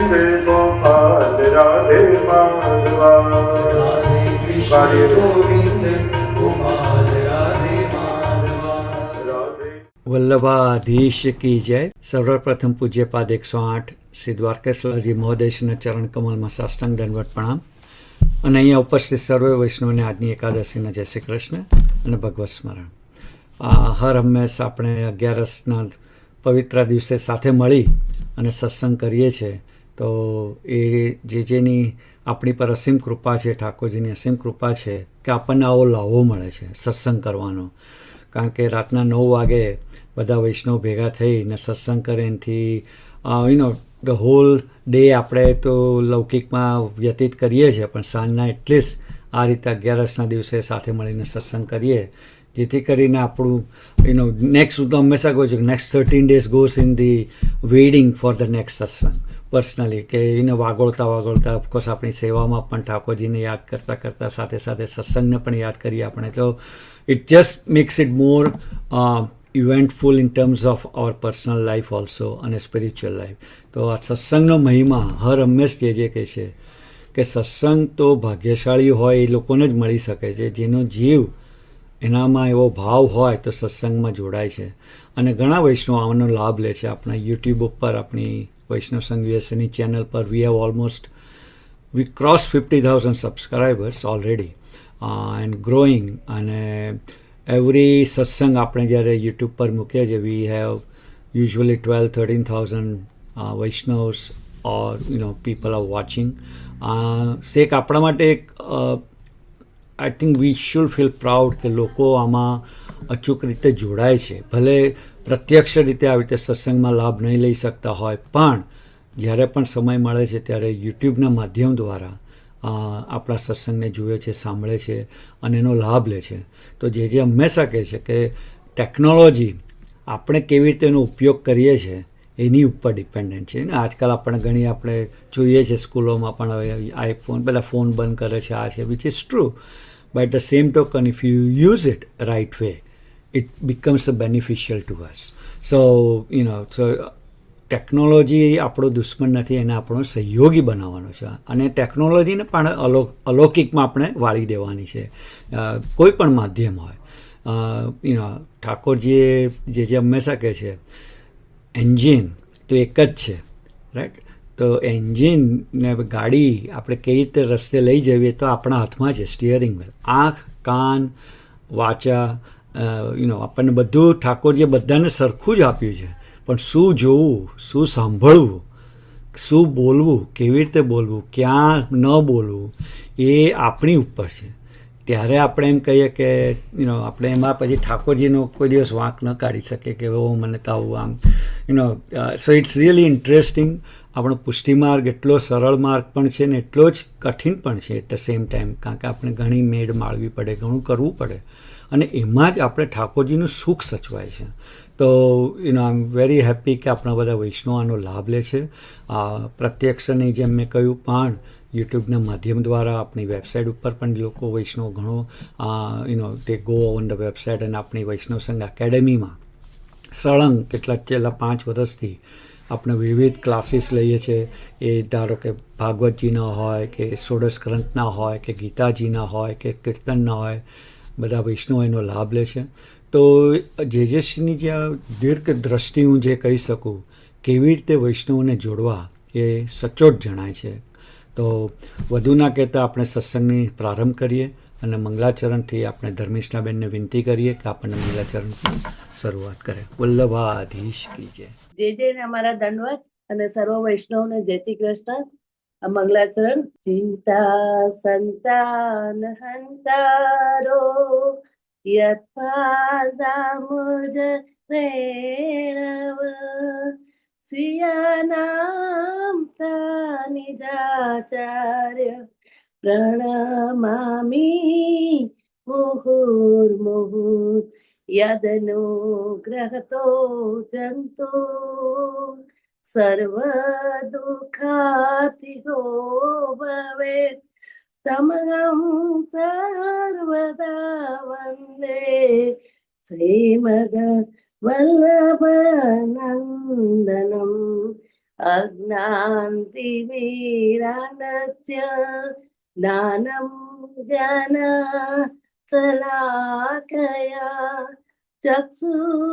गोपाल राधे माधवा, राधे कृष्ण गोविंद गोपाल राधे माधवा। વલ્લભાધીશ કી જય. સર્વપ્રથમ પૂજ્યપાદ 108 શ્રી દ્વારકેશ્વરજી મહોદયના ચરણ કમલમાં સાષ્ટાંગ દંડવત પ્રણામ. અને અહીંયા ઉપસ્થિત સર્વે વૈષ્ણવને આજની એકાદશીના જય શ્રી કૃષ્ણ અને ભગવત સ્મરણ. હર હંમેશ આપણે 11ના પવિત્ર દિવસે સાથે મળી અને સત્સંગ કરીએ છીએ. તો એ જેની આપણી પર અસીમ કૃપા છે, ઠાકોરજીની અસીમ કૃપા છે કે આપણને આવો લાવો મળે છે સત્સંગ કરવાનો. કારણ કે રાતના 9 વાગે બધા વૈષ્ણવ ભેગા થઈને સત્સંગ કરે, એનાથી ધ હોલ ડે આપણે તો લૌકિકમાં વ્યતીત કરીએ છીએ, પણ સાંજના એટલીસ્ટ આ રીતે 11ના દિવસે સાથે મળીને સત્સંગ કરીએ, જેથી કરીને આપણું નેક્સ્ટ, હું તો હંમેશા કહું છું કે next 13 days goes in the waiting for the next satsang personally, કે એને વાગોળતા ઓફકોર્સ આપણી સેવામાં પણ ઠાકોરજીને યાદ કરતાં સાથે સાથે સત્સંગને પણ યાદ કરીએ આપણે, તો it just makes it more eventful in terms of our personal life also અને spiritual life. તો આ સત્સંગનો મહિમા હર હંમેશ જે કહે છે કે સત્સંગ તો ભાગ્યશાળી હોય એ લોકોને જ મળી શકે છે, જેનો જીવ એનામાં એવો ભાવ હોય તો સત્સંગમાં જોડાય છે. અને ઘણા વૈષ્ણવ આનો લાભ લે છે. આપણા યુટ્યુબ ઉપર, આપણી વૈષ્ણવ સંઘ યુએસએની ચેનલ પર we crossed 50,000 subscribers already. And growing. અને એવરી સત્સંગ આપણે જ્યારે યુટ્યુબ પર મૂકીએ છીએ, વી હેવ યુઝ્યુઅલી 12-13,000 વૈષ્ણવ્સ ઓર પીપલ આર વોચિંગ. એક આપણા માટે એક I think we should feel proud કે લોકો આમાં અચૂક રીતે જોડાય છે. ભલે પ્રત્યક્ષ રીતે આવી રીતે સત્સંગમાં લાભ નહીં લઈ શકતા હોય, પણ જ્યારે પણ સમય મળે છે ત્યારે યુટ્યુબના માધ્યમ દ્વારા આપણા સત્સંગને જુએ છે, સાંભળે છે અને એનો લાભ લે છે. તો જે હંમેશા કહે છે કે ટેકનોલોજી આપણે કેવી રીતે એનો ઉપયોગ કરીએ છીએ એની ઉપર ડિપેન્ડન્ટ છે ને. આજકાલ આપણે જોઈએ છે સ્કૂલોમાં પણ હવે આઈફોન, બધા ફોન બંધ કરે છે, આ છે, which is true. But the same token, if you use it right way, it becomes a beneficial to us. So technology આપણો દુશ્મન નથી, એને આપણો સહયોગી બનાવવાનો છે. અને ટેકનોલોજીને પણ અલૌકિકમાં આપણે વાળી દેવાની છે, કોઈ પણ માધ્યમ હોય. ઠાકોરજીએ જે હંમેશા કહે છે એન્જિન તો એક જ છે, રાઈટ. તો એન્જિન ને ગાડી આપણે કઈ રીતે રસ્તે લઈ જઈએ તો આપણા હાથમાં છે સ્ટિયરિંગ વ્હીલ. આંખ, કાન, વાચા, આપણને બધું ઠાકોરજીએ બધાને સરખું જ આપ્યું છે, પણ શું જોવું, શું સાંભળવું, શું બોલવું, કેવી રીતે બોલવું, ક્યાં ન બોલવું, એ આપણી ઉપર છે. ત્યારે આપણે એમ કહીએ કે આપણે એમાં પછી ઠાકોરજીનો કોઈ દિવસ વાંક ન કાઢી શકીએ કે મને તો આવું આમ સો ઇટ્સ રિયલી ઇન્ટરેસ્ટિંગ. આપણો પુષ્ટિ માર્ગ એટલો સરળ માર્ગ પણ છે ને એટલો જ કઠિન પણ છે એટ ધ સેમ ટાઈમ, કારણ કે આપણે ઘણી મેળ માળવી પડે, ઘણું કરવું પડે, અને એમાં જ આપણે ઠાકોરજીનું સુખ સચવાય છે. તો આઈ એમ વેરી હેપી કે આપણા બધા વૈષ્ણવ આનો લાભ લે છે. પ્રત્યક્ષની જેમ મેં કહ્યું, પણ યુટ્યુબના માધ્યમ દ્વારા આપણી વેબસાઇટ ઉપર પણ લોકો વૈષ્ણવ ઘણો તે ગો ઓન ધ વેબસાઇટ, અને આપણી વૈષ્ણવ સંઘ એકેડેમીમાં સળંગ છેલ્લા 5 વર્ષથી આપણે વિવિધ ક્લાસીસ લઈએ છીએ. એ ધારો કે ભાગવતજીના હોય કે ષોડશ ગ્રંથના હોય કે ગીતાજીના હોય કે કીર્તનના હોય, બધા વૈષ્ણવ એનો લાભ લે છે. તો જેજસની જે દીર્ઘ દ્રષ્ટિ, હું જે કહી શકું કેવી રીતે વૈષ્ણવને જોડવા, એ સચોટ જણાય છે. તો વધુ ના કહેતા આપણે સત્સંગની પ્રારંભ કરીએ અને મંગલાચરણથી આપણે ધર્મિષ્ઠાબેનને વિનંતી કરીએ કે આપણને મંગલાચરણથી શરૂઆત કરે. વલ્લભાધીશ કી જય. જય અમારા દંડવત અને સર્વ વૈષ્ણવને જય શ્રી કૃષ્ણ. મંગલાચરણ. ચિંતા સંતાન હંતારો યથાદામુજ પ્રેણવ સ્વીયાનામ નિજાચાર્ય પ્રણમામી મુહુર્મુહુર યદનુગ્રહતો જંતો સર્વ દુઃખાતિગો ભવેત તમહં સર્વદા વંદે શ્રીમદ વલ્લભનંદનમ अज्ञानतिमिरान्धस्य ज्ञानं ज्ञानशलाकया चक्षुरुन्मीलितं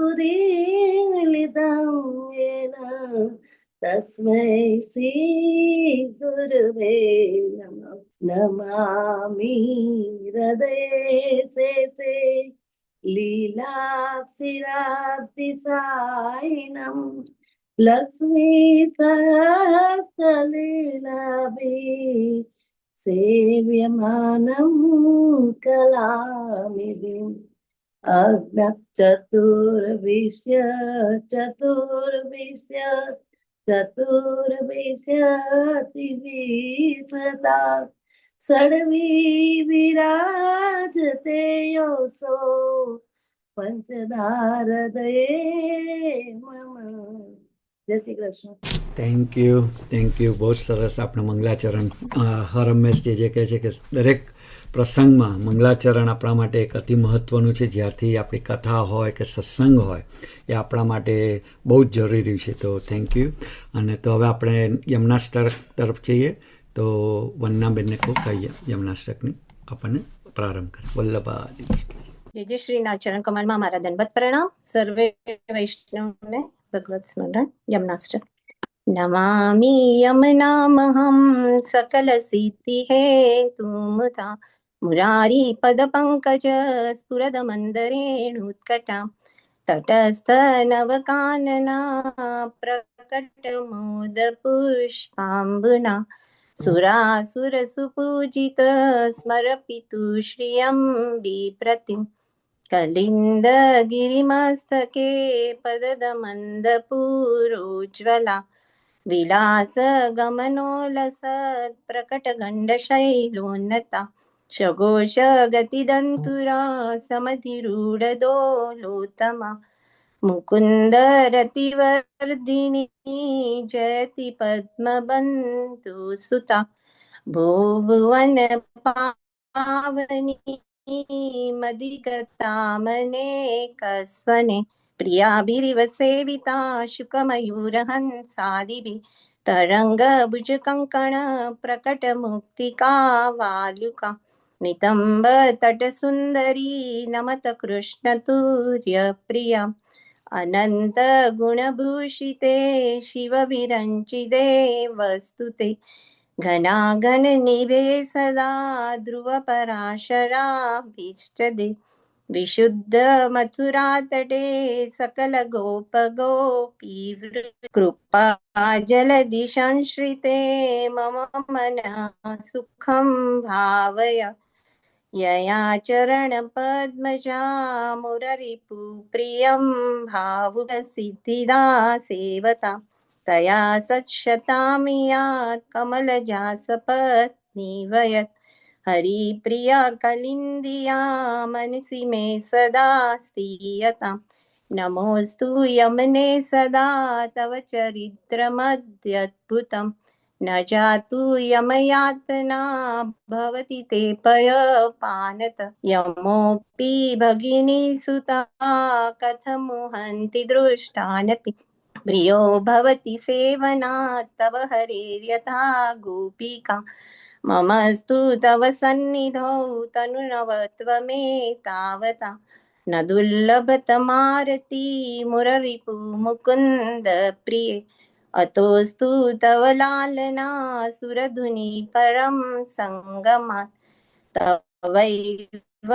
येन तस्मै श्रीगुरुवे नमः। नमामि हृदये से लीलाक्षिराब्धिसायिनं लक्ष्मी सहस्रलीलाभि सेव्यमानं कलानिधिम् अज्ञचतुर्विश्य चतुर्विश्य चतुर्विंशतिविंशता षड्वी विराजते योऽसो पंचधारदये मम। जय श्री कृष्ण। થેન્ક યુ બહુ જ સરસ આપણે મંગલાચરણ હરમેશ જે કહે છે કે દરેક પ્રસંગમાં મંગલાચરણ આપણા માટે એક અતિ મહત્ત્વનું છે. જ્યારથી આપણી કથા હોય કે સત્સંગ હોય એ આપણા માટે બહુ જ જરૂરી છે. તો થેન્ક યુ. અને તો હવે આપણે યમનાષ્ટક તરફ જઈએ. તો વંદનાબેનને કહું કહીએ યમનાષ્ટકની આપણને પ્રારંભ કરે. વલ્લભાદી जय जय श्रीनाथ चरण कमल में हमारा दंडवत प्रणाम सर्वे वैष्णव ने भगवत स्मरण यमुनाष्टक। नमामि यमुनामहं सकल सिद्धि है तुम था मुरारी पद पंकज स्फुरद मंदरेणुत्कटा तटस्थ नवकानना प्रकट मोद पुष्पाम्बुना सुरासुर सुपूजित स्मरपितु श्रियं विप्रतिम कलिंद गिरिमस्तके पददमन्दपूरोज्ज्वला विलास गमनोलसत् प्रकट गण्ड शैलोन्नता शघोष गतिदन्तुरा समधिरूढदोलोत्तमा मुकुन्द रतिवर्धिनी जयति पद्मबन्धु सुता भुवन पावनी मदिगतामने कस्वने प्रियाभिरिव सेविता शुकमयूरहंसादिभिः तरंगभुज कंकण प्रकट मुक्तिका वालुका नितंब तट सुंदरी नमत कृष्ण तुर्य प्रिया अनंत गुणभूषिते शिव विरंचिते वस्तुते घनाघन निभे सदा ध्रुव पराशराभीष्टदे विशुद्ध मथुरा तटे सकल गोप गोपी कृपा जलधि संश्रिते मम मन सुखं भावय यया चरण पद्मजा मुररिपु प्रियं भावुक सिद्धिदा सेवता तया सत्शतामियात् कमलजासपत्नी वयत् हरिप्रिया कलिन्दिया मनसि मे सदा स्थियतां नमोऽस्तु यमने सदा तव चरित्रमद्यद्भुतं न जातु यमयातना भवति ते पयपानत यमोऽपि भगिनी सुता कथमुहन्ति दृष्टानपि प्रियो भवति सेवनात् तव हरेर्यथा गोपिका ममस्तु तव सन्निधौ तनुनवत्वमे तावता न दुर्लभतमारति मुररिपु मुकुन्द प्रिये अतोस्तु तव लालना सुरधुनि परं सङ्गमात् तवैव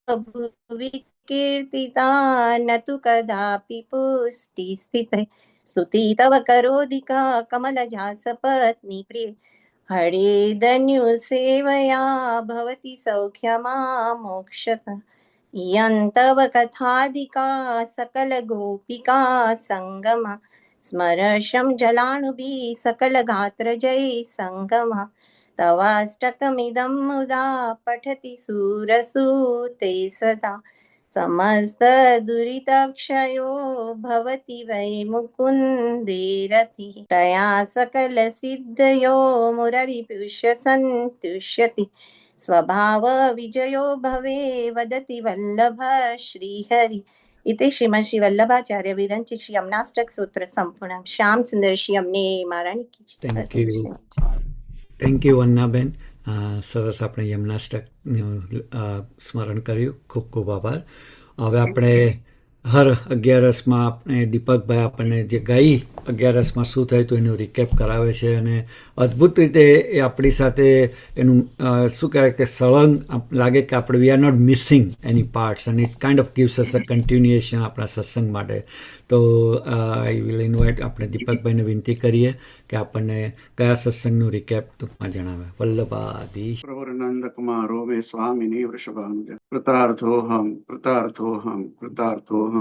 भुवि कीर्तिता न तु कदापि पुष्टिस्थिते स्तुति तव करोदिका कमलजासपत्नी प्रिये हरे धन्युसेवया भवति सौख्यमामोक्षत इयं तव कथाधिका सकल गोपिका सङ्गमा स्मरशं जलानुभिः सकल गात्र जय सङ्गमा तवाष्टकमिदं मुदा पठति सूरसूते सदा समस्त दुरितक्षयो भवति वै मुकुन्दे रतिः तया सकल सिद्धयो मुररिपुष्य सन्तुष्यति स्वभाव विजयो भवे वदति वल्लभ श्रीहरि इति श्रीमद् वल्लभाचार्य विरंचित श्री यमुनाष्टक सूत्र संपूर्ण श्याम सुंदर श्री यमुने महारानी की जय. Thank you thank you વંદનાબેન. સરસ આપણે યમનાષ્ટકનું સ્મરણ કર્યું. ખૂબ ખૂબ આભાર. હવે આપણે હર 11સમાં આપણે દીપકભાઈ આપણને જે ગાઈ 11સમાં શું થયું હતું એનું રિકેપ કરાવે છે અને અદ્ભુત રીતે એ આપણી સાથે એનું શું કહેવાય કે સળંગ લાગે કે આપણે we are not missing any parts અને it kind of gives us a continuation આપણા સત્સંગ માટે. તો આઈ વિલ ઇન્વાઇટ આપણે દીપકભાઈને વિનંતી કરીએ કે આપણને કયા સત્સંગનું રિકેપ ટૂંકમાં જણાવે. વલ્લભાધીશ. પ્રવરાનંદ કુમારો મે સ્વામિની વૃષભાનુજ કૃતાર્થોહમ કૃતાર્થોહમ કૃતાર્થોહમ.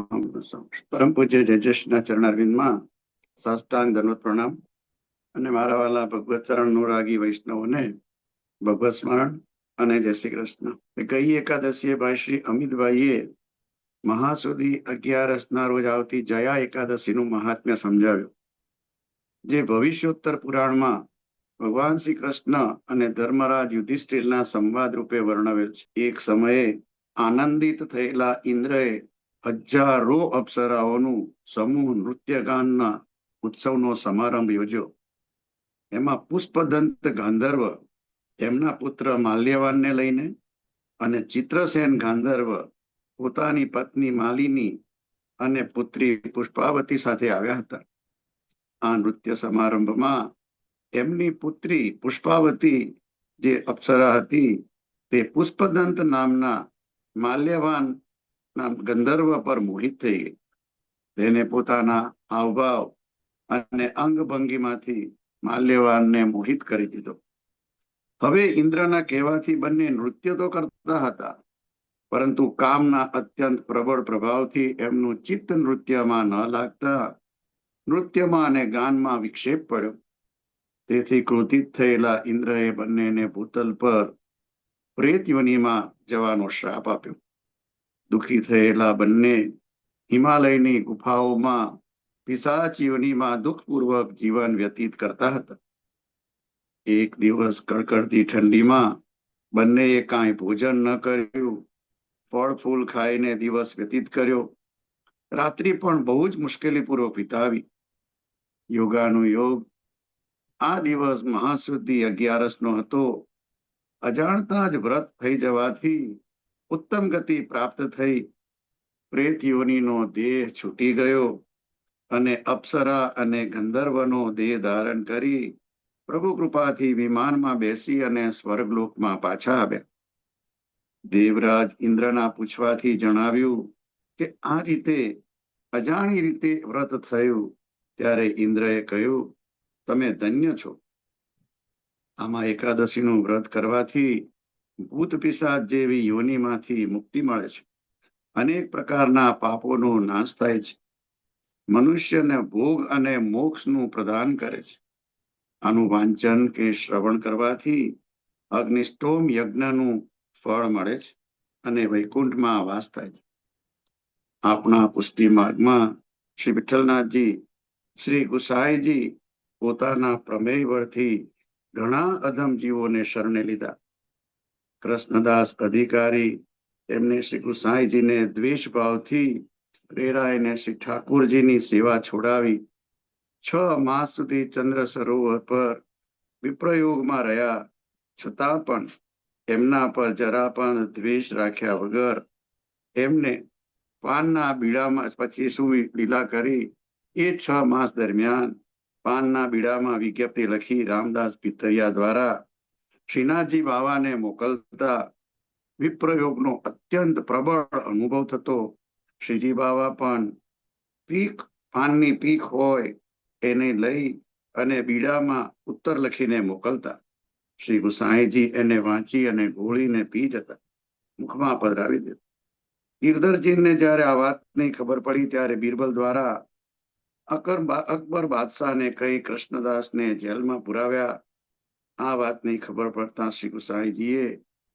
પરમ પૂજ્ય જયજ્ઞના ચરણારવિંદમાં સાષ્ટાંગ દંડવત પ્રણામ અને મારા વાલા ભગવત ચરણ નુરાગી વૈષ્ણવોને ભગવત સ્મરણ અને જય શ્રી કૃષ્ણ. ગઈ એકાદશીએ ભાઈ શ્રી અમિતભાઈએ મહાસુદી 11ના રોજ આવતી જયા એકાદશીનું મહાત્મ્ય સમજાવ્યું, જે ભવિષ્યોત્તર પુરાણમાં ભગવાન શ્રી કૃષ્ણ અને ધર્મરાજ યુધિષ્ઠિરના સંવાદ રૂપે વર્ણવેલ છે. એક સમયે આનંદિત થયેલા ઇન્દ્રએ હજારો અપ્સરાઓનું સમૂહ નૃત્યગાનના ઉત્સવનો સમારંભ યોજ્યો. એમાં પુષ્પદંત ગાંધર્વ એમના પુત્ર માલ્યવાનને લઈને અને ચિત્રસેન ગાંધર્વ પોતાની પત્ની માલિની અને પુત્રી પુષ્પાવતી સાથે આવ્યા હતા. આ નૃત્ય સમારંભમાં એમની પુત્રી પુષ્પાવતી જે અપ્સરા હતી તે પુષ્પદંત નામના માલ્યવાન ગંધર્વ પર મોહિત થઈ ગઈ. તેને પોતાના હાવભાવ અને અંગભંગીમાંથી માલ્યવાનને મોહિત કરી દીધો. હવે ઇન્દ્રના કહેવાથી બંને નૃત્ય તો કરતા હતા, પરંતુ કામના અત્યંત પ્રબળ પ્રભાવથી એમનું ચિત્ત નૃત્યમાં ન લાગતા નૃત્યમાં અને ગાનમાં વિક્ષેપ પડ્યો. તેથી ક્રોધિત થયેલા ઇન્દ્રએ બંનેને ભૂતલ પર પ્રેત યોનિમાં જવાનો શ્રાપ આપ્યો. દુઃખી થયેલા બંને હિમાલયની ગુફાઓમાં પિશાચ યોનિમાં દુઃખપૂર્વક જીવન વ્યતીત કરતા હતા. એક દિવસ કડકડતી ઠંડીમાં બંનેએ કાંઈ ભોજન ન કર્યું, ફળ ફૂલ ખાઈને દિવસ વ્યતીત કર્યો. રાત્રિ પણ બહુ જ મુશ્કેલીપૂર્વક વિતાવી. યોગાનુયોગ આ દિવસ મહાશુદ્ધિ 11નો હતો. અજાણતા જ વ્રત થઈ જવાથી ઉત્તમ ગતિ પ્રાપ્ત થઈ. પ્રેત યોનિનો દેહ છૂટી ગયો અને અપ્સરા અને ગંધર્વનો દેહ ધારણ કરી પ્રભુ કૃપાથી વિમાનમાં બેસી અને સ્વર્ગલોકમાં પાછા આવ્યા. દેવરાજ ઇન્દ્રના પૂછવાથી જણાવ્યું કે આ રીતે અજાણી રીતે વ્રત થયું. ત્યારે ઇન્દ્રએ કહ્યું, તમે ધન્ય છો. આમાં એકાદશીનું વ્રત કરવાથી ભૂત પિશાચ જેવી યોનિમાંથી મુક્તિ મળે છે. અનેક પ્રકારના પાપોનો નાશ થાય છે. મનુષ્યને ભોગ અને મોક્ષનું પ્રદાન કરે છે. આનું વાંચન કે શ્રવણ કરવાથી અગ્નિષ્ટોમ યજ્ઞનું ફળ મળે છે અને વૈકુંઠમાં વાસ થાય છે. આપણા પુષ્ટિ માર્ગમાં શ્રી વિઠ્ઠલનાથજી શ્રી ગુસાઈજી પોતાના પ્રમેય બળથી ઘણા અધમ જીવોને શરણે લીધા. કૃષ્ણદાસ અધિકારી એમને શ્રી ગુસાઈજીને દ્વેષ ભાવથી પ્રેરાઈને શ્રી ઠાકોરજીની સેવા છોડાવી 6 માસ સુધી ચંદ્ર સરોવર પર વિપ્રયોગમાં રહ્યા. છતાં પણ એમના પર જરા પણ દ્વેષ રાખ્યા વગર એમને પાનના બીડામાં પછી શું લીલા કરી એ 6 માસ દરમિયાન પાનના બીડામાં વિજ્ઞપ્તિ લખી રામદાસ પિતરિયા દ્વારા શ્રીનાથજી બાવાને મોકલતા વિપ્રયોગનો અત્યંત પ્રબળ અનુભવ થતો. શ્રીજી બાવા પણ પાનની પીખ હોય એને લઈ અને બીડામાં ઉત્તર લખીને મોકલતા. શ્રી ગુસાઈજી એને વાંચી અને ગોળીને પી જતા, મુખમાં પધરાવી દેતા. ગિરધરજીને જ્યારે આ વાતની ખબર પડી ત્યારે બિરબલ દ્વારા અકબર બાદશાહને કહી કૃષ્ણદાસને જેલમાં પુરાવ્યા. આ વાતની ખબર પડતા શ્રી ગુસાઈજીએ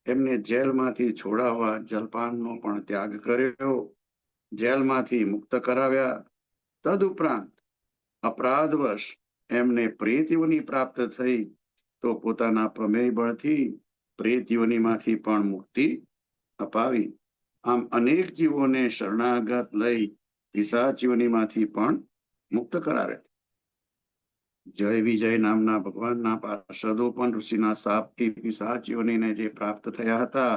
એમને જેલમાંથી છોડાવવા જલપાનનો પણ ત્યાગ કર્યો, જેલમાંથી મુક્ત કરાવ્યા. તદુપરાંત અપરાધવશ એમને પ્રેત યોનિ પ્રાપ્ત થઈ તો પોતાના પ્રમેય બળથી પ્રેત યોનિમાંથી પણ મુક્તિ અપાવી. આમ અનેક જીવોને શરણાગત લઈ પિશાચ યોનિમાંથી પણ મુક્ત કરાવે. જય વિજય નામના ભગવાનના પાર્ષદો પણ ઋષિના શાપથી પિશાચ યોનિને જે પ્રાપ્ત થયા હતા,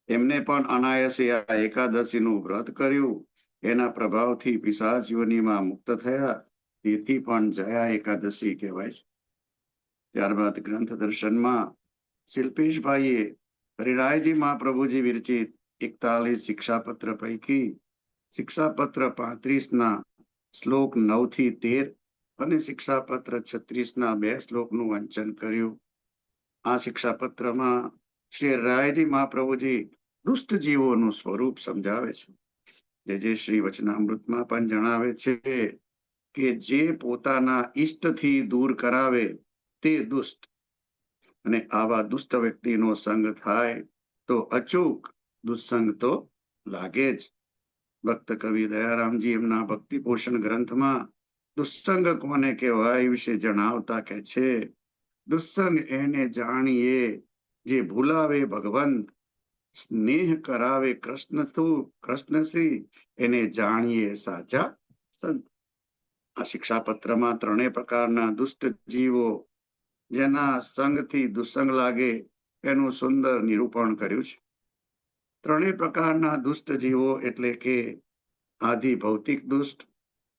એમને પણ અનાયાસે આ એકાદશીનું વ્રત કર્યું. એના પ્રભાવથી પિશાચ યોનિમાં મુક્ત થયા. તેથી પણ જયા એકાદશી કહેવાય છે. ત્યારબાદ ગ્રંથ દર્શનમાં શિલ્પેશભાઈએ હરિરાયજી મહાપ્રભુજી વિરચિત 41 શિક્ષાપત્ર પૈકી શિક્ષાપત્ર 35 શ્લોક 9 થી 13 અને શિક્ષાપત્ર 36 2 શ્લોકનું વાંચન કર્યું. આ શિક્ષાપત્રમાં શ્રી રાયજી મહાપ્રભુજી દુષ્ટ જીવોનું સ્વરૂપ સમજાવે છે. જે શ્રી વચનામૃતમાં પણ જણાવે છે કે જે પોતાના ઈષ્ટથી દૂર કરાવે તે દુષ્ટ, અને આવા દુષ્ટ વ્યક્તિનો સંગ થાય તો અચૂક દુસ્સંગ તો લાગે જ. ભક્ત કવિ દયારામજી એમના ભક્તિ પોષણ ગ્રંથમાં દુસ્સંગ કોને કહેવાય વિશે જણાવતા કહે છે, દુસ્સંગ એને જાણીએ જે ભૂલાવે ભગવંત, સ્નેહ કરાવે કૃષ્ણથી એને જાણીએ સાચા સંત. આ શિક્ષાપત્રમાં 3 પ્રકારના દુષ્ટ જીવો જેના સંગથી દુસ્સંગ લાગે એનું સુંદર નિરૂપણ કર્યું છે. 3 પ્રકારના દુષ્ટ જીવો એટલે કે આદિ ભૌતિક દુષ્ટ,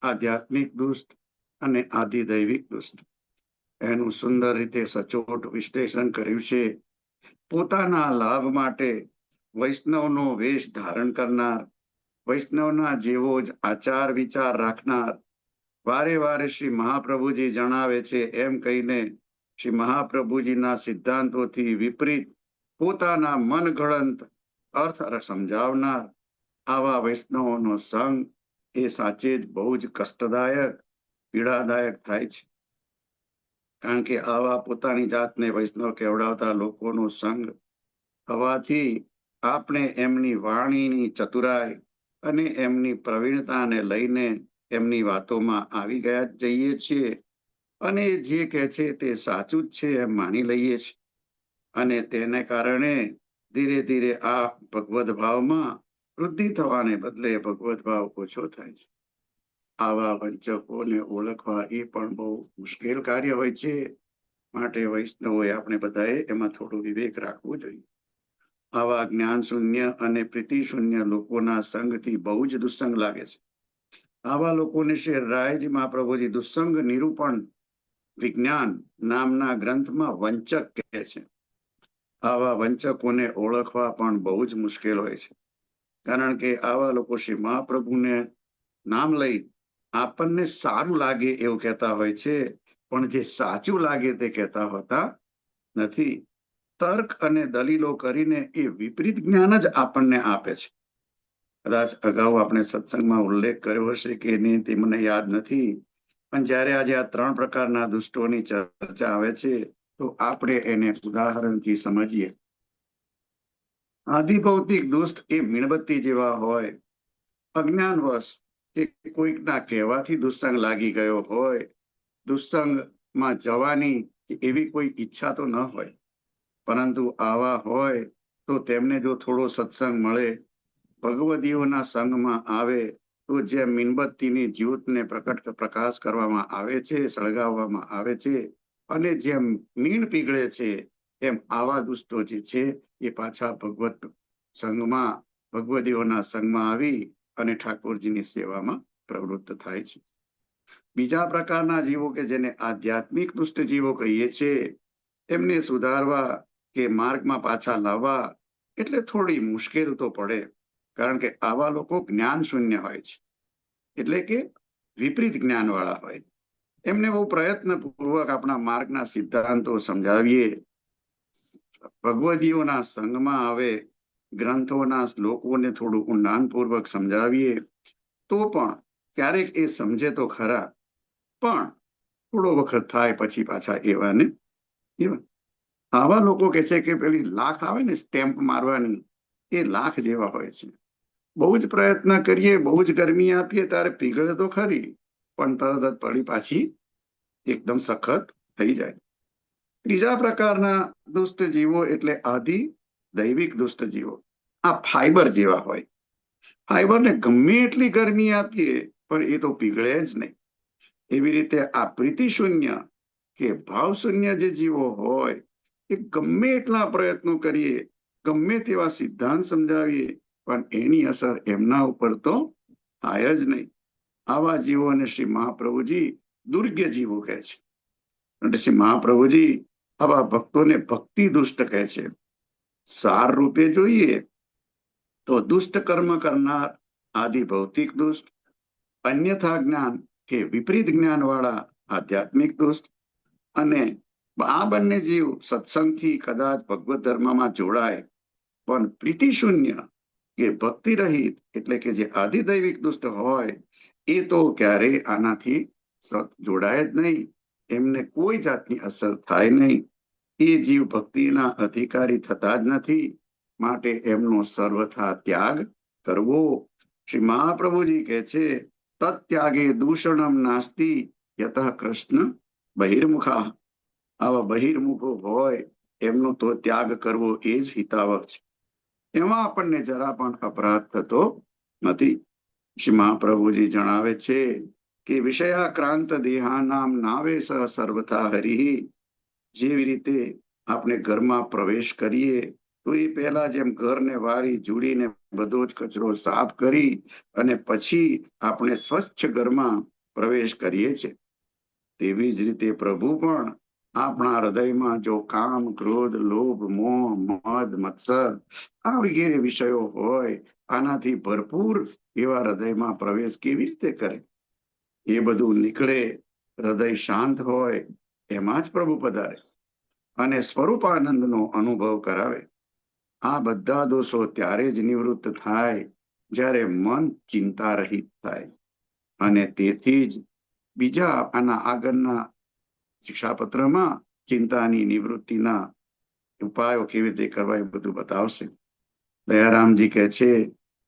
આધ્યાત્મિક દુષ્ટ અને આદિ દૈવિક દુષ્ટ. એનું સુંદર રીતે સચોટ વિશ્લેષણ કર્યું છે. પોતાના લાભ માટે વૈષ્ણવનો વેશ ધારણ કરનાર, વૈષ્ણવના જેવો જ આચાર વિચાર રાખનાર, વારે વારે શ્રી મહાપ્રભુજી જણાવે છે એમ કહીને શ્રી મહાપ્રભુજીના સિદ્ધાંતોથી વિપરીત પોતાના મનગળંત અર્થ સમજાવનાર આવા વૈષ્ણવોનો સંગ એ સાચે જ બહુ જ કષ્ટદાયક, પીડાદાયક થાય છે. કારણ કે આવા પોતાની જાતને વૈષ્ણવ કહેવડાવતા લોકોનો સંગ થવાથી આપણે એમની વાણીની ચતુરાઈ અને એમની પ્રવીણતાને લઈને એમની વાતોમાં આવી ગયા જઈએ છીએ અને જે કહે છે તે સાચું જ છે એમ માની લઈએ છીએ. અને તેને કારણે ધીરે ધીરે આ ભગવદ ભાવમાં વૃદ્ધિ થવાને બદલે ભગવદ ભાવ ઓછો થાય છે. આવા વંચકોને ઓળખવા એ પણ બહુ મુશ્કેલ કાર્ય હોય છે. માટે વૈષ્ણવોએ આપણે બધાએ એમાં થોડું વિવેક રાખવું જોઈએ. આવા જ્ઞાન શૂન્ય અને પ્રીતિ શૂન્ય લોકોના સંગથી બહુ જ દુસ્સંગ લાગે છે. આવા લોકોને શ્રી રાયજી મહાપ્રભુજી દુસ્સંગ નિરૂપણ વિજ્ઞાન નામના ગ્રંથમાં વંચક કહે છે. આવા વંચકોને ઓળખવા પણ બહુ જ મુશ્કેલ હોય છે. કારણ કે આવા લોકો શ્રી મહાપ્રભુને નામ લઈ આપણને સારું લાગે એવું કહેતા હોય છે, પણ જે સાચું લાગે તે કહેતા હોતા નથી. તર્ક અને દલીલો કરીને એ વિપરીત જ્ઞાન જ આપણને આપે છે. કદાચ અગાઉ આપણે સત્સંગમાં ઉલ્લેખ કર્યો હશે કે નહીં તે મને યાદ નથી, પણ જ્યારે આજે આ 3 પ્રકારના દુષ્ટોની ચર્ચા આવે છે તો આપણે એને ઉદાહરણથી સમજીએ. આદિભૌતિક દુષ્ટ એ મીણબત્તી જેવા હોય. અજ્ઞાનવશ કે કોઈકના કહેવાથી દુસ્સંગ લાગી ગયો હોય. દુસ્સંગમાં જવાની એવી કોઈ ઈચ્છા તો ન હોય, પરંતુ આવા હોય તો તેમને જો થોડો સત્સંગ મળે, ભગવદીઓના સંગમાં આવે તો જેમ મીણબત્તીની જ્યોતને પ્રકાશ કરવામાં આવે છે, સળગાવવામાં આવે છે, અને જેમ મીણ પીગળે છે એમ આવા દુષ્ટો જે છે એ પાછા ભગવત સંગમાં, ભગવદીઓના સંગમાં આવી અને ઠાકોરજીની સેવામાં પ્રવૃત્ત થાય છે. બીજા પ્રકારના જીવો કે જેને આધ્યાત્મિક દુષ્ટ જીવો કહીએ છીએ, એમને સુધારવા કે માર્ગમાં પાછા લાવવા એટલે થોડી મુશ્કેલ તો પડે. કારણ કે આવા લોકો જ્ઞાન શૂન્ય હોય છે, એટલે કે વિપરીત જ્ઞાન વાળા હોય. એમને બહુ પ્રયત્નપૂર્વક આપણા માર્ગના સિદ્ધાંતો સમજાવીએ, ભગવદીઓના સંગમાં આવે, ગ્રંથોના શ્લોકોને થોડું ઊંડાણપૂર્વક સમજાવીએ તો પણ ક્યારેક એ સમજે તો ખરા, પણ થોડો વખત થાય પછી પાછા એવાને એવા. આવા લોકો કહે છે કે પેલી લાખ આવે ને સ્ટેમ્પ મારવાની, એ લાખ જેવા હોય છે. બહુ જ પ્રયત્ન કરીએ, બહુ જ ગરમી આપીએ ત્યારે પીગળે તો ખરી, પણ તરત જ પડી પાછી એકદમ સખત થઈ જાય. ત્રીજા પ્રકારના દુષ્ટ જીવો એટલે આદિ દૈવિક દુષ્ટ જીવો. આ ફાઈબર જેવા હોય. ફાઈબરને ગમે એટલી ગરમી આપીએ પણ એ તો પીગળે જ નહીં. એવી રીતે આ પ્રીતિ શૂન્ય કે ભાવ શૂન્ય જે જીવો હોય એ ગમે એટલા પ્રયત્નો કરીએ, ગમે તેવા સિદ્ધાંત સમજાવીએ, પણ એની અસર એમના ઉપર તો થાય જ નહીં. આવા જીવોને શ્રી મહાપ્રભુજી દુર્ગ્ય જીવો કહે છે. એટલે શ્રી મહાપ્રભુજી આવા ભક્તોને ભક્તિ દુષ્ટ કહે છે. સાર રૂપે જોઈએ તો દુષ્ટ કર્મ કરનાર આદિ ભૌતિક દુષ્ટ, અન્યથા જ્ઞાન કે વિપરીત જ્ઞાન વાળા આધ્યાત્મિક દુષ્ટ, અને આ બંને જીવ સત્સંગથી કદાચ ભગવત ધર્મમાં જોડાય પણ પ્રીતિ શૂન્ય કે ભક્તિ રહિત એટલે કે જે આધિદૈવિક દુષ્ટ હોય એ તો ક્યારેય આનાથી જોડાય જ નહીં. એમને કોઈ જાતની અસર થાય નહીં. એ જીવ ભક્તિના અધિકારી થતા જ નથી. માટે એમનો સર્વથા ત્યાગ કરવો. શ્રી મહાપ્રભુજી કહે છે તત્યાગે દૂષણમ નાસ્તિ યતઃ કૃષ્ણ બહિર્મુખા. આવા બહિર્મુખો હોય એમનો તો ત્યાગ કરવો એ જ હિતાવહ છે. એમાં આપણને જરા પણ અપરાધ થતો નથી. શ્રી મહાપ્રભુજી જણાવે છે કે વિષયાક્રાંત દેહાનામ નાવે સહ સર્વથા હરિ. જેવી રીતે આપણે ઘરમાં પ્રવેશ કરીએ તો એ પહેલા જેમ ઘરને વાળી જુડીને બધો જ કચરો સાફ કરી અને પછી આપણે સ્વચ્છ ઘરમાં પ્રવેશ કરીએ છીએ, તેવી જ રીતે પ્રભુ પણ આપણા હૃદયમાં જો કામ, ક્રોધ, લોભ, મોહ, મદ, મત્સર આ વગેરે વિષયો હોય, આનાથી ભરપૂર એવા હૃદયમાં પ્રવેશ કેવી રીતે કરે? એ બધું નીકળે, હૃદય શાંત હોય, એમાં જ પ્રભુ પધારે અને સ્વરૂપાનંદનો અનુભવ કરાવે. આ બધા દોષો ત્યારે જ નિવૃત્ત થાય જ્યારે મન ચિંતા રહિત થાય. અને તેથી જ બીજા આના આગળના શિક્ષાપત્રમાં ચિંતાની નિવૃત્તિના ઉપાયો કેવી રીતે કરવા એ બધું બતાવશે. દયારામજી કહે છે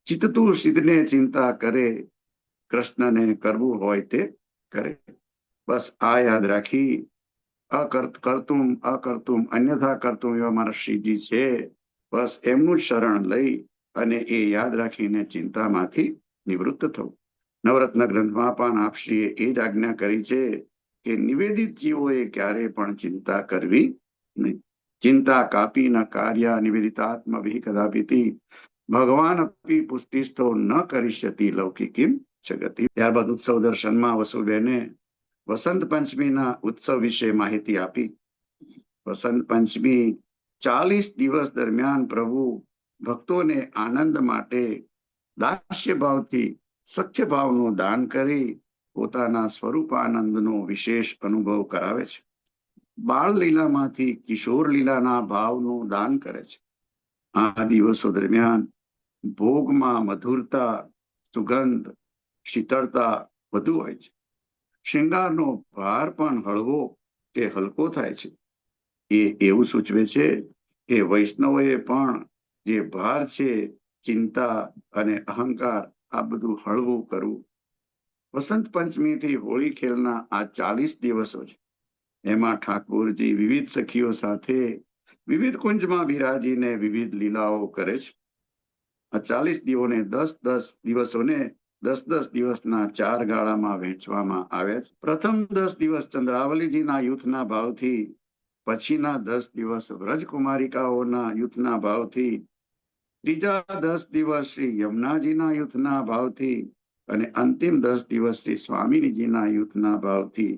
ચિત્તું સિદ્ધને ચિંતા કરે, કૃષ્ણને કરવું હોય તે કરે. બસ આ યાદ રાખી અકર્તુમ અન્યથા કરતું એવા મારા શ્રીજી છે. બસ એમનું શરણ લઈ અને એ યાદ રાખીને ચિંતામાંથી નિવૃત્ત થવું. નવરત્ન ગ્રંથમાં પણ આપશ્રીએ એ જ આજ્ઞા કરી છે કે નિવેદિત જીવોએ ક્યારે પણ ચિંતા કરવી નહીં. ચિંતા કાપી ન કાર્ય નિવેદિતાત્મ વિહિ કદાપિતિ ભગવાન અપી પુષ્ટિસ્તો ન કરિષ્યતિ લૌકિકીમ જગતિ. ત્યારબાદ ઉત્સવ દર્શનમાં વસુબેને વસંત પંચમીના ઉત્સવ વિશે માહિતી આપી. વસંત પંચમી 40 દિવસ દરમિયાન પ્રભુ ભક્તોને આનંદ માટે દાસ્ય ભાવથી સખ્ય ભાવનું દાન કરી પોતાના સ્વરૂપાનંદનો વિશેષ અનુભવ કરાવે છે. બાળ લીલામાંથી કિશોર લીલાના ભાવનું દાન કરે છે. આ દિવસો દરમિયાન ભોગમાં મધુરતા, સુગંધ, શીતળતા વધુ હોય છે. શૃંગારનો ભાર પણ હળવો કે હલકો થાય છે. એ એવું સૂચવે છે કે વૈષ્ણવોએ પણ જે ભાર છે, ચિંતા અને અહંકાર, આ બધું હળવું કરવું. વસંત પંચમીથી હોળી ખેલના આ 40 દિવસો છે. એમાં ઠાકોરજી વિવિધ સખીઓ સાથે વિવિધ કુંજમાં બિરાજીને વિવિધ લીલાઓ કરે છે. આ 40 દિવસોને 10 દિવસના 4 ગાળામાં વહેંચવામાં આવ્યા છે. પ્રથમ 10 દિવસ ચંદ્રાવલીજીના યુથના ભાવથી, પછીના 10 દિવસ વ્રજકુમારિકાઓના યુથના ભાવથી, ત્રીજા 10 દિવસ શ્રી યમુનાજીના યુથના ભાવથી અને અંતિમ 10 દિવસ શ્રી સ્વામિનીજીના યુથના ભાવથી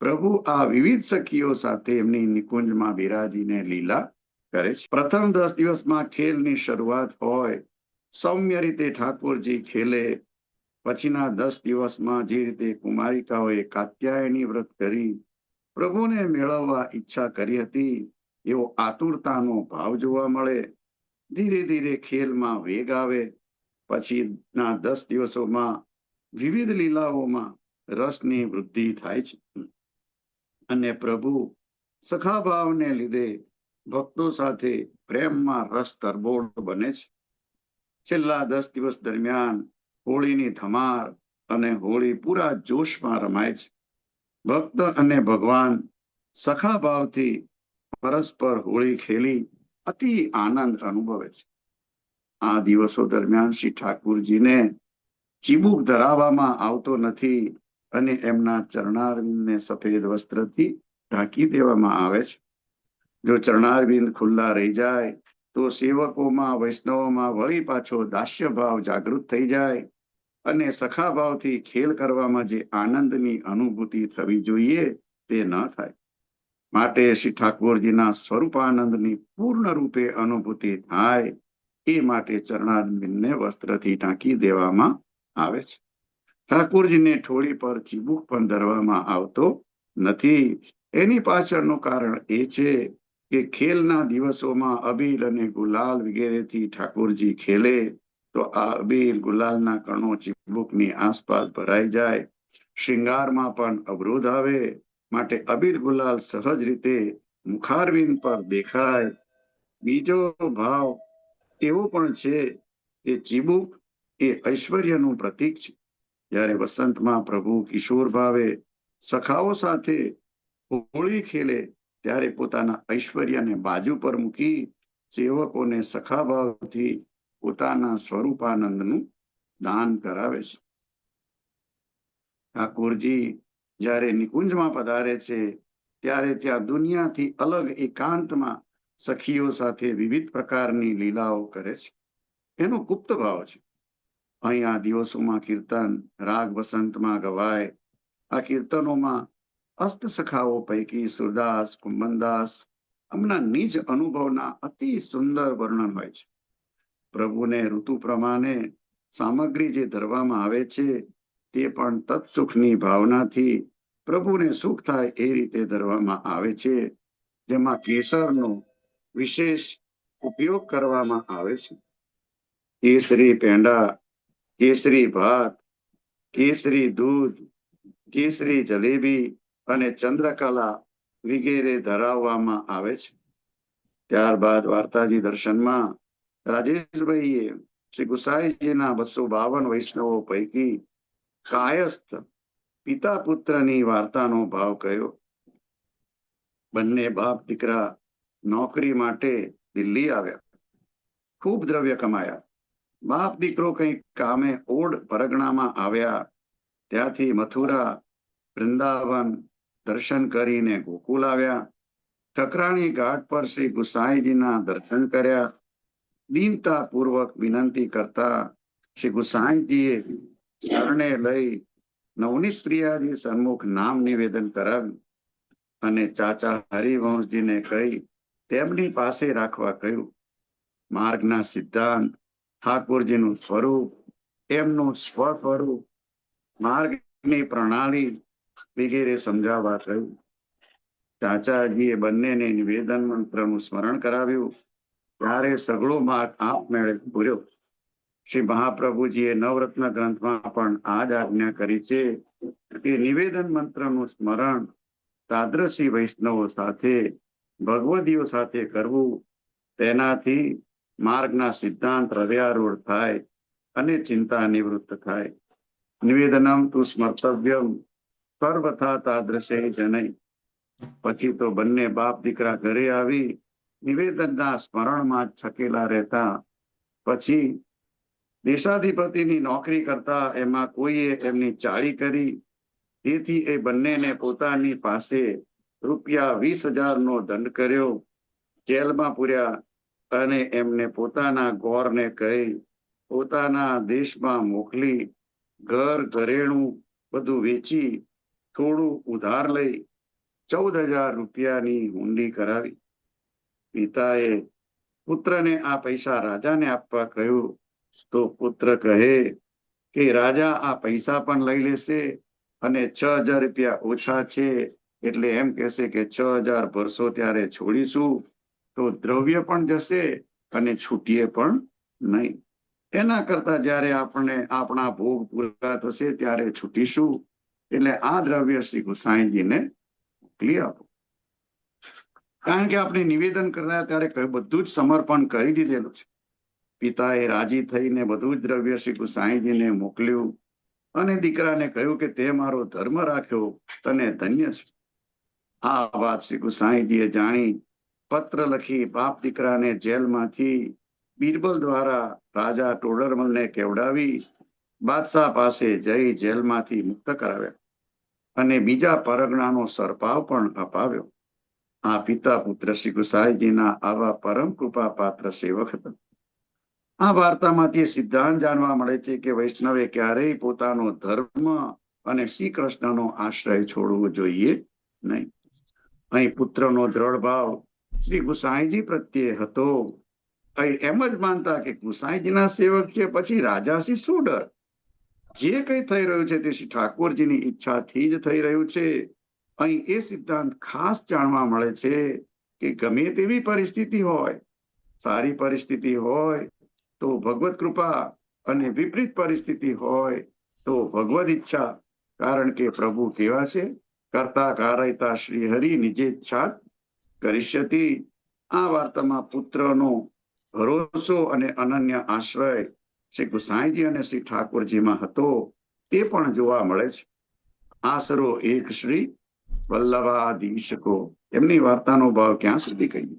પ્રભુ આ વિવિધ સખીઓ સાથે એમની નિકુંજમાં બિરાજીને લીલા કરે છે. પ્રથમ 10 દિવસમાં ખેલની શરૂઆત હોય, સૌમ્ય રીતે ઠાકોરજી ખેલે. પછીના 10 દિવસમાં જે રીતે કુમારિકાઓએ કાત્યાયની વ્રત કરી પ્રભુને મેળવવા ઈચ્છા કરી હતી એવો આતુરતાનો ભાવ જોવા મળે. ધીરે ધીરે ખેલમાં વેગ આવે. પછીના 10 દિવસોમાં વિવિધ લીલાઓમાં રસની વૃદ્ધિ થાય છે અને પ્રભુ સખાભાવને લીધે ભક્તો સાથે પ્રેમમાં રસ તરબોળ બને છે. છેલ્લા 10 દિવસ દરમિયાન હોળીની ધમાર અને હોળી પૂરા જોશમાં રમાય છે. ભક્ત અને ભગવાન સખાભાવથી પરસ્પર હોળી ખેલી અતિ આનંદ અનુભવે છે. આ દિવસો દરમિયાન શ્રી ઠાકુરજીને ચીબુક ધરાવવામાં આવતો નથી અને એમના ચરણારવિંદને સફેદ વસ્ત્રથી ઢાંકી દેવામાં આવે છે. જો ચરણારવિંદ ખુલ્લા રહી જાય તો સેવકોમાં વૈષ્ણવોમાં વળી પાછો દાસ્ય ભાવ જાગૃત થઈ જાય અને સખા ભાવથી ખેલ કરવામાં જે આનંદની અનુભૂતિ થવી જોઈએ તે ન થાય. માટે શ્રી ઠાકોરજીના સ્વરૂપાનંદની પૂર્ણ રૂપે અનુભૂતિ થાય એ માટે ચરણારવિંદને વસ્ત્રથી ઢાંકી દેવામાં આવે છે. ઠાકોરજીને ઠોડી પર ચીબુક પણ ધરવામાં આવતો નથી. એની પાછળનું કારણ એ છે કે ખેલના દિવસોમાં અબીલ અને ગુલાલ વગેરેથી ઠાકોરજી ખેલે તો આ અબીલ ગુલાલના કણો ચીબુકની આસપાસ ભરાઈ જાય, શૃંગારમાં પણ અવરોધ આવે. માટે અબીલ ગુલાલ સહજ રીતે મુખારવિંદ પર દેખાય. બીજો ભાવ એવો પણ છે કે ચીબુક એ ઐશ્વર્યનું પ્રતીક છે. જ્યારે વસંતમાં પ્રભુ કિશોર ભાવે સખાઓ સાથે હોળી ખેલે ત્યારે પોતાના ઐશ્વર્યને બાજુ પર મૂકી સેવકોને સખા ભાવથી પોતાના સ્વરૂપાનંદનું દાન કરાવે છે. ઠાકોરજી જ્યારે નિકુંજમાં પધારે છે ત્યારે ત્યાં દુનિયાથી અલગ એકાંતમાં સખીઓ સાથે વિવિધ પ્રકારની લીલાઓ કરે છે. એનો ગુપ્ત ભાવ છે. અહીં આ દિવસોમાં કીર્તન રાગ વસંતમાં ગવાય. આ કીર્તનોમાં અષ્ટ સખાઓ પૈકી સુરદાસ કુંભનદાસ એમના નિજ અનુભવના અતિ સુંદર વર્ણન હોય છે. પ્રભુને ઋતુ પ્રમાણે સામગ્રી જે ધરવામાં આવે છે તે પણ તત્સુખની ભાવનાથી પ્રભુને સુખ થાય એ રીતે ધરવામાં આવે છે. જેમાં કેસરનો વિશેષ ઉપયોગ કરવામાં આવે છે. કેસરી પેંડા, કેસરી ભાત, કેસરી દૂધ, કેસરી જલેબી અને ચંદ્રકલા વગેરે ધરાવવામાં આવે છે. ત્યારબાદ વાર્તાજી દર્શનમાં રાજેશભાઈએ શ્રી ગુસાઈજીના 252 વૈષ્ણવો પૈકી કાયસ્થ પિતા પુત્રની વાર્તાનો ભાવ કહ્યો. બંને બાપ દીકરા નોકરી માટે દિલ્હી આવ્યા. ખૂબ દ્રવ્ય કમાયા. બાપ દીકરો કંઈક કામે ઓડ પરગણામાં આવ્યા. ત્યાંથી મથુરા વૃંદાવન દર્શન કરીને ગોકુલ આવ્યા. ઠકરાણી ઘાટ પર શ્રી ગુસાઈજીના દર્શન કર્યા. દીનતા પૂર્વક વિનંતી કરતા શ્રી ગુસાઈજીએ ચરણે લઈ નવનીત પ્રિયાજી સન્મુખ નામ નિવેદન કરાવ્યું અને ચાચા હરિવંશજીને કહી તેમની પાસે રાખવા કહ્યું. માર્ગના સિદ્ધાંત, ઠાકોરજીનું સ્વરૂપ, એમનું સ્વસ્વરૂપ, માર્ગની પ્રણાલી વગેરે સમજાવવા કહ્યું. ચાચાજીએ બંનેને નિવેદન મંત્રનું સ્મરણ કરાવ્યું. ત્યારે સઘળો માર્ગ આપમેળે પૂર્યો. શ્રી મહાપ્રભુજીએ નવરત્ન ગ્રંથમાં પણ આ જ આજ્ઞા કરી છે કે નિવેદન મંત્રનું સ્મરણ તાદ્રશી વૈષ્ણવો સાથે ભગવદીઓ સાથે કરવું. તેનાથી માર્ગના સિદ્ધાંત હૃદયારૂઢ થાય અને ચિંતા નિવૃત્ત થાય. નિવેદનમ તું સ્મર્તવ્યમ સર્વથા તાદ્રશે જનૈ. પછી તો બંને બાપ દીકરા ઘરે આવી નિવેદનના સ્મરણમાં જ છકેલા રહેતા. પછી દેશાધિપતિની નોકરી કરતા એમાં કોઈએ એમની ચાળી કરી. તેથી એ બંનેને પોતાની પાસે ₹20,000નો દંડ કર્યો. જેલમાં પૂર્યા અને એમને પોતાના ગોરને કહી પોતાના દેશમાં મોકલી ઘર ઘરેણું બધું વેચી થોડું ઉધાર લઈ ₹14,000ની હુંડી કરાવી. પિતાએ પુત્રને આ પૈસા રાજાને આપવા કહ્યું તો પુત્ર કહે કે રાજા આ પૈસા પણ લઈ લેશે અને ₹6,000 ઓછા છે એટલે એમ કહેશે કે 6,000 ભરસો ત્યારે છોડીશું તો દ્રવ્ય પણ જશે અને છૂટીએ પણ નહીં. એના કરતા જ્યારે આપણે આપણા ભોગ પૂરા થશે ત્યારે છૂટીશું. એટલે આ દ્રવ્ય શ્રી ગુસાઈજીને મોકલી આપો. કારણ કે આપણે નિવેદન કરતા ત્યારે બધું જ સમર્પણ કરી દીધેલું છે. પિતાએ રાજી થઈને બધું જ દ્રવ્ય શ્રી ગુસાઈજીને મોકલ્યું અને દીકરાને કહ્યું કે તે મારો ધર્મ રાખ્યો, તને ધન્ય છે. આ વાત શ્રી ગુસાઈજીએ જાણી પત્ર લખી બાપ દીકરાને જેલમાંથી બિરબલ દ્વારા રાજા ટોડરમલને કેવડાવી બાદશાહ પાસે જઈ જેલમાંથી મુક્ત કરાવ્યા અને બીજા પરગણાનો સરપાવ પણ અપાવ્યો. આ પિતા પુત્ર શ્રી ગુસાઈજીના આવા પરમ કૃપા પાત્ર સેવક હતા. આ વાર્તામાંથી સિદ્ધાંત જાણવા મળે છે કે વૈષ્ણવે ક્યારેય પોતાનો ધર્મ અને શ્રી કૃષ્ણનો આશ્રય છોડવો જોઈએ નહીં. અહીં પુત્રનો દ્રઢ ભાવ શ્રી ગુસાઈજી પ્રત્યે હતો. અહીં એમ જ માનતા કે ગુસાઈજીના સેવક છે, પછી રાજાથી શું ડર? જે કંઈ થઈ રહ્યું છે તે શ્રી ઠાકોરજીની ઈચ્છાથી જ થઈ રહ્યું છે. અહીં એ સિદ્ધાંત ખાસ જાણવા મળે છે કે ગમે તેવી પરિસ્થિતિ હોય, સારી પરિસ્થિતિ હોય તો ભગવત કૃપા અને વિપરીત પરિસ્થિતિ હોય તો ભગવદ ઈચ્છા. કારણ કે પ્રભુ કેવા છે? કરતા કારયતા શ્રી હરિ નિજેચ્છા કરિષ્યતિ. આ વાર્તામાં પુત્રનો ભરોસો અને અનન્ય આશ્રય શ્રી ગુસાઈજી અને શ્રી ઠાકોરજીમાં હતો તે પણ જોવા મળે છે. આસરો એક શ્રી વલ્લભાધીશકો. એમની વાર્તાનો ભાવ ક્યાં સુધી કહીએ.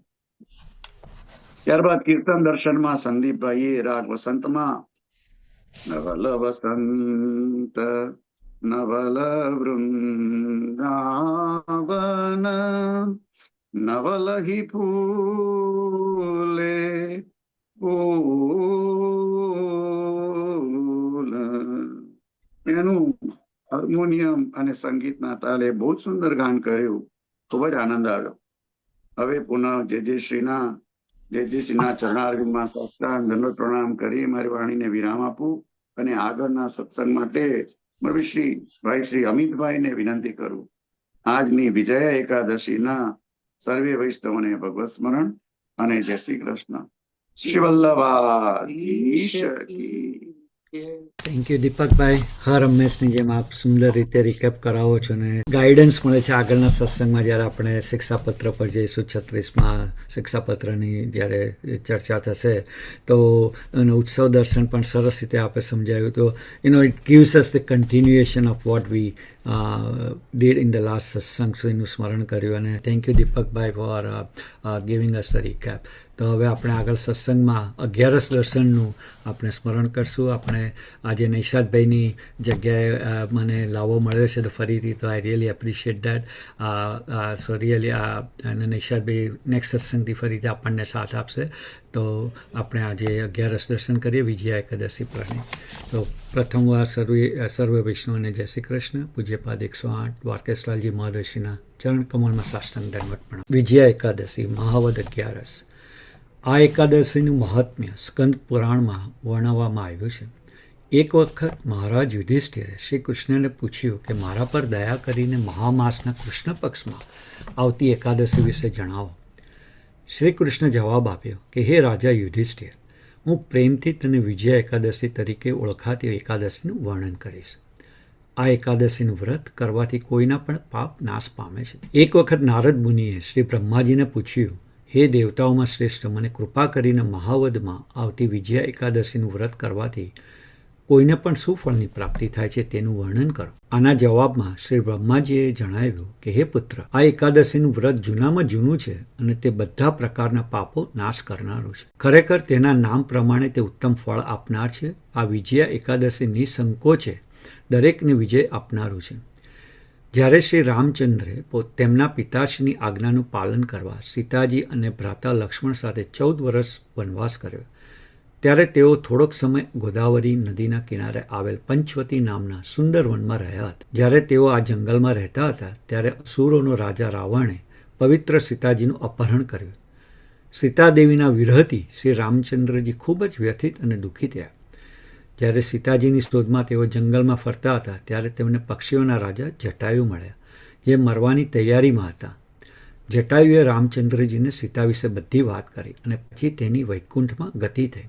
ત્યારબાદ કીર્તન દર્શનમાં સંદીપભાઈએ રાગ વસંતમાં નવલ વસંત નવલ વૃંદાવન નવલ હિ ફૂલે ફૂલ, એનું હાર્મોનિયમ અને સંગીતના તાલે બહુ જ સુંદર ગાન કર્યું. ખૂબ જ આનંદ આવ્યો. હવે પુનઃ જયજીશ્રીના ચરણારવિંદમાં સાષ્ટાંગ દંડવત પ્રણામ કરી મારી વાણીને વિરામ આપું અને આગળના સત્સંગ માટે ભાઈ શ્રી અમિતભાઈને વિનંતી કરું. આજની વિજય એકાદશીના સર્વે વૈષ્ણવોને ભગવત સ્મરણ અને જય શ્રી કૃષ્ણ. શ્રી વલ્લભાધીશ કી. થેન્ક યુ દીપકભાઈ. હર હંમેશની જેમ આપ સુંદર રીતે રિકેપ કરાવો છો ને ગાઈડન્સ મળે છે આગળના સત્સંગમાં જ્યારે આપણે શિક્ષાપત્ર પર જઈશું. 36માં શિક્ષાપત્રની જ્યારે ચર્ચા થશે તો ઉત્સવ દર્શન પણ સરસ રીતે આપણે સમજાવ્યું. તો it gives us the continuation of what we did in the last સત્સંગ. સો એનું સ્મરણ કર્યું અને thank you Deepakbhai four giving us the recap. તો હવે આપણે આગળ સત્સંગમાં 11 દર્શનનું આપણે સ્મરણ કરશું. આપણે આજે નૈશાદભાઈની જગ્યાએ મને લાવો મળ્યો છે તો ફરીથી તો I really appreciate that. So really અને નૈશાદભાઈ નેક્સ્ટ સત્સંગથી ફરીથી આપણને સાથ આપશે. તો આપણે આજે 11 દર્શન કરીએ વિજયા એકાદશી પ્રણી. તો પ્રથમવાર સર્વે વૈષ્ણવને જય શ્રી કૃષ્ણ. પૂજ્યપાદ 108 દ્વારકેશલાલજી મહાદશીના ચરણ કમળમાં સાષ્ટાંગ દંડવત પ્રણામ. વિજયા એકાદશી મહાવદ 11. આ એકાદશીનું મહાત્મ્ય સ્કંદ પુરાણમાં વર્ણવવામાં આવ્યું છે. એક વખત મહારાજ યુધિષ્ઠિરે શ્રી કૃષ્ણને પૂછ્યું કે મારા પર દયા કરીને મહામાસના કૃષ્ણ પક્ષમાં આવતી એકાદશી વિશે જણાવો. શ્રી કૃષ્ણ જવાબ આપ્યો કે હે રાજા યુધિષ્ઠિર, હું પ્રેમથી તને વિજયા એકાદશી તરીકે ઓળખાતી એકાદશીનું વર્ણન કરીશ. આ એકાદશીનું વ્રત કરવાથી કોઈના પણ પાપ નાશ પામે છે. એક વખત નારદ મુનિએ શ્રી બ્રહ્માજીને પૂછ્યું, હે દેવતાઓમાં શ્રેષ્ઠ, મને કૃપા કરીને મહાવદમાં આવતી વિજયા એકાદશીનું વ્રત કરવાથી કોઈને પણ શું ફળની પ્રાપ્તિ થાય છે તેનું વર્ણન કરો. આના જવાબમાં શ્રી બ્રહ્માજીએ જણાવ્યું કે હે પુત્ર, આ એકાદશીનું વ્રત જૂનામાં જૂનું છે અને તે બધા પ્રકારના પાપો નાશ કરનારું છે. ખરેખર તેના નામ પ્રમાણે તે ઉત્તમ ફળ આપનાર છે. આ વિજયા એકાદશી નિસંકોચે દરેકને વિજય આપનારું છે. જ્યારે શ્રી રામચંદ્રે તેમના પિતાશ્રીની આજ્ઞાનું પાલન કરવા સીતાજી અને ભ્રાતા લક્ષ્મણ સાથે 14 વર્ષ વનવાસ કર્યો, ત્યારે તેઓ થોડોક સમય ગોદાવરી નદીના કિનારે આવેલ પંચવતી નામના સુંદર વનમાં રહ્યા હતા. જ્યારે તેઓ આ જંગલમાં રહેતા હતા ત્યારે અસુરોનો રાજા રાવણે પવિત્ર સીતાજીનું અપહરણ કર્યું. સીતાદેવીના વિરહથી શ્રી રામચંદ્રજી ખૂબ જ વ્યથિત અને દુઃખી થયા. જ્યારે સીતાજીની શોધમાં તેઓ જંગલમાં ફરતા હતા ત્યારે તેમને પક્ષીઓના રાજા જટાયુ મળ્યા, જે મરવાની તૈયારીમાં હતા. જટાયુએ રામચંદ્રજીને સીતા વિશે બધી વાત કરી અને પછી તેની વૈકુંઠમાં ગતિ થઈ.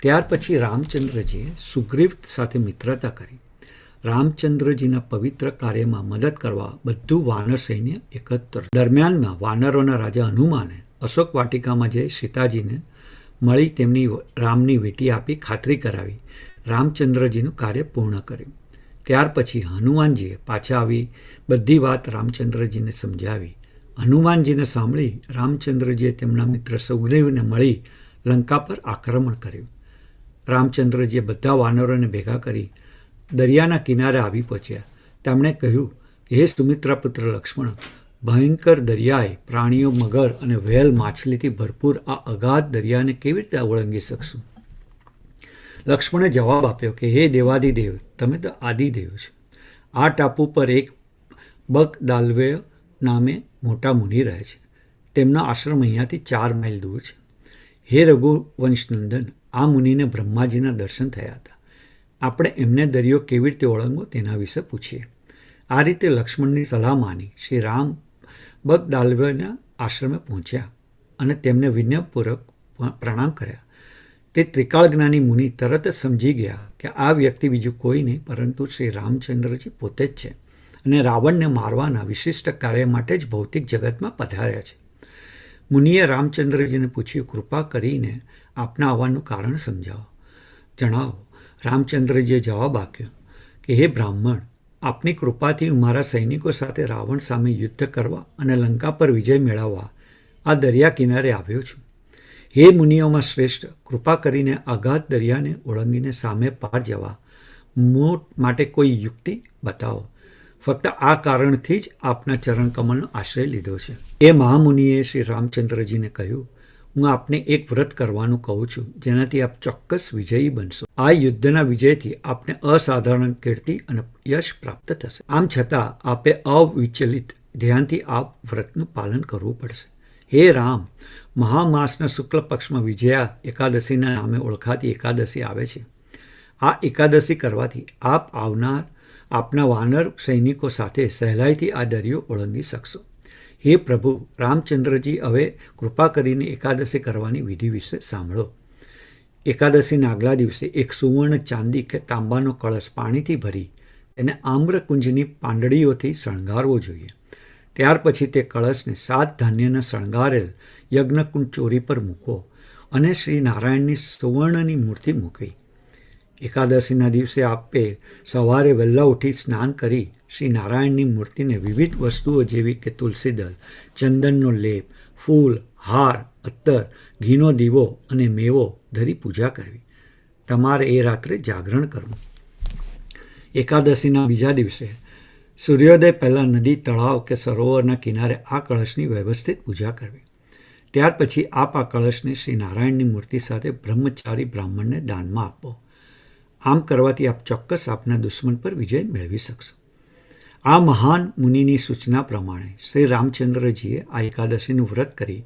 ત્યાર પછી રામચંદ્રજીએ સુગ્રીવ સાથે મિત્રતા કરી. રામચંદ્રજીના પવિત્ર કાર્યમાં મદદ કરવા બધું વાનર સૈન્ય એકત્ર. દરમિયાનમાં વાનરોના રાજા હનુમાને અશોક વાટિકામાં જઈ સીતાજીને મળી તેમની રામની વીંટી આપી ખાતરી કરાવી રામચંદ્રજીનું કાર્ય પૂર્ણ કર્યું. ત્યાર પછી હનુમાનજીએ પાછા આવી બધી વાત રામચંદ્રજીને સમજાવી. હનુમાનજીને સાંભળી રામચંદ્રજીએ તેમના મિત્ર સુગ્રીવને મળી લંકા પર આક્રમણ કર્યું. રામચંદ્રજીએ બધા વાનરોને ભેગા કરી દરિયાના કિનારે આવી પહોંચ્યા. તેમણે કહ્યું કે હે સુમિત્રા પુત્ર લક્ષ્મણ, ભયંકર દરિયાએ પ્રાણીઓ, મગર અને વ્હેલ માછલીથી ભરપૂર આ અગાધ દરિયાને કેવી રીતે ઓળંગી શકશું? લક્ષ્મણે જવાબ આપ્યો કે હે દેવાદિદેવ, તમે તો આદિદેવ છો. આ ટાપુ પર એક બગદાલ્વય નામે મોટા મુનિ રહે છે. તેમનો આશ્રમ અહીંયાથી 4 માઇલ દૂર છે. હે રઘુવંશનંદન, આ મુનિને બ્રહ્માજીના દર્શન થયા હતા. આપણે એમને દરિયો કેવી રીતે ઓળંગવો તેના વિશે પૂછીએ. આ રીતે લક્ષ્મણની સલાહ માની શ્રી રામ બગદાલ્વયના આશ્રમે પહોંચ્યા અને તેમને વિનયપૂર્વક પ્રણામ કર્યા. તે ત્રિકાળ જ્ઞાની મુનિ તરત જ સમજી ગયા કે આ વ્યક્તિ બીજું કોઈ નહીં પરંતુ શ્રી રામચંદ્રજી પોતે જ છે અને રાવણને મારવાના વિશિષ્ટ કાર્ય માટે જ ભૌતિક જગતમાં પધાર્યા છે. મુનિએ રામચંદ્રજીને પૂછ્યું, કૃપા કરીને આપના આવવાનું કારણ જણાવો. રામચંદ્રજીએ જવાબ આપ્યો કે હે બ્રાહ્મણ, આપની કૃપાથી હું મારા સૈનિકો સાથે રાવણ સામે યુદ્ધ કરવા અને લંકા પર વિજય મેળવવા આ દરિયા કિનારે આવ્યો છું. હે મુનિઓમાં શ્રેષ્ઠ, કૃપા કરીને અગાધ દરિયાને ઓળંગીને સામે પાર જવા માટે કોઈ યુક્તિ બતાવો. ફક્ત આ કારણથી જ આપના ચરણકમલનો આશ્રય લીધો છે. એ મહામુનિએ શ્રી રામચંદ્રજીને કહ્યું, હું આપને એક વ્રત કરવાનું કહું છું જેનાથી આપ ચોક્કસ વિજયી બનશો. આ યુદ્ધના વિજયથી આપને અસાધારણ કીર્તિ અને યશ પ્રાપ્ત થશે. આમ છતાં આપે અવિચલિત ધ્યાનથી આ વ્રતનું પાલન કરવું પડશે. હે રામ, મહામાસના શુક્લ પક્ષમાં વિજયા એકાદશીના નામે ઓળખાતી એકાદશી આવે છે. આ એકાદશી કરવાથી આપ આપના વાનર સૈનિકો સાથે સહેલાઈથી આ દરિયો ઓળંગી શકશો. હે પ્રભુ રામચંદ્રજી, હવે કૃપા કરીને એકાદશી કરવાની વિધિ વિશે સાંભળો. એકાદશીના આગલા દિવસે એક સુવર્ણ, ચાંદી કે તાંબાનો કળશ પાણીથી ભરી તેને આમ્રકુંજની પાંદડીઓથી શણગારવો જોઈએ. ત્યાર પછી તે કળશને 7 ધાન્યના શણગારેલ યજ્ઞકુંડ ચોરી પર મૂકો અને શ્રી નારાયણની સુવર્ણની મૂર્તિ મૂકવી. એકાદશીના દિવસે આપે સવારે વહેલા ઉઠી સ્નાન કરી શ્રી નારાયણની મૂર્તિને વિવિધ વસ્તુઓ જેવી કે તુલસીદળ, ચંદનનો લેપ, ફૂલ, હાર, અત્તર, ઘીનો દીવો અને મેવો ધરી પૂજા કરવી. તમારે એ રાત્રે જાગરણ કરવું. એકાદશીના બીજા દિવસે સૂર્યોદય પહેલાં નદી, તળાવ કે સરોવરના કિનારે આ કળશની વ્યવસ્થિત પૂજા કરવી. ત્યાર પછી આપ આ કળશને શ્રી નારાયણની મૂર્તિ સાથે બ્રહ્મચારી બ્રાહ્મણને દાનમાં આપો. આમ કરવાથી આપ ચોક્કસ આપના દુશ્મન પર વિજય મેળવી શકશો. આ મહાન મુનિની સૂચના પ્રમાણે શ્રી રામચંદ્રજીએ આ એકાદશીનું વ્રત કરી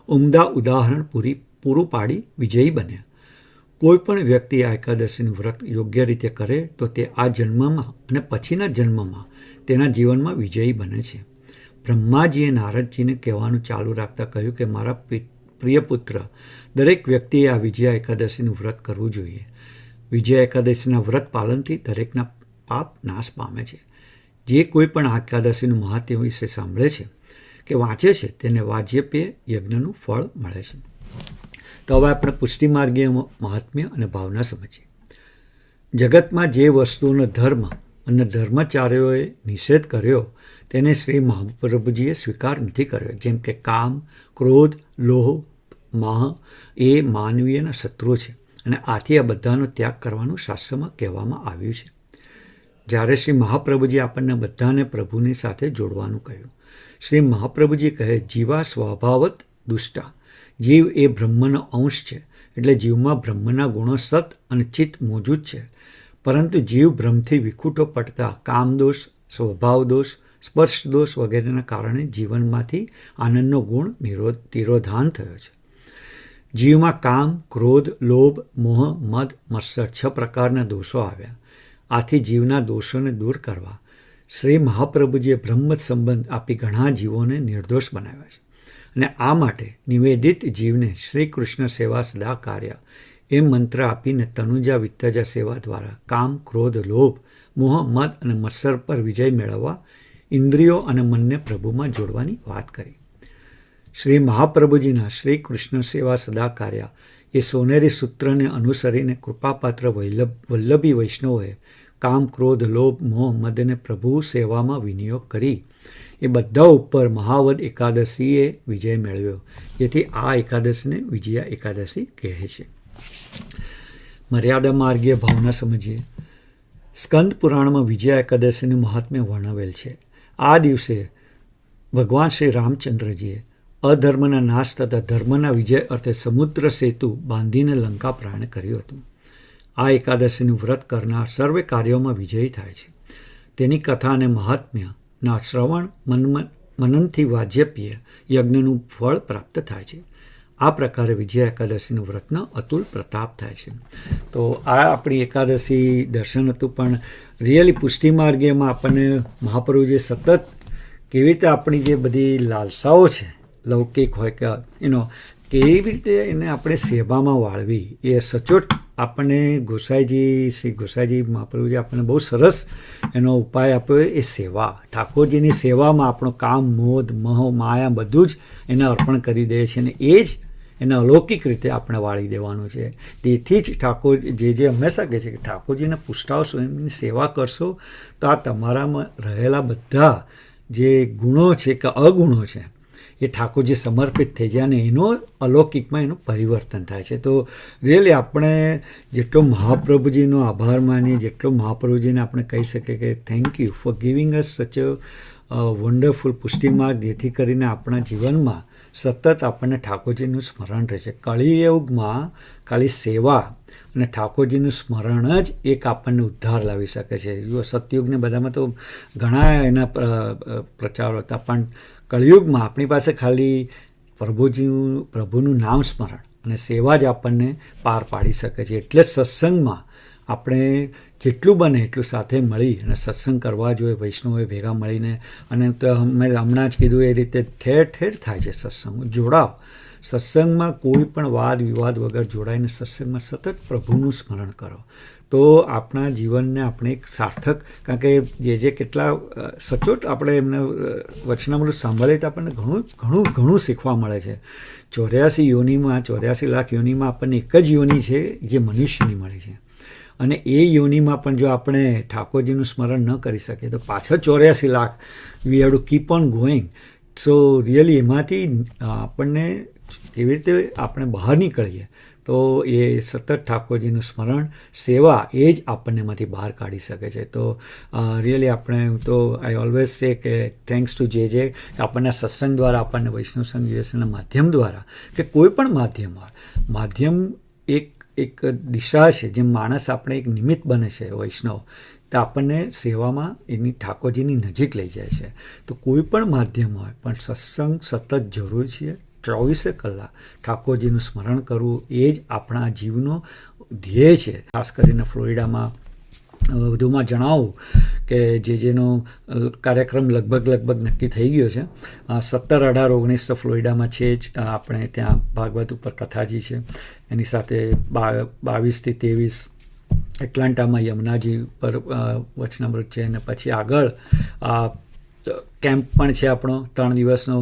ઉમદા ઉદાહરણ પૂરું પાડી વિજયી બન્યા. કોઈ પણ વ્યક્તિ આ એકાદશીનું વ્રત યોગ્ય રીતે કરે તો તે આ જન્મમાં અને પછીના જન્મમાં તેના જીવનમાં વિજયી બને છે. બ્રહ્માજીએ નારદજીને કહેવાનું ચાલુ રાખતા કહ્યું કે મારા પ્રિય પુત્ર, દરેક વ્યક્તિએ આ વિજયા એકાદશીનું વ્રત કરવું જોઈએ. વિજયા એકાદશીના વ્રત પાલનથી દરેકના પાપ નાશ પામે છે. જે કોઈ પણ આ એકાદશીનું મહાત્મ્ય વિશે સાંભળે છે કે વાંચે છે તેને વાજ્યપેય યજ્ઞનું ફળ મળે છે. તો હવે આપણે પુષ્ટિમાર્ગીય મહાત્મ્ય અને ભાવના સમજીએ. જગતમાં જે વસ્તુઓનો ધર્મ અને ધર્માચાર્યોએ નિષેધ કર્યો તેને શ્રી મહાપ્રભુજીએ સ્વીકાર નથી કર્યો. જેમ કે કામ, ક્રોધ, લોહ, માહ એ માનવીયના શત્રુઓ છે અને આથી આ બધાનો ત્યાગ કરવાનું શાસ્ત્રમાં કહેવામાં આવ્યું છે. જ્યારે શ્રી મહાપ્રભુજી આપણને બધાને પ્રભુની સાથે જોડવાનું કહ્યું. શ્રી મહાપ્રભુજી કહે, જીવા સ્વભાવત દુષ્ટા. જીવ એ બ્રહ્મનો અંશ છે, એટલે જીવમાં બ્રહ્મના ગુણો સત અને ચિત્ત મોજૂદ છે. પરંતુ જીવ ભ્રમથી વિખૂટો પડતા કામદોષ, સ્વભાવદોષ, સ્પર્શદોષ વગેરેના કારણે જીવનમાંથી આનંદનો ગુણ તિરોધાન થયો છે. જીવમાં કામ, ક્રોધ, લોભ, મોહ, મદ, મત્સર 6 પ્રકારના દોષો આવ્યા. આથી જીવના દોષોને દૂર કરવા શ્રી મહાપ્રભુજીએ બ્રહ્મ સંબંધ આપી ઘણા જીવોને નિર્દોષ બનાવ્યા છે. અને આ માટે નિવેદિત જીવને શ્રી કૃષ્ણ સેવા સદા કાર્ય એ મંત્ર આપીને તનુજા વિત્તજા સેવા દ્વારા કામ, ક્રોધ, લોભ, મોહ, મદ અને મત્સર પર વિજય મેળવવા ઇન્દ્રિયો અને મનને પ્રભુમાં જોડવાની વાત કરી. શ્રી મહાપ્રભુજીના શ્રી કૃષ્ણ સેવા સદા કાર્ય એ સોનેરી સૂત્રને અનુસરીને કૃપાપાત્ર વલ્લભી વૈષ્ણવોએ કામ, ક્રોધ, લોભ, મોહ, મદને પ્રભુ સેવામાં વિનિયોગ કરી એ બધા ઉપર મહાવદ એકાદશીએ વિજય મેળવ્યો, જેથી આ એકાદશીને વિજયા એકાદશી કહે છે. મર્યાદા માર્ગીય ભાવના સમજીએ. સ્કંદ પુરાણમાં વિજયા એકાદશીનું મહાત્મ્ય વર્ણવેલ છે. આ દિવસે ભગવાન શ્રી રામચંદ્રજીએ અધર્મના નાશ તથા ધર્મના વિજય અર્થે સમુદ્ર સેતુ બાંધીને લંકા પ્રયાણ કર્યું હતું. આ એકાદશીનું વ્રત કરનાર સર્વે કાર્યોમાં વિજયી થાય છે. તેની કથા અને મહાત્મ્યના શ્રવણ મનનથી વાજ્યપ્ય યજ્ઞનું ફળ પ્રાપ્ત થાય છે. આ પ્રકારે વિજયા એકાદશીનું વ્રતનો અતુલ પ્રતાપ થાય છે. તો આ આપણી એકાદશી દર્શન હતું, પણ રિયલી પુષ્ટિ માર્ગીયમાં આપણને મહાપ્રભુજી સતત કેવી રીતે આપણી જે બધી લાલસાઓ છે, લૌકિક હોય કે કેવી રીતે એને આપણે સેવામાં વાળવી, એ સચોટ આપણને શ્રી ગોસાઈજી મહાપ્રભુજી આપણને બહુ સરસ એનો ઉપાય આપ્યો. એ સેવા, ઠાકોરજીની સેવામાં આપણું કામ, મોદ, મોહ, માયા બધું જ એને અર્પણ કરી દે છે, અને એ જ એને અલૌકિક રીતે આપણે વાળી દેવાનું છે. તેથી જ ઠાકોર જે હંમેશા કહે છે કે ઠાકોરજીને પુષ્ટાવશો, એમની સેવા કરશો, તો આ તમારામાં રહેલા બધા જે ગુણો છે કે અગુણો છે એ ઠાકોરજી સમર્પિત થઈ જાય અને એનો અલૌકિકમાં એનું પરિવર્તન થાય છે. તો રિયલી આપણે જેટલો મહાપ્રભુજીનો આભાર માનીએ, જેટલો મહાપ્રભુજીને આપણે કહી શકીએ કે thank you for giving us such a wonderful પુષ્ટિ માર્ગ, જેથી કરીને આપણા જીવનમાં સતત આપણને ઠાકોરજીનું સ્મરણ રહે છે. કળિયુગમાં ખાલી સેવા અને ઠાકોરજીનું સ્મરણ જ એક આપણને ઉદ્ધાર લાવી શકે છે. જો સતયુગને બધામાં તો ઘણા એના પ્રચારો હતા, પણ કળિયુગમાં આપણી પાસે ખાલી પ્રભુનું નામ સ્મરણ અને સેવા જ આપણને પાર પાડી શકે છે. એટલે જ સત્સંગમાં આપણે જેટલું બને એટલું સાથે મળી અને સત્સંગ કરવા જોઈએ, વૈષ્ણવે ભેગા મળીને. અને તો મેં હમણાં જ કીધું એ રીતે ઠેર ઠેર થાય છે સત્સંગ. જોડાવ, સત્સંગમાં કોઈ પણ વાદ વિવાદ વગર જોડાઈને સત્સંગમાં સતત પ્રભુનું સ્મરણ કરો, તો આપણા જીવનને આપણે એક સાર્થક, કારણ કે જે કેટલા સચોટ આપણે એમને વચનામૃત સાંભળીએ તો આપણને ઘણું શીખવા મળે છે. 84 લાખ યોનિમાં આપણને એક જ યોનિ છે જે મનુષ્યની મળી છે, અને એ યોનિમાં પણ જો આપણે ઠાકોરજીનું સ્મરણ ન કરી શકીએ તો પાછળ 84 lakh we have to keep on going. So really એમાંથી આપણને કેવી રીતે આપણે બહાર નીકળીએ, તો એ સતત ઠાકોરજીનું સ્મરણ, સેવા એ જ આપણને એમાંથી બહાર કાઢી શકે છે. તો રિયલી આપણે તો આઈ ઓલવેઝ સે કે થેન્ક્સ ટુ જે આપણને સત્સંગ દ્વારા, આપણને વૈષ્ણવ સંઘ યુએસના માધ્યમ દ્વારા, કે કોઈ પણ માધ્યમ એક દિશા છે. જેમ માણસ આપણે એક નિમિત્ત બને છે વૈષ્ણવ, તો આપણને સેવામાં એની ઠાકોરજીની નજીક લઈ જાય છે. તો કોઈ પણ માધ્યમ હોય, પણ સત્સંગ સતત જરૂરી છે. 24 કલાક ઠાકોરજીનું સ્મરણ કરવું એ જ આપણા જીવનો ધ્યેય છે. ખાસ કરીને ફ્લોરિડામાં વધુમાં જણાવું કે જેનો કાર્યક્રમ લગભગ નક્કી થઈ ગયો છે. 17, 18, 19 તો ફ્લોરિડામાં છે જ. આપણે ત્યાં ભાગવત ઉપર કથાજી છે, એની સાથે 22 થી 23 એટલાન્ટામાં યમુનાજી પર વચનામૃત છે, અને પછી આગળ કેમ્પ પણ છે આપણો 3 દિવસનો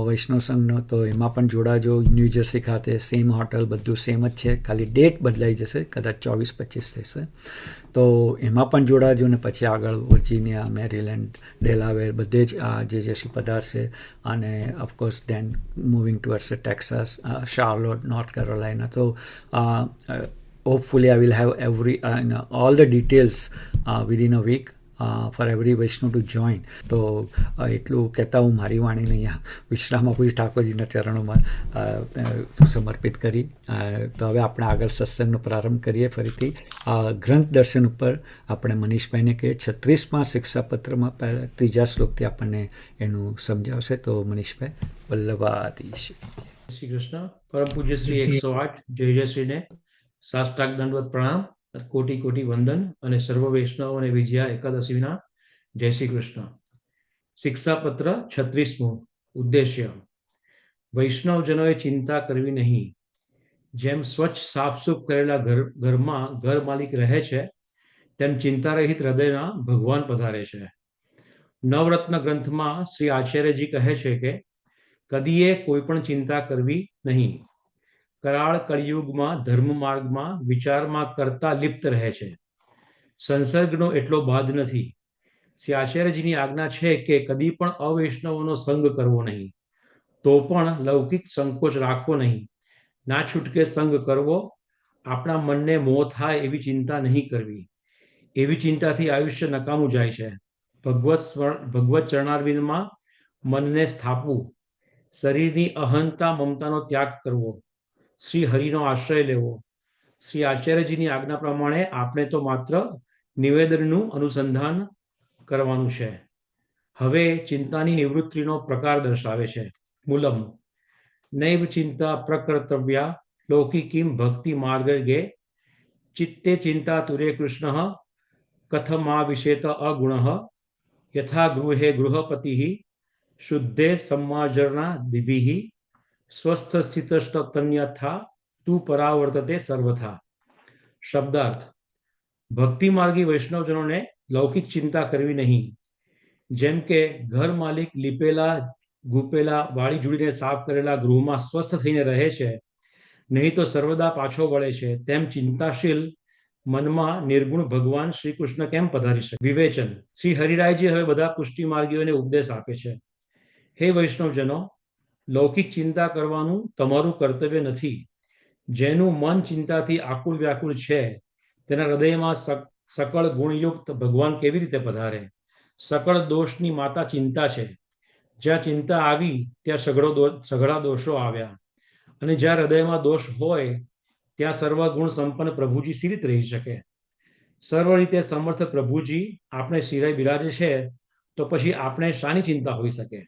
વૈષ્ણવ સંઘનો. તો એમાં પણ જોડાજો. ન્યૂ જર્સી ખાતે સેમ હોટલ, બધું સેમ જ છે, ખાલી ડેટ બદલાઈ જશે, કદાચ 24-25 થશે. તો એમાં પણ જોડાજો. અને પછી આગળ વર્જિનિયા, મેરીલેન્ડ, ડેલાવેર બધે જ જે શ્રી પધારશે. અને ઓફકોર્સ દેન moving towards Texas, Charlotte, north કેરોલાઇના. તો hopefully I will have all the details within a week for every Vaishnav to join. તો એટલું કહેતા હું મારી વાણીને અહીંયા વિશ્રામ આપું છું, ઠાકોરજીના ચરણોમાં સમર્પિત કરી. તો હવે આપણે આગળ સત્સંગનો પ્રારંભ કરીએ ફરીથી. ગ્રંથ દર્શન ઉપર આપણે મનીષભાઈને કે 36મા શિક્ષાપત્રમાં પહેલા 3જા શ્લોકથી આપણને એનું સમજાવશે. તો મનીષભાઈ, વલ્લભાધીશ. શ્રી કૃષ્ણ. પરમ પૂજ્ય શ્રી 108 જય શ્રીને સાષ્ટાંગ દંડવત પ્રણામ, કોટી વંદન, અને સર્વ વૈષ્ણવ અને વિજયા એકાદશીના જય શ્રી કૃષ્ણ. શિક્ષાપત્ર 36મું. ઉદ્દેશ્ય. વૈષ્ણવજનોએ ચિંતા કરવી નહીં. જેમ સ્વચ્છ સાફસૂફ કરેલા ઘરમાં ઘર માલિક રહે છે, તેમ ચિંતારહિત હૃદયના ભગવાન પધારે છે. નવરત્ન ગ્રંથમાં શ્રી આચાર્યજી કહે છે કે કદીએ કોઈ પણ ચિંતા કરવી નહીં. કરાળ કળિયુગમાં ધર્મ માર્ગમાં વિચારમાં કરતા લિપ્ત રહે છે. સંસર્ગનો એટલો બાદ નથી. શ્રી આચાર્યજીની આજ્ઞા છે કે કદી પણ અવૈષ્ણવોનો સંગ કરવો નહીં, તો પણ લૌકિક સંકોચ રાખવો નહીં, ના છૂટકે સંગ કરવો, આપણા મનને મોહ થાય એવી ચિંતા નહીં કરવી. એવી ચિંતાથી આયુષ્ય નકામું જાય છે. ભગવત ચરણારવિંદમાં મનને સ્થાપવું, શરીરની અહંતા મમતાનો ત્યાગ કરવો, શ્રી હરિનો આશ્રય લેવો. શ્રી આચાર્યજીની આજ્ઞા પ્રમાણે આપણે તો માત્ર નિવેદનનું અનુસંધાન કરવાનું છે. હવે ચિંતાની નિવૃત્તિનો પ્રકાર દર્શાવે છે. મૂલમ નૈવ ચિંતા પ્રકર્તવ્યા લૌકિકીમ ભક્તિ માર્ગે ચિત્તે ચિંતા તુરે કૃષ્ણ કથમા વિશેત અગુણ યથા ગૃહે ગૃહપતિ શુદ્ધે સમાજરના દિભિ સ્વસ્થ સ્થિતસ્તન્યથા તું પરાવર્તતે સર્વથા. શબ્દાર્થ: ભક્તિ માર્ગી વૈષ્ણવજનોને લૌકિક ચિંતા કરવી નહીં. જેમ કે ઘર માલિક લીપેલા ગૂપેલા વાળી જુડીને સાફ કરેલા ગૃહમાં સ્વસ્થ થઈને રહે છે, નહીં તો સર્વદા પાછો વળે છે, તેમ ચિંતાશીલ મનમાં નિર્ગુણ ભગવાન શ્રી કૃષ્ણ કેમ પધારી શકે? વિવેચન: શ્રી હરિરાયજી હવે બધા પુષ્ટિ માર્ગીઓને ઉપદેશ આપે છે. હે વૈષ્ણવજનો, લૌકિક ચિંતા કરવાનું તમારું કર્તવ્ય નથી. જેનું મન ચિંતાથી આકુલ વ્યાકુળ છે, તેના હૃદયમાં સકળ ગુણયુક્ત ભગવાન કેવી રીતે પધારે? સકળ દોષની માતા ચિંતા છે. જ્યાં ચિંતા આવી ત્યાં સઘળા દોષો આવ્યા, અને જ્યાં હૃદયમાં દોષ હોય ત્યાં સર્વ ગુણ સંપન્ન પ્રભુજી સી રીતે રહી શકે? સર્વ રીતે સમર્થ પ્રભુજી આપણે શિરાય બિરાજે છે, તો પછી આપણે શાની ચિંતા હોઈ શકે?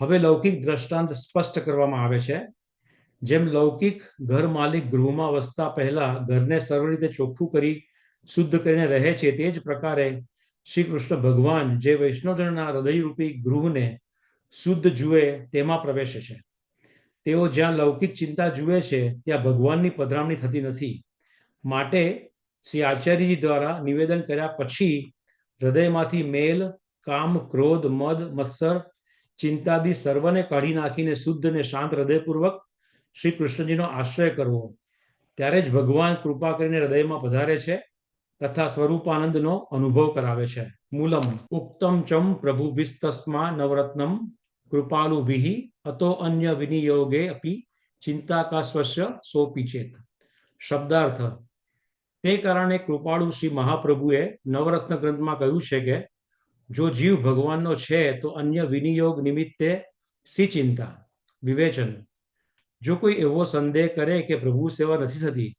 હવે લૌકિક દ્રષ્ટાંત સ્પષ્ટ કરવામાં આવે છે. જેમ લૌકિક ઘર માલિક ગૃહમાં વસતા પહેલા ઘરને સર્વ રીતે ચોખ્ખું કરી શુદ્ધ કરીને રહે છે, તે જ પ્રકારે શ્રી કૃષ્ણ ભગવાન જે વૈષ્ણવજનના હૃદયરૂપી ગૃહને શુદ્ધ જુએ તેમાં પ્રવેશે છે. તેઓ જ્યાં લૌકિક ચિંતા જુએ છે ત્યાં ભગવાનની પધરામણી થતી નથી. માટે શ્રી આચાર્યજી દ્વારા નિવેદન કર્યા પછી હૃદયમાંથી મેલ, કામ, ક્રોધ, મદ, મત્સર, ચિંતાદી સર્વને કાઢી નાખીને શુદ્ધ અને શાંત હૃદયપૂર્વક શ્રી કૃષ્ણજીનો આશ્રય કરવો. ત્યારે જ ભગવાન કૃપા કરીને હૃદયમાં પધારે છે તથા સ્વરૂપાનંદનો અનુભવ કરાવે છે. મૂલમ ઉક્તમ ચમ પ્રભુભિસ્તસ્મા નવરત્નમ કૃપાલુભિ અતો અન્ય વિનિયોગે અપી ચિંતા કા સ્વસ્ય સોપી ચેત. શબ્દાર્થ: તે કારણે કૃપાળુ શ્રી મહાપ્રભુએ નવરત્ન ગ્રંથમાં કહ્યું છે કે જો જીવ ભગવાનનો છે તો અન્ય વિનિયોગ નિમિત્તે સી ચિંતા? વિવેચન: જો કોઈ એવો સંદેહ કરે કે પ્રભુ સેવા નથી થતી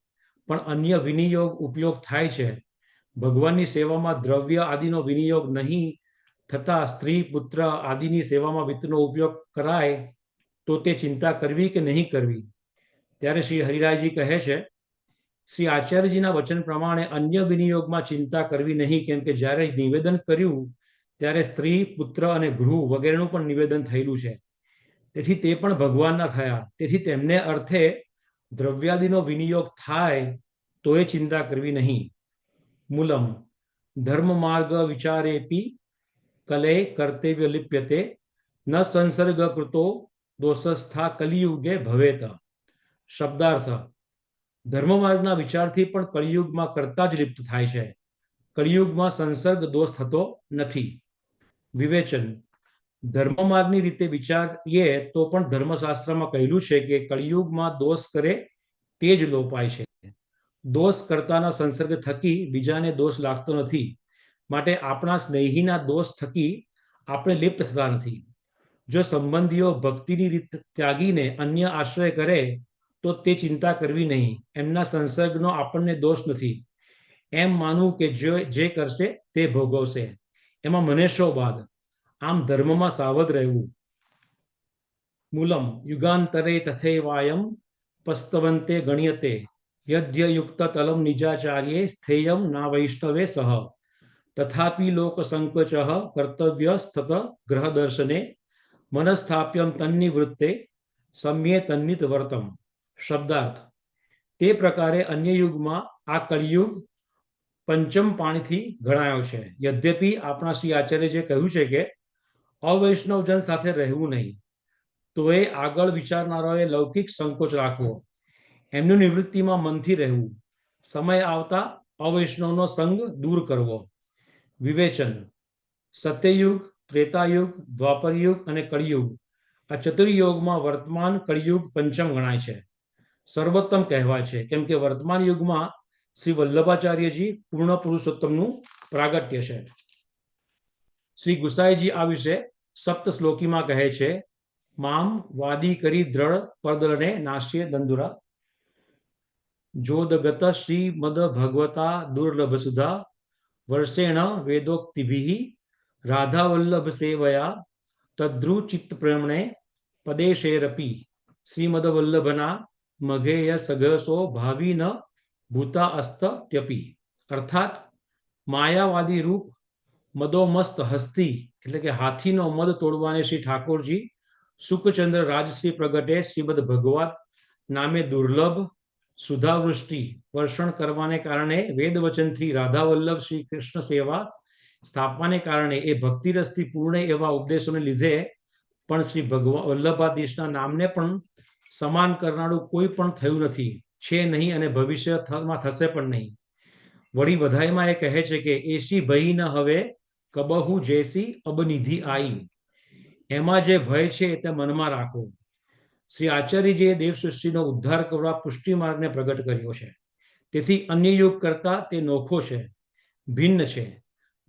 પણ અન્ય વિનિયોગ ઉપયોગ થાય છે, ભગવાનની સેવામાં દ્રવ્ય આદિનો વિનિયોગ નહીં થતા સ્ત્રી, પુત્ર આદિની સેવામાં વિત્તનો ઉપયોગ કરાય, તો તે ચિંતા કરવી કે નહીં કરવી? ત્યારે શ્રી હરિરાયજી કહે છે, શ્રી આચાર્યજીના વચન પ્રમાણે અન્ય વિનિયોગમાં ચિંતા કરવી નહીં, કેમ કે જ્યારે નિવેદન કર્યું ત્યારે સ્ત્રી, પુત્ર અને ગૃહ વગેરેનું પણ નિવેદન થયેલું છે. તેથી તે પણ ભગવાનના થયા. તેથી તેમને અર્થે દ્રવ્યાદિનો વિનિયોગ થાય તો એ ચિંતા કરવી નહીં. મૂલમ ધર્મ માર્ગ વિચારેપી કલે કર્તવ્ય લિપ્યતે ન સંસર્ગ કૃતો દોષસ્થા કલિયુગે ભવેત. શબ્દાર્થ: ધર્મ માર્ગના વિચારથી પણ કલિયુગમાં કરતા જ લિપ્ત થાય છે. કલિયુગમાં સંસર્ગ દોષ થતો નથી. વિવેચન: ધર્મ માર્ગની રીતે વિચારીએ તો પણ ધર્મશાસ્ત્રમાં કહેલું છે કે કલિયુગમાં દોષ કરે તે જ લોપાય છે. દોષ કરતાના સંસર્ગ થકી બીજાને દોષ લાગતો નથી. માટે આપણા સ્નેહીના દોષ થકી આપણે લિપ્ત થતા નથી. જો સંબંધીઓ ભક્તિની રીત ત્યાગીને અન્ય આશ્રય કરે તો તે ચિંતા કરવી નહીં. એમના સંસર્ગનો આપણને દોષ નથી. એમ માનવું કે જે કરશે તે ભોગવશે, એમાં મને શો બાદ? આમ ધર્મમાં સાવધ રહેવું. મૂલમ યુગાંતરે તથૈવાયમ પસ્તવંતે ગણ્યતે યદ્યયુક્ત તલમ નિજાચાર્યે સ્થેયમ ના વૈષ્ણવે સહ તથાપી લોક સંકોચ કર્તવ્ય સ્થત ગ્રહ દર્શને મનસ્થાપ્યમ તન્નિવૃત્તે સમ્યે તન્નિત વર્તમ. શબ્દાર્થ: તે પ્રકારે અન્ય યુગમાં આ કલિયુગ પંચમ પાણીથી ગણાયો છે. યદ્યપિ આપણા શ્રી આચાર્યજીએ કહ્યું છે કે અવૈષ્ણવજન સાથે રહેવું નહીં, તો એ આગળ વિચારનારાઓએ લૌકિક સંકોચ રાખવો, એમની નિવૃત્તિમાં મનથી રહેવું, સમય આવતા અવૈષ્ણવનો સંગ દૂર કરવો. વિવેચન: સત્યયુગ, ત્રેતાયુગ, દ્વાપરયુગ અને કળિયુગ આ ચતુર્યુગમાં વર્તમાન કળિયુગ પંચમ ગણાય છે. સર્વોત્તમ કહેવાય છે કેમ કે વર્તમાન યુગમાં શ્રી વલ્લભાચાર્યજી પૂર્ણ પુરુષોત્તમનું પ્રાગટ્ય છે. શ્રી ગુસાઈજી આ વિશે સપ્ત શ્લોકીમાં કહે છે, મામ વાદી કરી દ્રઢ પરદળને નાશ્ય દંદુરા જોદગત શ્રીમદ ભગવતા દુર્લભ સુધા વર્ષેણ વેદોક્તિભિ રાધા વલ્લભ સેવયા તદ્રુચિત્ત પ્રેમણે પદેશેરપી શ્રીમદ વલ્લભના મઘેય સગસો ભાવિ ન ભૂતા અસ્ત્યપી. અર્થાત માયાવાદી રૂપ મદોમસ્ત હસ્તી એટલે કે હાથીનો મદ તોડવાને શ્રી ઠાકોરજી સુખચંદ્ર રાજશ્રી પ્રગટે શ્રીમદ ભગવત નામે દુર્લભ સુધાવૃષ્ટિ વર્ષણ કરવાને કારણે વેદ વચનથી રાધા વલ્લભ શ્રી કૃષ્ણ સેવા સ્થાપવાને કારણે એ ભક્તિરસથી પૂર્ણ એવા ઉપદેશોને લીધે પણ શ્રી વલ્લભાધીશના નામને પણ સમાન કરનારું કોઈ પણ થયું નથી, છે નહીં અને ભવિષ્યમાં થશે પણ નહીં. વળી વધાઈમાં એ કહે છે કે એસી ભય ન હવે કબહુ જેસી અબનિધિ આઈ. એમાં જે ભય છે તે મનમાં રાખો. શ્રી આચાર્યજીએ દેવ સૃષ્ટિનો ઉદ્ધાર કરવા પુષ્ટિ માર્ગને પ્રગટ કર્યો છે. તેથી અન્ય યુગ કરતા તે નોખો છે, ભિન્ન છે.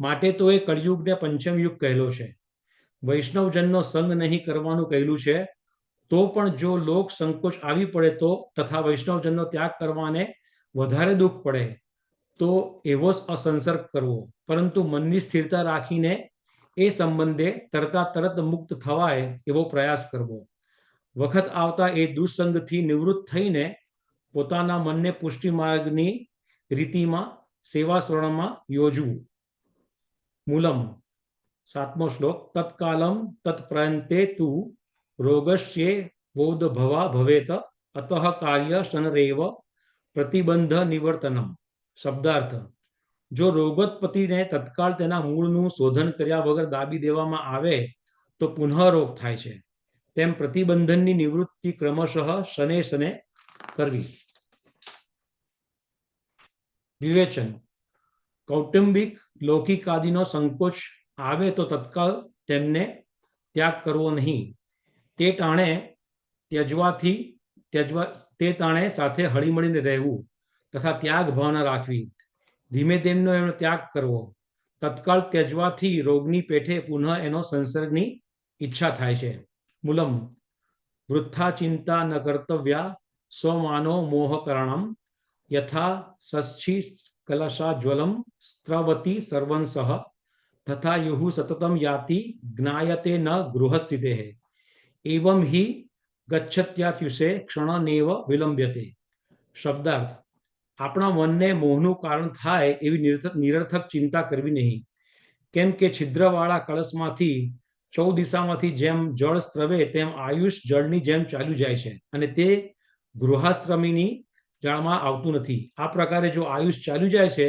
માટે તો એ કળિયુગને પંચમ યુગ કહેલો છે. વૈષ્ણવજનનો સંગ નહીં કરવાનું કહેલું છે. તો પણ જો લોક સંકોચ આવી પડે તો તથા વૈષ્ણવજનનો ત્યાગ કરવાને વધારે દુઃખ પડે તો એવો જ અસંસર્ગ કરવો, પરંતુ મનની સ્થિરતા રાખીને એ સંબંધે તરત મુક્ત થવાય એવો પ્રયાસ કરવો. વખત આવતા એ દુઃસંગથી નિવૃત્ત થઈને પોતાના મનને પુષ્ટિ માર્ગની રીતિમાં સેવા શ્રવણમાં યોજવું. મૂલમ 7મો શ્લોક. તત્કાલમ તત્પ્રાંતે તુ રોગસ્યે બોધ ભવા ભવેત અતઃ કાર્ય શનરેવ પ્રતિબંધ નિવર્તનમ. શબ્દાર્થ: જો રોગોત્પત્તિને તત્કાળ તેના મૂળનું શોધન કર્યા વગર દાબી દેવામાં આવે તો પુનઃ રોગ થાય છે, તેમ પ્રતિબંધનની નિવૃત્તિ ક્રમશઃ શને શને કરવી. વિવેચન: કૌટુંબિક લૌકિક આદિનો સંકોચ આવે તો તત્કાળ તેમને ત્યાગ કરવો નહીં. તે તાણે સાથે હળીમળીને રહેવું તથા ત્યાગ ભાવના રાખવી. ધીમે ધીમે એનો ત્યાગ કરવો. તત્કાળ ત્યજવાથી રોગની પેઠે પુનઃ એનો સંસર્ગની ઈચ્છા થાય છે. મૂલમ: વૃથા ચિંતા ન કર્તવ્યા સ્વમાનો મોહકરણમ યથા સચ્છી કલશાજ્વલમ સ્ત્રવતી સર્વંસઃ તથા યુહુ સતતમ યાતિ જ્ઞાયતે ન ગૃહસ્થિતે એવમ હિ ગચ્છત્યાત્યુષે ક્ષણનેવ વિલંબ્યતે. શબ્દાર્થ: આપણા મનને મોહનું કારણ થાય એવી નિરર્થક ચિંતા કરવી નહીં. કેમ કે છિદ્રવાળા કળશમાંથી 14 દિશામાંથી જેમ જળ સ્ત્રવે તેમ આયુષ જળની જેમ ચાલ્યું જાય છે અને તે ગૃહાશ્રમીની જાળમાં આવતું નથી. આ પ્રકારે જો આયુષ ચાલ્યું જાય છે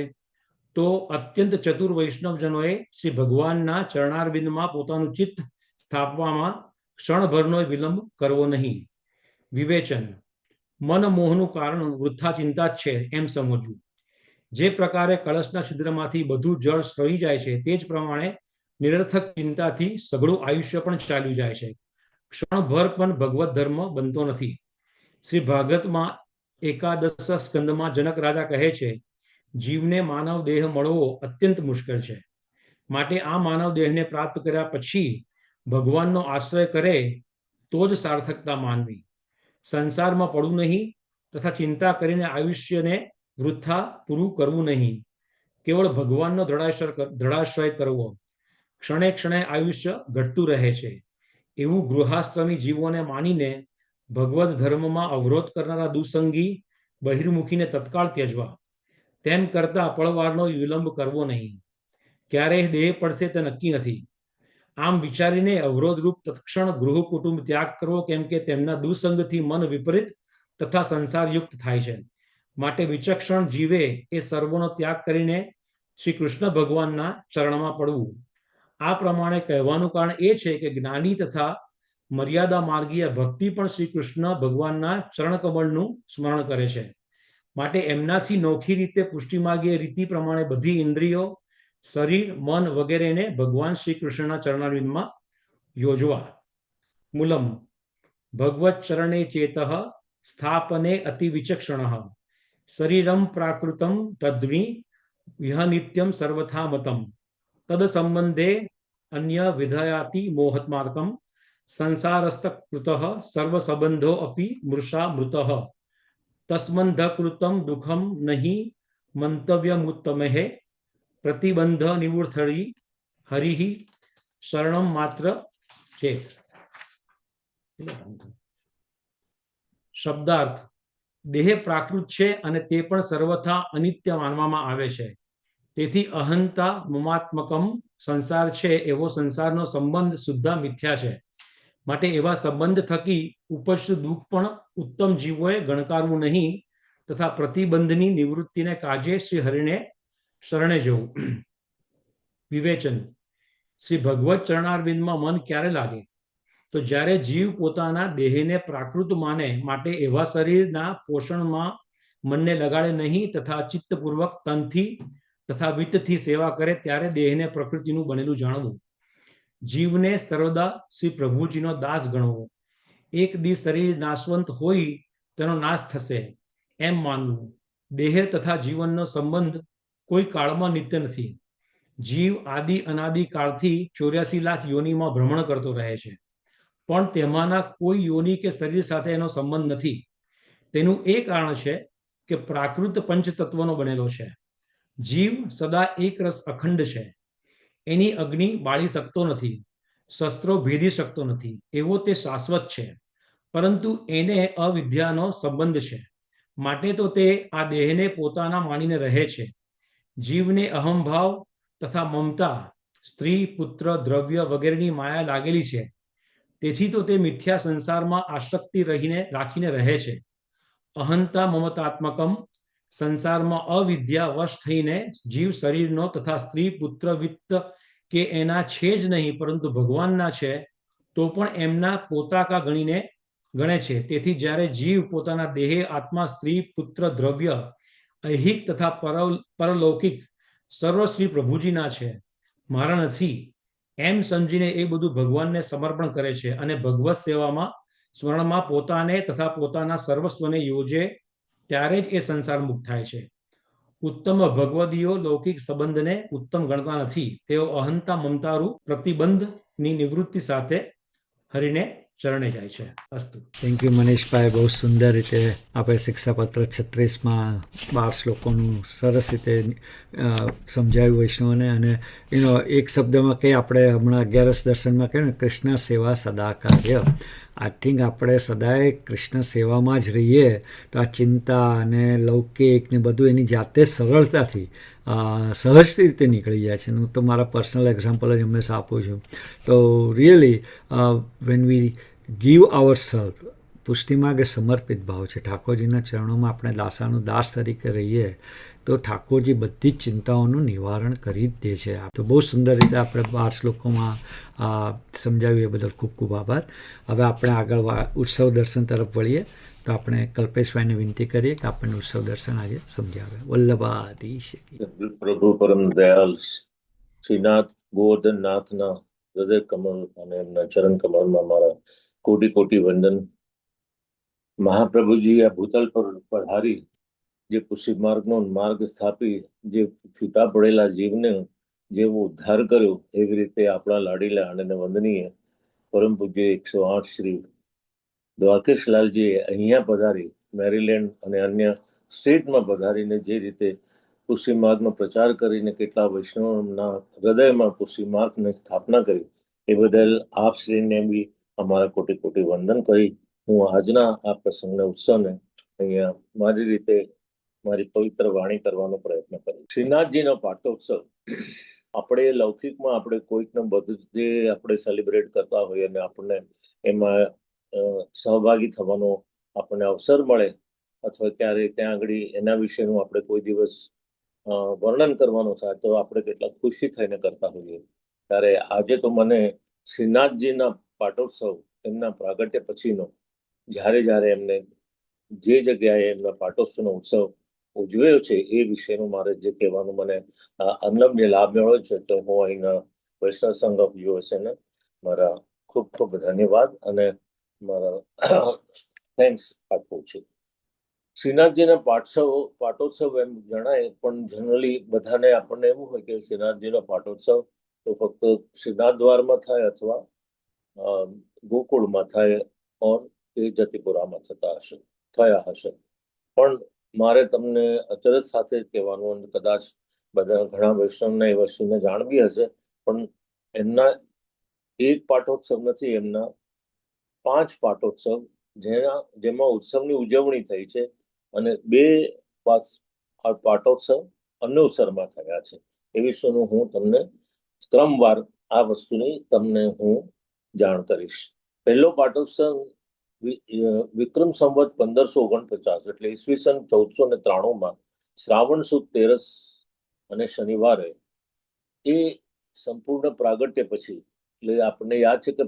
તો અત્યંત ચતુર વૈષ્ણવજનોએ શ્રી ભગવાનના ચરણારવિંદમાં પોતાનું ચિત્ત સ્થાપવામાં ક્ષણભરનો વિલંબ કરવો નહીં. વિવેચન: મન મોહનું કારણ વૃથા ચિંતા જ છે એમ સમજવું. જે પ્રકારે કળશના છિદ્રમાંથી બધું જળ સ્રવી જાય છે તે જ પ્રમાણે નિરર્થક ચિંતાથી સઘળું આયુષ્ય પણ ચાલ્યું જાય છે. ક્ષણભર પણ ભગવત ધર્મ બનતો નથી. શ્રી ભાગવતમાં 11 સ્કંદમાં જનક રાજા કહે છે, જીવને માનવ દેહ મળવો અત્યંત મુશ્કેલ છે. માટે આ માનવ દેહને પ્રાપ્ત કર્યા પછી ભગવાનનો આશ્રય કરે તો જ સાર્થકતા માનવી. સંસારમાં પડવું નહીં તથા ચિંતા કરીને આયુષ્યને વૃથા પૂરું કરવું નહીં. કેવળ ભગવાનનો દ્રઢાશ્રય કરવો. ક્ષણે ક્ષણે આયુષ્ય ઘટતું રહે છે એવું ગૃહાશ્રમી જીવોને માનીને ભગવત ધર્મમાં અવરોધ કરનારા દુસંગી બહિર્મુખીને તત્કાળ ત્યજવા. તેમ કરતા પળવારનો વિલંબ કરવો નહીં. ક્યારેય દેહ પડશે તે નક્કી નથી. આમ વિચારીને અવરોધરૂપ તત્ક્ષણ ગૃહ કુટુંબ ત્યાગ કરવો, કેમ કે તેમના દુસંગથી મન વિપરીત તથા સંસારયુક્ત થાય છે. માટે વિચક્ષણ જીવે એ સર્વનો ત્યાગ કરીને શ્રી કૃષ્ણ ભગવાનના ચરણમાં પડવું. આ પ્રમાણે કહેવાનું કારણ એ છે કે જ્ઞાની તથા મર્યાદા માર્ગીય ભક્તિ પણ શ્રી કૃષ્ણ ભગવાનના ચરણકમળનું સ્મરણ કરે છે. માટે એમનાથી નોખી રીતે પુષ્ટિમાર્ગીય રીતિ પ્રમાણે બધી ઇન્દ્રિયો શરીર, મન વગેરેને ભગવાન શ્રી કૃષ્ણના ચરણારવિંદમાં યોજવા. મૂલમ ભગવત ચરણે ચેતઃ સ્થાપને અતિ વિચક્ષણઃ શરીરમ પ્રાકૃતમ તદ્વિ વિહનિત્યમ સર્વથા મતમ તદ સંબંધે અન્ય વિધયાતિ મોહત્માર્કમ સંસારસ્ત કૃતઃ સર્વ સંબંધો અપી મૃષા મૃતઃ તસ્મંધ કૃતમ દુઃખમ નહીં મંતવ્યમુત્તમહે પ્રતિબંધ નિવૃત્થરી હરિઃ શરણમ માત્ર ચેત. શબ્દાર્થ: દેહ પ્રાકૃત છે અને તે પણ સર્વથા અનિત્ય માનવામાં આવે છે. તેથી અહંતા મમાત્મકમ સંસાર છે એવો સંસારનો સંબંધ શુદ્ધ મિથ્યા છે. માટે એવા સંબંધ થકી ઉપજતું દુઃખ પણ ઉત્તમ જીવોએ ગણકારવું નહીં તથા પ્રતિબંધની નિવૃત્તિને કાજે શ્રી હરિને શરણે જવું. વિવેચન: શ્રી ભગવત ચરણારવિંદમાં મન ક્યારે લાગે? તો જ્યારે જીવ પોતાના દેહને પ્રાકૃત માને માટે એવા શરીરના પોષણમાં મનને લગાડે નહીં તથા ચિત્તપૂર્વક તનથી તથા વિત્તથી સેવા કરે ત્યારે દેહને પ્રકૃતિનું બનેલું જાણવું. જીવને સર્વદા શ્રી પ્રભુજીનો દાસ ગણવો. એક દી શરીર નાશવંત હોય તેનો નાશ થશે એમ માનવું. દેહ તથા જીવનનો સંબંધ કોઈ કાળમાં નિત્ય નથી. જીવ આદિ અનાદિ કાળથી 84 લાખ યોનિમાં ભ્રમણ કરતો રહે છે, પણ તેમાંના કોઈ યોનિ કે શરીર સાથે એનો સંબંધ નથી. તેનું એ કારણ છે કે પ્રાકૃત પંચતત્વનો બનેલો છે. જીવ સદા એક રસ અખંડ છે. એની અગ્નિ બાળી શકતો નથી, શસ્ત્રો ભેદી શકતો નથી, એવો તે શાશ્વત છે. પરંતુ એને અવિદ્યાનો સંબંધ છે, માટે તો તે આ દેહને પોતાના માનીને રહે છે. જીવને અહંભાવ તથા મમતા, સ્ત્રી, પુત્ર, દ્રવ્ય વગેરેની માયા લાગેલી છે. તેથી તો તે મિથ્યા સંસારમાં આસક્તિ રાખીને રહે છે. અહંતા મમતાત્મકમ સંસારમાં અવિદ્યા વશ થઈને જીવ શરીરનો તથા સ્ત્રી, પુત્ર, વિત્ત કે એના છે જ નહીં પરંતુ ભગવાનના છે તો પણ એમના પોતાકા ગણે છે. તેથી જ્યારે જીવ પોતાના દેહે, આત્મા, સ્ત્રી, પુત્ર, દ્રવ્ય, ઐહિક તથા પરલૌકિક સર્વ શ્રી પ્રભુજીના છે, મારા નથી એમ સમજીને એ બધું ભગવાનને સમર્પણ કરે છે અને ભગવત સેવામાં સ્મરણમાં પોતાને તથા પોતાના સર્વસ્વને યોજે ત્યારે જ એ સંસાર મુક્ત થાય છે. ઉત્તમ ભગવદીયો લૌકિક સંબંધને ઉત્તમ ગણતા નથી. તેઓ અહંતા મમતારૂ પ્રતિબંધની નિવૃત્તિ સાથે હરિને ચરણે જાય છે. અસ્તુ. થેન્ક યુ મનીષભાઈ. બહુ સુંદર રીતે આપણે શિક્ષાપત્ર 36માં 12 શ્લોકોનું સરસ રીતે સમજાવ્યું વૈષ્ણવને. અને એનો એક શબ્દમાં કંઈ આપણે હમણાં 11 દર્શનમાં કહ્યું ને, કૃષ્ણ સેવા સદા કાર્ય. આઈ થિંક આપણે સદાય કૃષ્ણ સેવામાં જ રહીએ તો આ ચિંતા અને લૌકિક ને બધું એની જાતે સરળતાથી સહજ રીતે નીકળી જાય છે. હું તો મારા પર્સનલ એક્ઝામ્પલ જ હંમેશા આપું છું. તો really when we give our self, પુષ્ટિમાર્ગે સમર્પિત ભાવ છે, ઠાકોરજીના ચરણોમાં આપણે દાસાનું દાસ તરીકે રહીએ તો ઠાકોરજી બધી જ ચિંતાઓનું નિવારણ કરી જ દે છે. તો બહુ સુંદર રીતે આપણે 12 શ્લોકોમાં સમજાવ્યું, એ બદલ ખૂબ ખૂબ આભાર. હવે આપણે આગળ ઉત્સવ દર્શન તરફ વળીએ તો આપણે કલ્પેશભાઈને વિનંતી કરીએ કે આપણને ઉત્સવ દર્શન આજે સમજાવે. વલ્લભાધીશ. પ્રભુ પરમ દયાલ શ્રીનાથ ગોવર્ધનનાથના હૃદય કમળ અને એમના ચરણ કમળમાં મારા કોટી કોટી વંદન. મહાપ્રભુજી આ ભૂતલ પર પધારી જે પુષ્ટિ માર્ગનો માર્ગ સ્થાપી, જે છૂટા પડેલા જીવને જેવો ઉદ્ધાર કર્યો, એવી રીતે આપણા લાડીલા અને વંદનીય પરમ પૂજ્ય 108 શ્રી દ્વારકેશલાલજી અહીંયા પધારી, મેરીલેન્ડ અને અન્ય સ્ટેટમાં પધારીને જે રીતે પુષ્ટિ માર્ગનો પ્રચાર કરીને કેટલા વૈષ્ણવના હૃદયમાં પુષ્ટિ માર્ગની સ્થાપના કરી, એ બદલ આપ શ્રીને બી અમારા કોટી કોટી વંદન કરી હું આજના આ પ્રસંગના ઉત્સવને અહીંયા મારી રીતે મારી પવિત્ર વાણી કરવાનો પ્રયત્ન કર્યો. શ્રીનાથજીનો પાટોત્સવ આપણે લૌકિકમાં આપણે કોઈકને બધું જે આપણે સેલિબ્રેટ કરતા હોઈએ અને આપણને એમાં સહભાગી થવાનો આપણને અવસર મળે અથવા ક્યારે ત્યાં આગળ એના વિશેનું આપણે કોઈ દિવસ વર્ણન કરવાનું થાય તો આપણે કેટલા ખુશી થઈને કરતા હોઈએ. ત્યારે આજે તો મને શ્રીનાથજીના પાટોત્સવ, એમના પ્રાગટ્ય પછીનો જ્યારે એમને જે જગ્યાએ એમના પાટોત્સવનો ઉત્સવ ઉજવ્યો છે એ વિશેનું મારે જે કહેવાનું મને અનલમ્ય લાભ મળ્યો છે, તો હું અહીંના વૈષ્ણવ સંઘ ઓફ યુએસએને મારા ખૂબ ખૂબ ધન્યવાદ અને મારા થેન્ક્સ પાઠવું છું. શ્રીનાથજીના પાટોત્સવ એમ જણાય, પણ જનરલી બધાને આપણને એવું હોય કે શ્રીનાથજીનો પાટોત્સવ તો ફક્ત શ્રીનાથ દ્વારમાં થાય અથવા ગોકુળમાં થાય ઓર એ જતિપુરામાં થયા હશે. પણ મારે તમને અચરજ સાથે કહેવાનું, અને કદાચ બધા ઘણા વૈષ્ણવને એ વસ્તુને જાણ બી હશે, પણ એમના એક પાટોત્સવ નથી, એમના 5 પાટોત્સવ જેમાં ઉત્સવની ઉજવણી થઈ છે, અને 2 પાટોત્સવ અનુસરમાં થયા છે. એ વિશેનું હું તમને ક્રમવાર આ વસ્તુની તમને હું જાણ કરીશ. પહેલો પાટોત્સવ વિક્રમ સંવત 1549 એટલે ઈસવીસન 1493 શ્રાવણ સુદ 13 અને શનિવારે એ સંપૂર્ણ પ્રાગટ્ય પછી, એટલે આપણને યાદ છે કે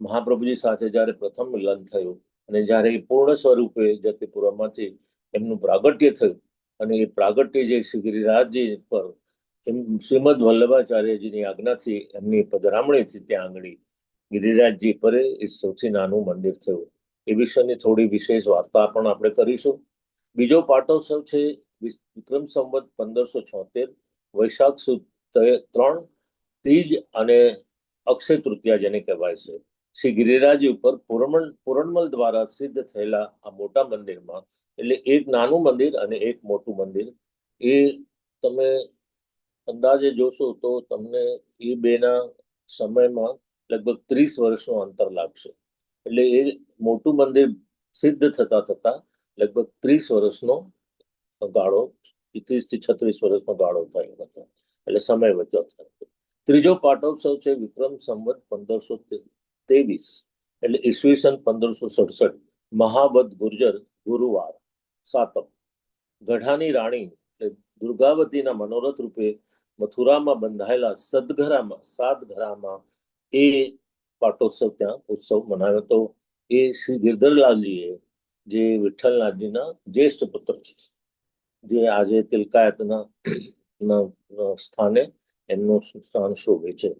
મહાપ્રભુજી સાથે જ્યારે પ્રથમ મિલન થયું અને જ્યારે એ પૂર્ણ સ્વરૂપે જતિપુરામાંથી એમનું પ્રાગટ્ય થયું, અને એ પ્રાગટ્ય જે શ્રી ગિરિરાજજી પર શ્રીમદ વલ્લભાચાર્યજીની આજ્ઞાથી એમની પધરામણીથી ત્યાં આગળ ગિરિરાજજી પર એ સૌથી નાનું મંદિર થયું. એ વિશેની થોડી વિશેષ વાર્તા પણ આપણે કરીશું. બીજો પાટોત્સવ છે વિક્રમ સંવત 1576 વૈશાખ સુદ 3 ત્રીજ અને અક્ષય તૃતીયા જેને કહેવાય છે. શ્રી ગિરિરાજ ઉપર પુરણમલ દ્વારા સિદ્ધ થયેલા આ મોટા મંદિરમાં, એટલે એક નાનું મંદિર અને એક મોટું મંદિર, એ તમે અંદાજે જોશો તો તમને એ બેના સમયમાં લગભગ 30 વર્ષનું અંતર લાગશે. એટલે એ મોટું મંદિર સિદ્ધ થતા લગભગ 30 વર્ષનો ગાળો, 30 થી 36 વર્ષનો ગાળો થયો હતો, એટલે સમય વધ્યો થયો. ત્રીજો પાટોત્સવ છે વિક્રમ સંવત 1523 એટલે ઈસવીસન 1567 મહાબદ ગુર્જર ગુરુવાર સાતમ. ગઢાની રાણી એટલે દુર્ગાવતીના મનોરથ રૂપે મથુરામાં બંધાયેલા સાતઘરામાં એ પાટોત્સવ ત્યાં ઉત્સવ મનાવ્યો હતો. એ શ્રી ગિરધરલાલજીએ, જે વિઠ્ઠલનાથજીના જ્યેષ્ઠ પુત્ર છે, જે આજે તિલકાયતના સ્થાને એમનું સ્થાન શોભે છે.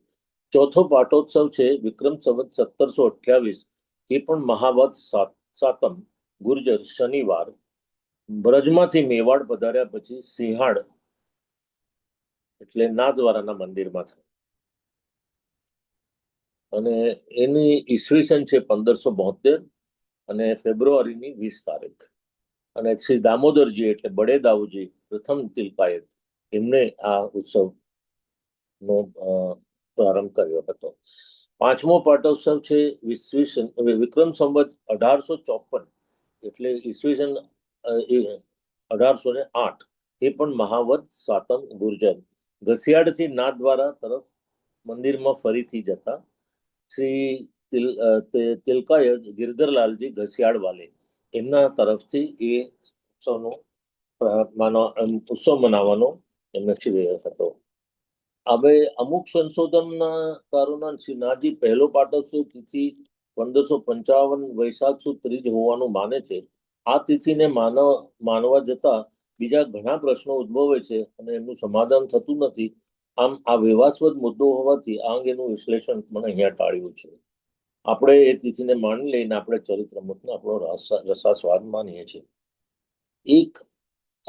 ચોથો પાટોત્સવ છે વિક્રમ સંવત 1728 એ પણ મહાવદ સાતમ ગુર્જર શનિવાર બ્રજમાંથી મેવાડ પધાર્યા પછી સિંહાડ એટલે નાથદ્વારાના મંદિરમાં થાય, અને એની ઈસવીસન છે 1572 અને ફેબ્રુઆરીની 20 તારીખ. અને શ્રી દામોદરજી એટલે બડે દાઉજી પ્રથમ તિલકાયત, એમને આ ઉત્સવનો પ્રારંભ કર્યો હતો. પાંચમો પાટોત્સવ છે વિક્રમ સંવત 1854 એટલે ઈસવીસન 1808 એ પણ મહાવદ સાતમ ગુર્જર ઘસિયાડથી નાથદ્વારા તરફ મંદિરમાં ફરીથી જતા શ્રી તિલકાયત ગિરધરલાલજી ઘસિયાડવાલે એમના તરફથી એ ઉત્સવ મનાવવાનો એમને નક્કી હતો. હવે અમુક સંશોધનના કારણો શ્રીનાથજી પહેલો પાટોત્સવ તિથિ 1555 વૈશાખ સુદ 3 હોવાનું માને છે. આ તિથિને માનવા જતા બીજા ઘણા પ્રશ્નો ઉદ્ભવે છે અને એમનું સમાધાન થતું નથી. આમ આ વિવાદાસ્પદ મુદ્દો હોવાથી આ અંગેનું વિશ્લેષણ પણ અહીંયા ટાળ્યું છે. આપણે એ તિથિને માની લઈને આપણે ચરિત્રમુખને આપણો રસાસ્વાદ માનીએ છીએ. એક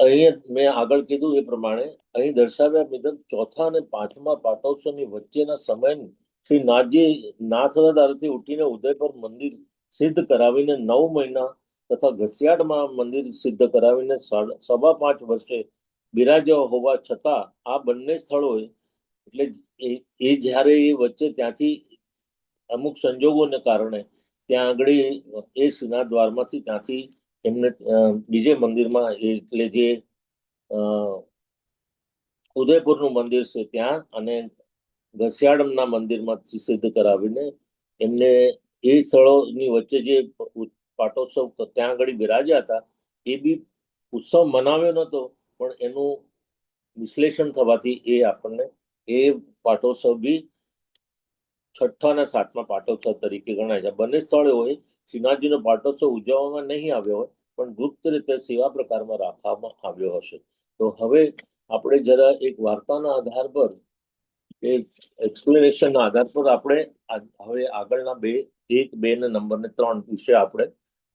અહીંયા મેં આગળ કીધું એ પ્રમાણે અહીં દર્શાવ્યા મુજબ ચોથા અને પાંચમા પાટોત્સવની વચ્ચેના સમય શ્રી નાથજી નાથદ્વારથી ઉઠીને ઉદયપુર મંદિર સિદ્ધ કરાવીને 9 મહિના તથા ઘસિયાડમાં મંદિર સિદ્ધ કરાવીને 5.25 વર્ષે બિરાજ્યા હોવા છતાં આ બંને સ્થળોએ એટલે એ જ્યારે એ વચ્ચે ત્યાંથી અમુક સંજોગોને કારણે ત્યાં આગળ એ શ્રીનાથ દ્વારમાંથી ત્યાંથી એમને બીજે મંદિરમાં એટલે જે ઉદયપુરનું મંદિર છે ત્યાં અને ઘસિયાડના મંદિરમાંથી સિદ્ધ કરાવીને એમને એ સ્થળોની વચ્ચે જે પાટોત્સવ ત્યાં આગળ બિરાજ્યા હતા એ બી ઉત્સવ મનાવ્યો નહોતો, પણ એનું વિશ્લેષણ થવાથી એ આપણને એ પાટોત્સવ બી છઠ્ઠા અને સાતમા પાટોત્સવ તરીકે ગણાય છે. બંને સ્થળોએ શ્રીનાથજીનો પાટોત્સવ ઉજવવામાં નહીં આવ્યો હોય, પણ ગુપ્ત રીતે સેવા પ્રકારમાં રાખવામાં આવ્યો હશે. તો હવે આપણે જરા એક વાર્તાના આધાર પર, એક એક્સપ્લેનેશનના આધાર પર આપણે હવે આગળના 1, 2 ને નંબર 3 વિશે આપણે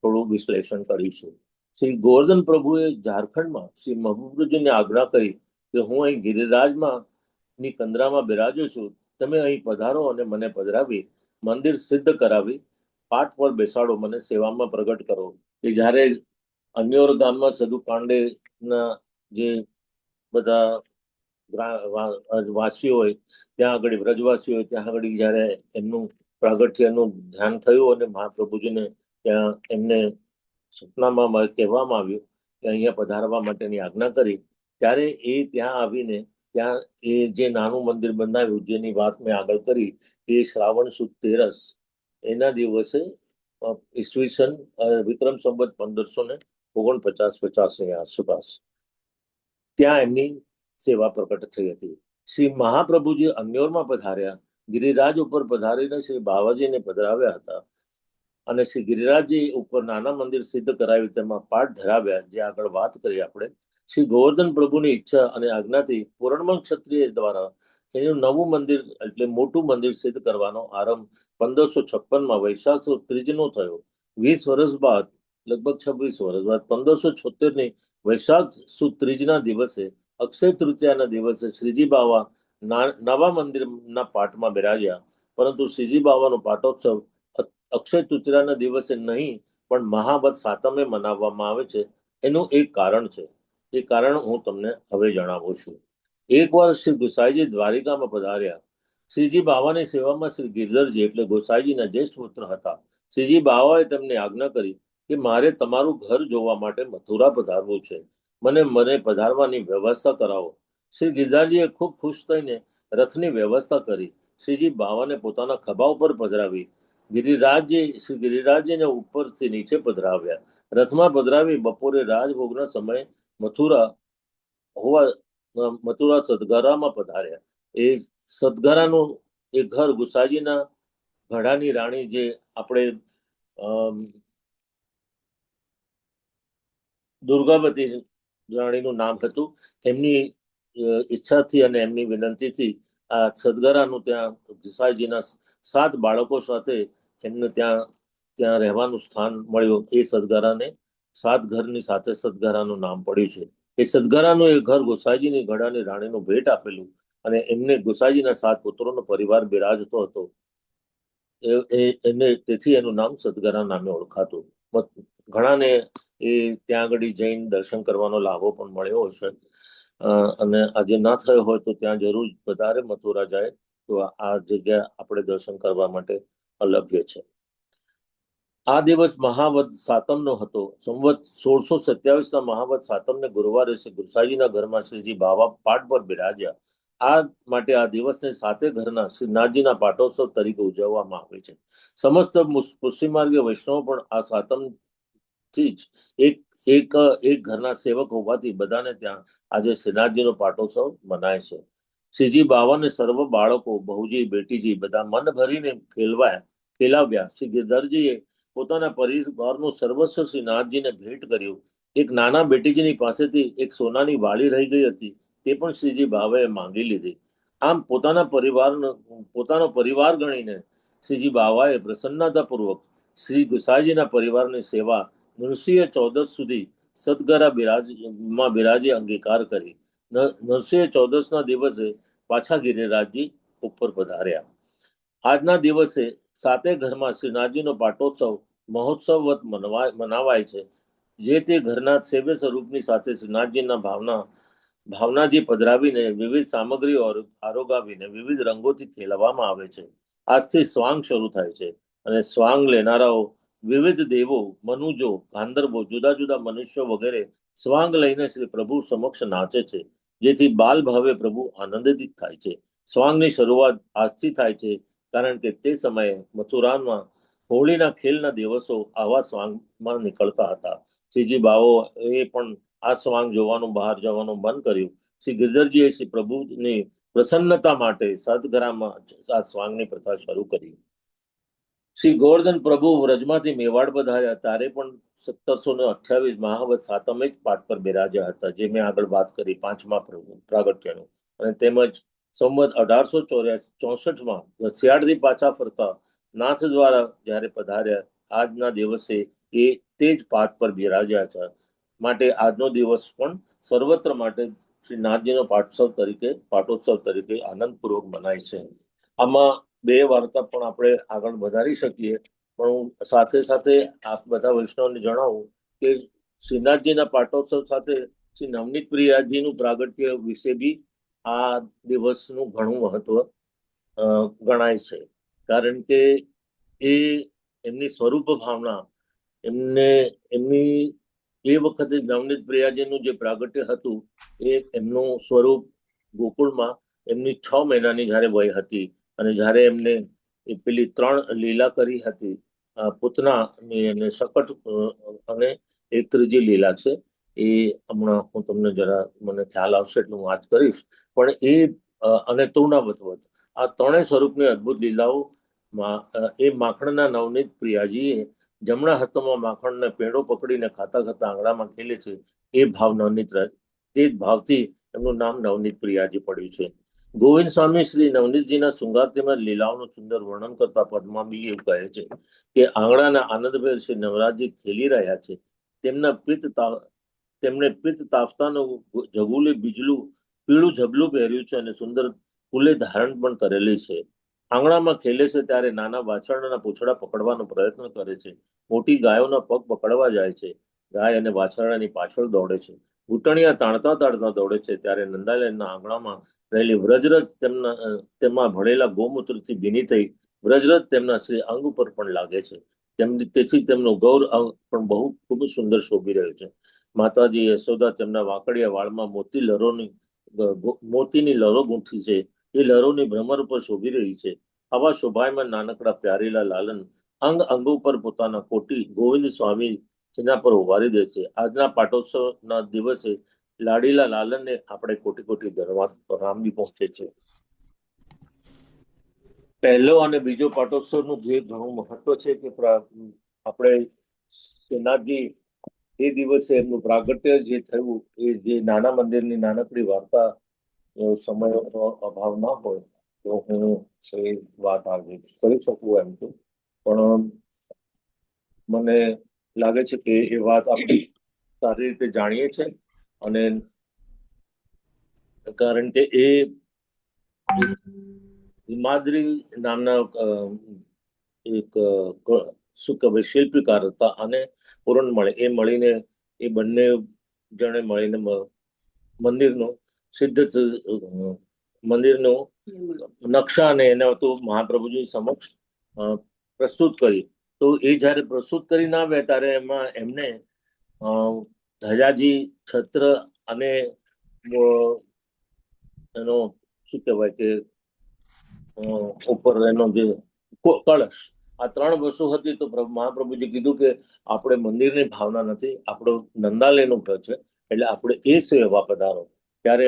થોડું વિશ્લેષણ કરીશું. શ્રી ગોવર્ધન પ્રભુએ ઝારખંડમાં શ્રી મહબૂબજીને આજ્ઞા કરી કે હું અહીં ગિરિરાજમાં ની કંદરામાં બિરાજુ છું, તમે અહીં પધારો અને મને પધરાવી મંદિર સિદ્ધ કરાવી પાઠ પર બેસાડો, મને સેવામાં પ્રગટ કરો. કે જ્યારે અન્યોર ગામમાં સદુ પાંડેના જે બધા વાસીઓ હોય ત્યાં આગળ, વ્રજવાસીઓ હોય ત્યાં આગળ જ્યારે એમનું પ્રાગટ્યનું ધ્યાન થયું અને મહાપ્રભુજીને ત્યાં એમને સપનામાં કહેવામાં આવ્યું કે અહીંયા પધારવા માટેની આજ્ઞા કરી, ત્યારે એ ત્યાં આવીને ત્યાં એ જે નાનું મંદિર બનાવ્યું, જેની વાત મેં આગળ કરી, એ શ્રાવણ સુદ 13 એના દિવસે ઈસવીસન વિક્રમ સંવત 1549-50 આસપાસ ત્યાં એમની સેવા પ્રગટ થઈ હતી. શ્રી મહાપ્રભુજી અન્યોરમાં પધાર્યા, ગિરિરાજ ઉપર પધારીને શ્રી બાવાજીને પધરાવ્યા હતા અને શ્રી ગિરિરાજજી ઉપર નાના મંદિર સિદ્ધ કરાવી તેમાં પાઠ ધરાવ્યા, જે આગળ વાત કરી આપણે. શ્રી ગોવર્ધન પ્રભુની ઈચ્છા અને આજ્ઞાથી પૂરણમલ ક્ષત્રિય દ્વારા એનું નવું મંદિર એટલે મોટું મંદિર સિદ્ધ કરવાનો આરંભ 1556 વૈશાખ સુદ 3 થયો. 20 વર્ષ બાદ, લગભગ 26 વર્ષ બાદ 1576 વૈશાખ સુદ 3 દિવસે અક્ષય તૃતીયાના દિવસે શ્રીજી બાવા નવા મંદિરના પાઠમાં બિરાજ્યા. પરંતુ શ્રીજી બાવાનો પાટોત્સવ અક્ષય તૃતીયાના દિવસે નહીં પણ મહાવદ સાતમે મનાવવામાં આવે છે. એનું એક કારણ છે, એ કારણ હું તમને હવે જણાવું છું. એકવાર શ્રી ગોસાઈજી દ્વારિકામાં પધાર્યા. શ્રીજી બાવાની સેવામાં શ્રી ગિરધરજી એટલે ગોસાઈજીના જ્યેષ્ઠ પુત્ર હતા. શ્રીજી બાવાએ તેમને આજ્ઞા કરી કે મારે તમારું ઘર જોવા માટે મથુરા પધારવું છે, મને પધારવાની વ્યવસ્થા કરાવો. શ્રી ગિરધરજીએ ખૂબ ખુશ થઈને રથની વ્યવસ્થા કરી. શ્રીજી બાવાને પોતાના ખભા ઉપર પધરાવી શ્રી ગિરિરાજજીને ઉપરથી નીચે પધરાવ્યા. રથમાં પધરાવી બપોરે રાજભોગના સમયે મથુરા સદગરામાં પધાર્યા. એ સદગરાનું એ ઘર ગુસાઈજીના ઘડાની રાણી, જે આપણે દુર્ગાવતી રાણીનું નામ હતું, એમની ઈચ્છાથી અને એમની વિનંતીથી આ સદગરાનું ત્યાં ગુસાઈજીના 7 બાળકો સાથે એમને ત્યાં રહેવાનું સ્થાન મળ્યું. એ સદગરાને 7 ઘરની સાથે સદગરાનું નામ પડ્યું છે. એ સદગરાનું એ ઘર ગોસાઈજીની ઘડાની રાણીનું ભેટ આપેલું અને એમને ગોસાઈજીના 7 પુત્રોનો પરિવાર બિરાજતો હતો. તેથી એનું નામ સદગરા નામે ઓળખાતું. ઘણાને એ ત્યાં આગળ જઈને દર્શન કરવાનો લાભો પણ મળ્યો હશે, અને આજે ના થયો હોય તો ત્યાં જરૂર વધારે મથુરા જાય તો આ જગ્યા આપણે દર્શન કરવા માટે અલભ્ય છે. આ દિવસ મહાવદ સાતમનો હતો. સંવત 1627 મહાવદ સાતમને ગુરુવારે શ્રી ગુસાઈજીના ઘરમાં શ્રીજી બાવા પાઠ પર બિરાજ્યા. આ માટે આ દિવસને 7 ઘરના શ્રીનાથજીના પાટોત્સવ તરીકે ઉજવવામાં આવે છે. સમસ્ત પુષ્ટિમાર્ગીય વૈષ્ણવો પણ આ સાતમથી જ એક ઘરના સેવક હોવાથી બધાને ત્યાં આજે શ્રીનાથજીનો પાટોત્સવ મનાય છે. શ્રીજી બાવાને સર્વ બાળકો, બહુજી, બેટીજી બધા મન ભરીને ખેલાવ્યા. શ્રી ગિરધરજીએ પોતાના પરિવારનું સર્વસ્વ શ્રીનાથજીને ભેટ કર્યું. એક નાના બેટીજીની પાસેથી એક સોનાની વાળી રહી ગઈ હતી, તે પણ શ્રીજી બાવાએ માંગી લીધી. આમ પોતાનો પરિવાર ગણીને શ્રીજી બાવાએ પ્રસન્નતાપૂર્વક શ્રી ગુસાઈજીના પરિવારની સેવા નૃસિંહ 14 સુધી સદગરા બિરાજી અંગીકાર કરી. નૃસિંહ 14ના દિવસે પાછા ગિરિરાજજી ઉપર પધાર્યા. આજના દિવસે 7 ઘરમાં શ્રીનાથજીનો પાટોત્સવ મહોત્સવવત મનાવાય છે. જે તે ઘરના સેવ્ય સ્વરૂપની સાથે શ્રીનાથજીના ભાવનાજી પધરાવીને વિવિધ સામગ્રીઓ આરોગાવીને વિવિધ રંગોથી ખેલવામાં આવે છે. આજથી સ્વાંગ શરૂ થાય છે અને સ્વાંગ લેનારાઓ વિવિધ દેવો, મનુજો, ગાંધર્વો, જુદા જુદા મનુષ્યો વગેરે સ્વાંગ લઈને શ્રી પ્રભુ સમક્ષ નાચે છે, જેથી બાલ ભાવે પ્રભુ આનંદિત થાય છે. સ્વાંગની શરૂઆત આજથી થાય છે, કારણ કે તે સમયે મથુરામાં હોળીના ખેલના દિવસો આવા સ્વાંગમાં નીકળતા હતા. શ્રીજી બાવો એ પણ આ સ્વાંગ જોવાનું, બહાર જવાનું બંધ કર્યું. શ્રી ગિરધરજીએ શ્રી પ્રભુની પ્રસન્નતા માટે સદગરામાં આ સ્વાંગની પ્રથા શરૂ કરી. શ્રી ગોવર્ધન પ્રભુ વ્રજમાંથી મેવાડ પધાર્યા ત્યારે પણ 1728 મહાવત સાતમે જ પાઠ પર બિરાજ્યા હતા, જે મેં આગળ વાત કરી 5મા પ્રાગટ્યનું. અને તેમજ સંવત 1864માં વસિયાળથી પાછા ફરતા નાથ દ્વારા જ્યારે પધાર્યા આજના દિવસે એ તે જ પાઠ પર બિરાજ્યા હતા. માટે આજનો દિવસ પણ સર્વત્ર માટે શ્રી નાથજીનો પાટોત્સવ તરીકે આનંદપૂર્વક મનાય છે. આમાં 2 વાર્તા પણ આપણે આગળ વધારી શકીએ, પણ હું સાથે સાથે આપ બધા વૈષ્ણવને જણાવું કે શ્રીનાથજીના પાટોત્સવ સાથે શ્રી નવનીત પ્રિયાજીનું પ્રાગટ્ય વિશે બી આ દિવસનું ઘણું મહત્વ ગણાય છે. કારણ કે એ એમની સ્વરૂપ ભાવના, એમની એ વખતે નવનીત પ્રિયાજીનું જે પ્રાગટ્ય હતું એ એમનું સ્વરૂપ ગોકુળમાં એમની 6 મહિનાની જ્યારે વય હતી અને જ્યારે એમને પેલી 3 લીલા કરી હતી, પૂતનાની અને શકટ, અને એક ત્રીજી લીલા છે એ હમણાં હું તમને જરા મને ખ્યાલ આવશે એટલે હું વાત કરીશ. પણ એ અને તૃણાવતવત આ 3 સ્વરૂપની અદભુત લીલાઓ એ માખણના નવનીત પ્રિયાજીએ જમણા હાથમાં માખણને પેડો પકડીને ખાતા ખાતા આંગળામાં ખેલે છે, એ ભાવ તે જ ભાવથી એમનું નામ નવનીત પ્રિયાજી પડ્યું છે. ગોવિંદ સ્વામી શ્રી નવનીતજીના શૃંગાર તેમજ લીલાઓનું સુંદર વર્ણન કરતા પદમાં બી એવું કહે છે કે આંગળાના આનંદભેર શ્રી નવરાજજી ખેલી રહ્યા છે. તેમણે પિત્ત તાફતાનું પીળું ઝબલું પહેર્યું છે અને સુંદર ફૂલે ધારણ પણ કરેલી છે. આંગણામાં ખેલે છે ત્યારે નાના વાછરડાના પૂંછડા પકડવાનો પ્રયત્ન કરે છે. મોટી ગાયોના પગ પકડવા જાય છે. ગાય અને વાછરડાની પાછળ દોડે છે. ઘૂંટણિયા તાણતા તાણતા દોડે છે ત્યારે નંદાલયના આંગણામાં રહેલી વ્રજરજ તેમાં ભળેલા ગૌમૂત્રથી ભીની થઈ વ્રજરજ તેમના શ્રી અંગ ઉપર પણ લાગે છે. તેથી તેમનું ગૌર અંગ પણ ખૂબ જ સુંદર શોભી રહ્યું છે. માતાજી યશોદા તેમના વાંકડિયા વાળમાં મોતીની લરો ગૂંથી છે. એ લરોની ભ્રમર ઉપર શોભી રહી છે. આવા શોભાયમાં નાનકડા પ્યારેલા લાલન અંગ ઉપર પોતાના કોટી ગોવિંદ સ્વામી એના પર ઉભારી દે છે. આજના પાટોત્સવના દિવસે લાડીલા લાલનને આપણે કોટી કોટી ધન્યવાદ બી પહોંચે છે. પહેલો અને બીજો પાટોત્સવનું જે ઘણું મહત્વ છે કે આપણે શ્રીનાથજી એ દિવસે એમનું પ્રાગટ્ય જે થયું, એ જે નાના મંદિરની નાનકડી વાર્તા સમયનો અભાવ ના હોય તો હું એ વાત આગળ કરી શકું એમ છું. પણ મને લાગે છે કે એ વાત આપણે સારી રીતે જાણીએ છીએ. અને કારણ કે એ હિમાદ્રી નામના એક શું કહેવાય શિલ્પકાર હતા અને પૂરણમળ, એ મળીને એ બંને જણે મળીને મંદિરનું નકશા અને એને તો મહાપ્રભુજી સમક્ષ પ્રસ્તુત કરી. તો એ જ્યારે પ્રસ્તુત કરીને આવ્યા ત્યારે એમાં એમને ધજાજી, છત્ર અને એનો શું કહેવાય કે ઉપર એનો જે કળશ, આ 3 વસ્તુ હતી. તો મહાપ્રભુજી કીધું કે આપણે મંદિરની ભાવના નથી, આપણો નંદાલયનું ઘર છે, એટલે આપણે એ સેવા પધારો. ત્યારે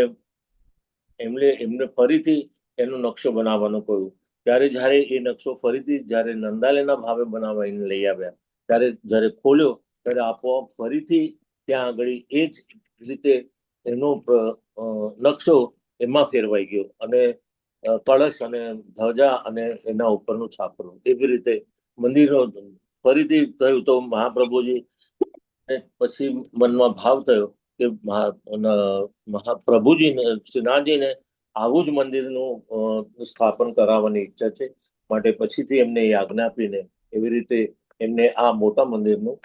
એમને ફરીથી એનો નકશો બનાવવાનો કહ્યું. ત્યારે જ્યારે એ નકશો ફરીથી જ્યારે નંદાલયના ભાવે બનાવીને લઈ આવ્યા, ત્યારે જ્યારે ખોલ્યો ત્યારે આપોઆપ ફરીથી ત્યાં આગળ એ જ રીતે એનો નકશો એમાં ફેરવાઈ ગયો અને કળશ અને ધ્વજા અને એના ઉપરનું છાપરું એવી રીતે મંદિરો ફરીથી થયું. તો મહાપ્રભુજી પછી મનમાં ભાવ થયો કે મહાપ્રભુજીને શ્રીનાથજીને આવું જ મંદિરનું સ્થાપન કરાવવાની ઈચ્છા છે. માટે પછીથી એમને એ આજ્ઞા આપીને એવી રીતે એમને આ મોટા મંદિરનું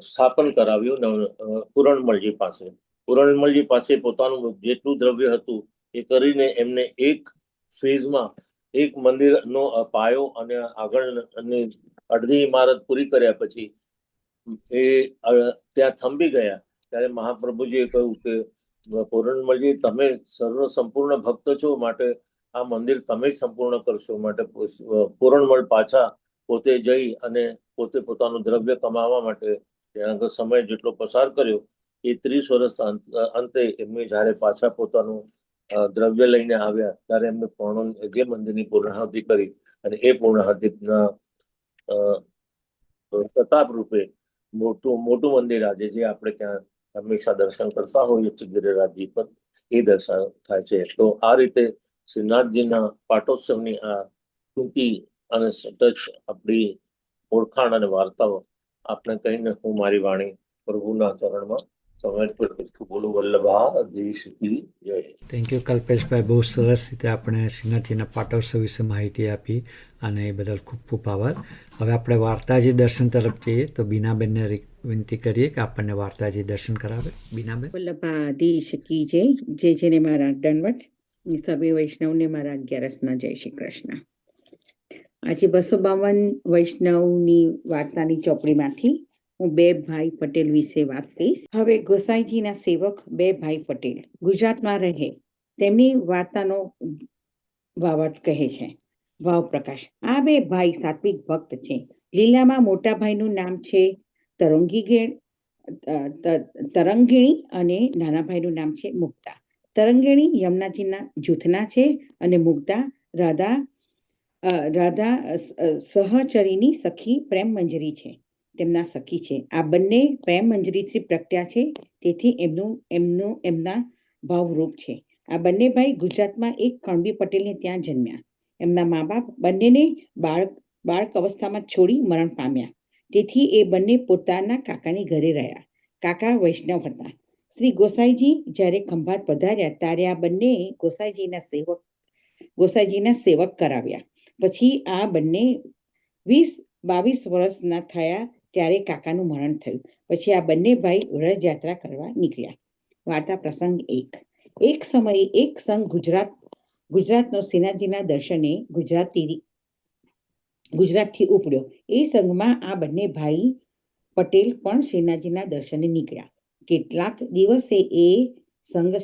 સ્થાપન કરાવ્યું પૂરણમલજી પાસે. પૂરણમલજી પાસે પોતાનું જેટલું દ્રવ્ય હતું એ કરીને એમને એક ફેઝમાં એક મંદિરનો પાયો અને આગળની અડધી ઇમારત પૂરી કર્યા પછી એ ત્યાં થંભી ગયા. ત્યારે મહાપ્રભુજીએ કહ્યું કે પૂરણમલજી, તમે સર્વ સંપૂર્ણ ભક્ત છો, માટે આ મંદિર તમે સંપૂર્ણ કરશો. માટે પૂરણમલ પાછા પોતે જઈ અને પોતે પોતાનું દ્રવ્ય કમાવા માટે ત્યાં આગળ સમય જેટલો પસાર કર્યો. એ 30 વર્ષ અંતે એમને જયારે પાછા પોતાનું દ્રવ્ય લઈને આવ્યા ત્યારે એમને જે મંદિરની પૂર્ણાહુતિ કરી અને એ પૂર્ણાહતિના પ્રતાપ રૂપે મોટું મંદિર આજે જે આપણે ત્યાં હંમેશા દર્શન કરતા હોઈએ છીએ ગિરિરાજજી પર, એ દર્શન થાય છે. તો આ રીતે શ્રીનાથજીના પાટોત્સવની આ ટૂંકી અને સતત આપણી ઓળખાણ અને વાર્તાઓ આપણે કહીને હું મારી વાણી પ્રભુના ચરણમાં સમર્પિત કરું છું. બોલો વલ્લભાધીશ કી જય. થેન્ક યુ કલ્પેશભાઈ, બહુ સરસ રીતે આપણે શ્રીનાથજીના પાટોત્સવ વિશે માહિતી આપી અને એ બદલ ખૂબ ખૂબ આભાર. હવે આપણે વાર્તાજી દર્શન તરફ જઈએ તો બીનાબેનને વિનંતી કરીએ કે આપણને વાર્તાજી દર્શન કરાવે. બીનાબેન. વલ્લભાધીશ કી જય. જેને મારા દંડવત, સભે વૈષ્ણવને મારા 11ના જય શ્રી કૃષ્ણ. આજે 252 વૈષ્ણવની વાર્તાની ચોપડીમાંથી હું બેભાઈ પટેલ વિશે વાત કહીશ. હવે ગોસાઈજીના સેવક બેભાઈ પટેલ ગુજરાતમાં રહે. તેમની વાર્તાનો ભાવાર્થ કહે છે. ભાવ પ્રકાશ. આ બે ભાઈ સાત્વિક ભક્ત છે. લીલામાં મોટા ભાઈનું નામ છે તરંગિણી અને નાના ભાઈનું નામ છે મુક્તા. તરંગિણી યમુનાજીના જૂથના છે અને મુક્તા રાધા સહચરીની સખી પ્રેમ મંજરી છે, તેમના સખી છે. આ બંને પ્રેમ મંજરીથી પ્રગટ્યા છે, તેથી એમના ભાવરૂપ છે. આ બંને ભાઈ ગુજરાતમાં એક કણબી પટેલને ત્યાં જન્મ્યા. એમના મા બાપ બંનેને બાળક અવસ્થામાં છોડી મરણ પામ્યા, તેથી એ બંને પોતાના કાકાની ઘરે રહ્યા. કાકા વૈષ્ણવ હતા. શ્રી ગોસાઈજી જ્યારે ખંભાત પધાર્યા ત્યારે આ બંને ગોસાઈજીના સેવક કરાવ્યા. પછી આ બંને 20-22 વર્ષના થયા ત્યારે કાકાનું મરણ થયું. પછી આ બંને ભાઈ વ્રજયાત્રા કરવા નીકળ્યા. વાર્તા પ્રસંગ 1. એક સમયે એક સંઘ ગુજરાતનો શ્રીનાથજીના દર્શને ગુજરાતથી ઉપડ્યો. એ સંઘમાં આ બંને ભાઈ પટેલ પણ શ્રીનાથજીના દર્શને નીકળ્યા. કેટલાક દિવસે એ સંઘ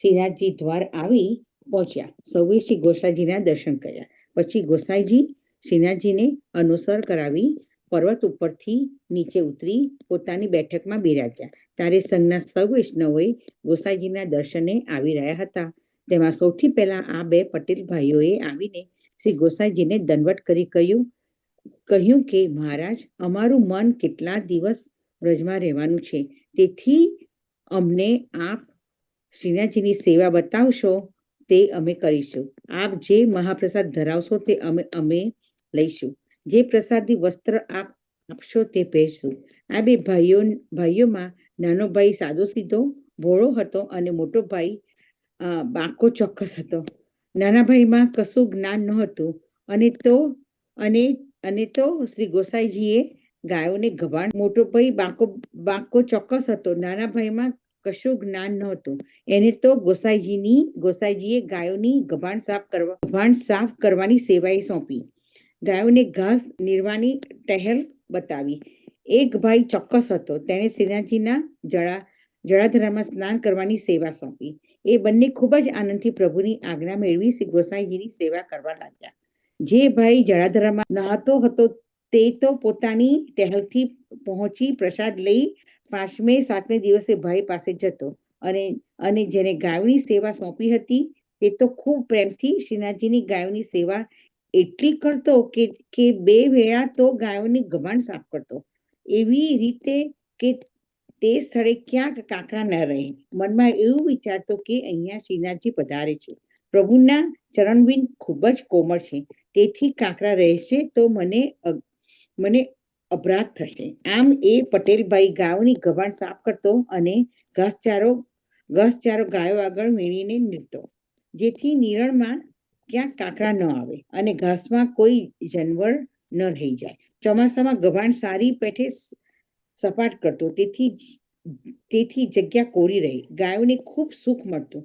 શ્રીનાથજી દ્વાર આવી પહોંચ્યા. સૌએ શ્રી ગોસાઈજીના દર્શન કર્યા. પછી ગોસાઈજી શ્રીનાથજીને અનુસર કરાવી પર્વત ઉપરથી નીચે ઉતરી પોતાની બેઠકમાં બિરાજ્યા. ત્યારે સંઘના સૌ વૈષ્ણવોએ ગોસાઈજીના દર્શને આવી રહ્યા હતા. તેમાં સૌથી પહેલા આ બે પટેલ ભાઈઓએ આવીને શ્રી ગોસાઈજીને દંડવત કરી કહ્યું કે મહારાજ, અમારું મન કેટલા દિવસ વ્રજમાં રહેવાનું છે, તેથી અમને આપ શ્રીનાથજીની સેવા બતાવશો તે અમે કરીશું. આપ જે મહાપ્રસાદ ધરાવશો તે અમે લઈશું. જે પ્રસાદી વસ્ત્ર આપ આપશો તે પહેરશું. આ બે ભાઈઓમાં નાનો ભાઈ સાદો સીધો ભોળો હતો અને મોટો ભાઈ બાકો ચોક્કસ હતો. નાના ભાઈમાં કશું જ્ઞાન નહોતું અને તો શ્રી ગોસાઈજીએ ગાયોને ગભાણ. મોટો ભાઈ બાકો ચોક્કસ હતો. નાના ભાઈમાં કશું જ્ઞાન નહોતું. એને તો ગોસાઈજીએ ગાયોની ગભાણ સાફ કરવાની સેવાએ સોંપી. ગાયોને ઘાસ નીરવાની ટહેલ બતાવી. એક ભાઈ ચોક્કસ હતો. તેણે શ્રીનાથજીના જળાધારમાં સ્નાન કરવાની સેવા સોંપી. એ બંને ખૂબ જ આનંદથી પ્રભુની આજ્ઞા મેળવી શ્રી ગોસાઈજીની સેવા કરવા લાગ્યા. જે ભાઈ જળાધારમાં નહાતો હતો તે તો પોતાની ટહેલથી પહોંચી પ્રસાદ લઈ 5મે-7મે દિવસે ભાઈ પાસે જતો અને જેને ગાયોની સેવા સોંપી હતી તે તો ખૂબ પ્રેમથી શ્રીનાથજીની ગાયોની સેવા એટલી કરતો કે 2 વેળા તો ગાયોની ગભાણ સાફ કરતો, એવી રીતે કે તે સ્થળે ક્યાંક કાંકરા ન રહે. મનમાં એવું વિચારતો કે અહીંયા શ્રીનાથજી પધારે છે, પ્રભુના ચરણવિંદ ખૂબ જ કોમળ છે, તેથી કાંકરા રહેશે તો મને અપરાધ થશે. આમ એ પટેલભાઈ ગાયોની ગભાણ સાફ કરતો અને ઘાસચારો ગાયો આગળ વીણીને નીરતો, જેથી નીરણમાં ક્યાંક કાંકરા ન આવે અને ઘાસમાં કોઈ જાનવર ન રહી જાય. ચોમાસામાં ગભાણ સારી પેઠે સપાટ કરતો, તેથી જગ્યા કોરી રહી. ગાયોને ખૂબ સુખ મળતું.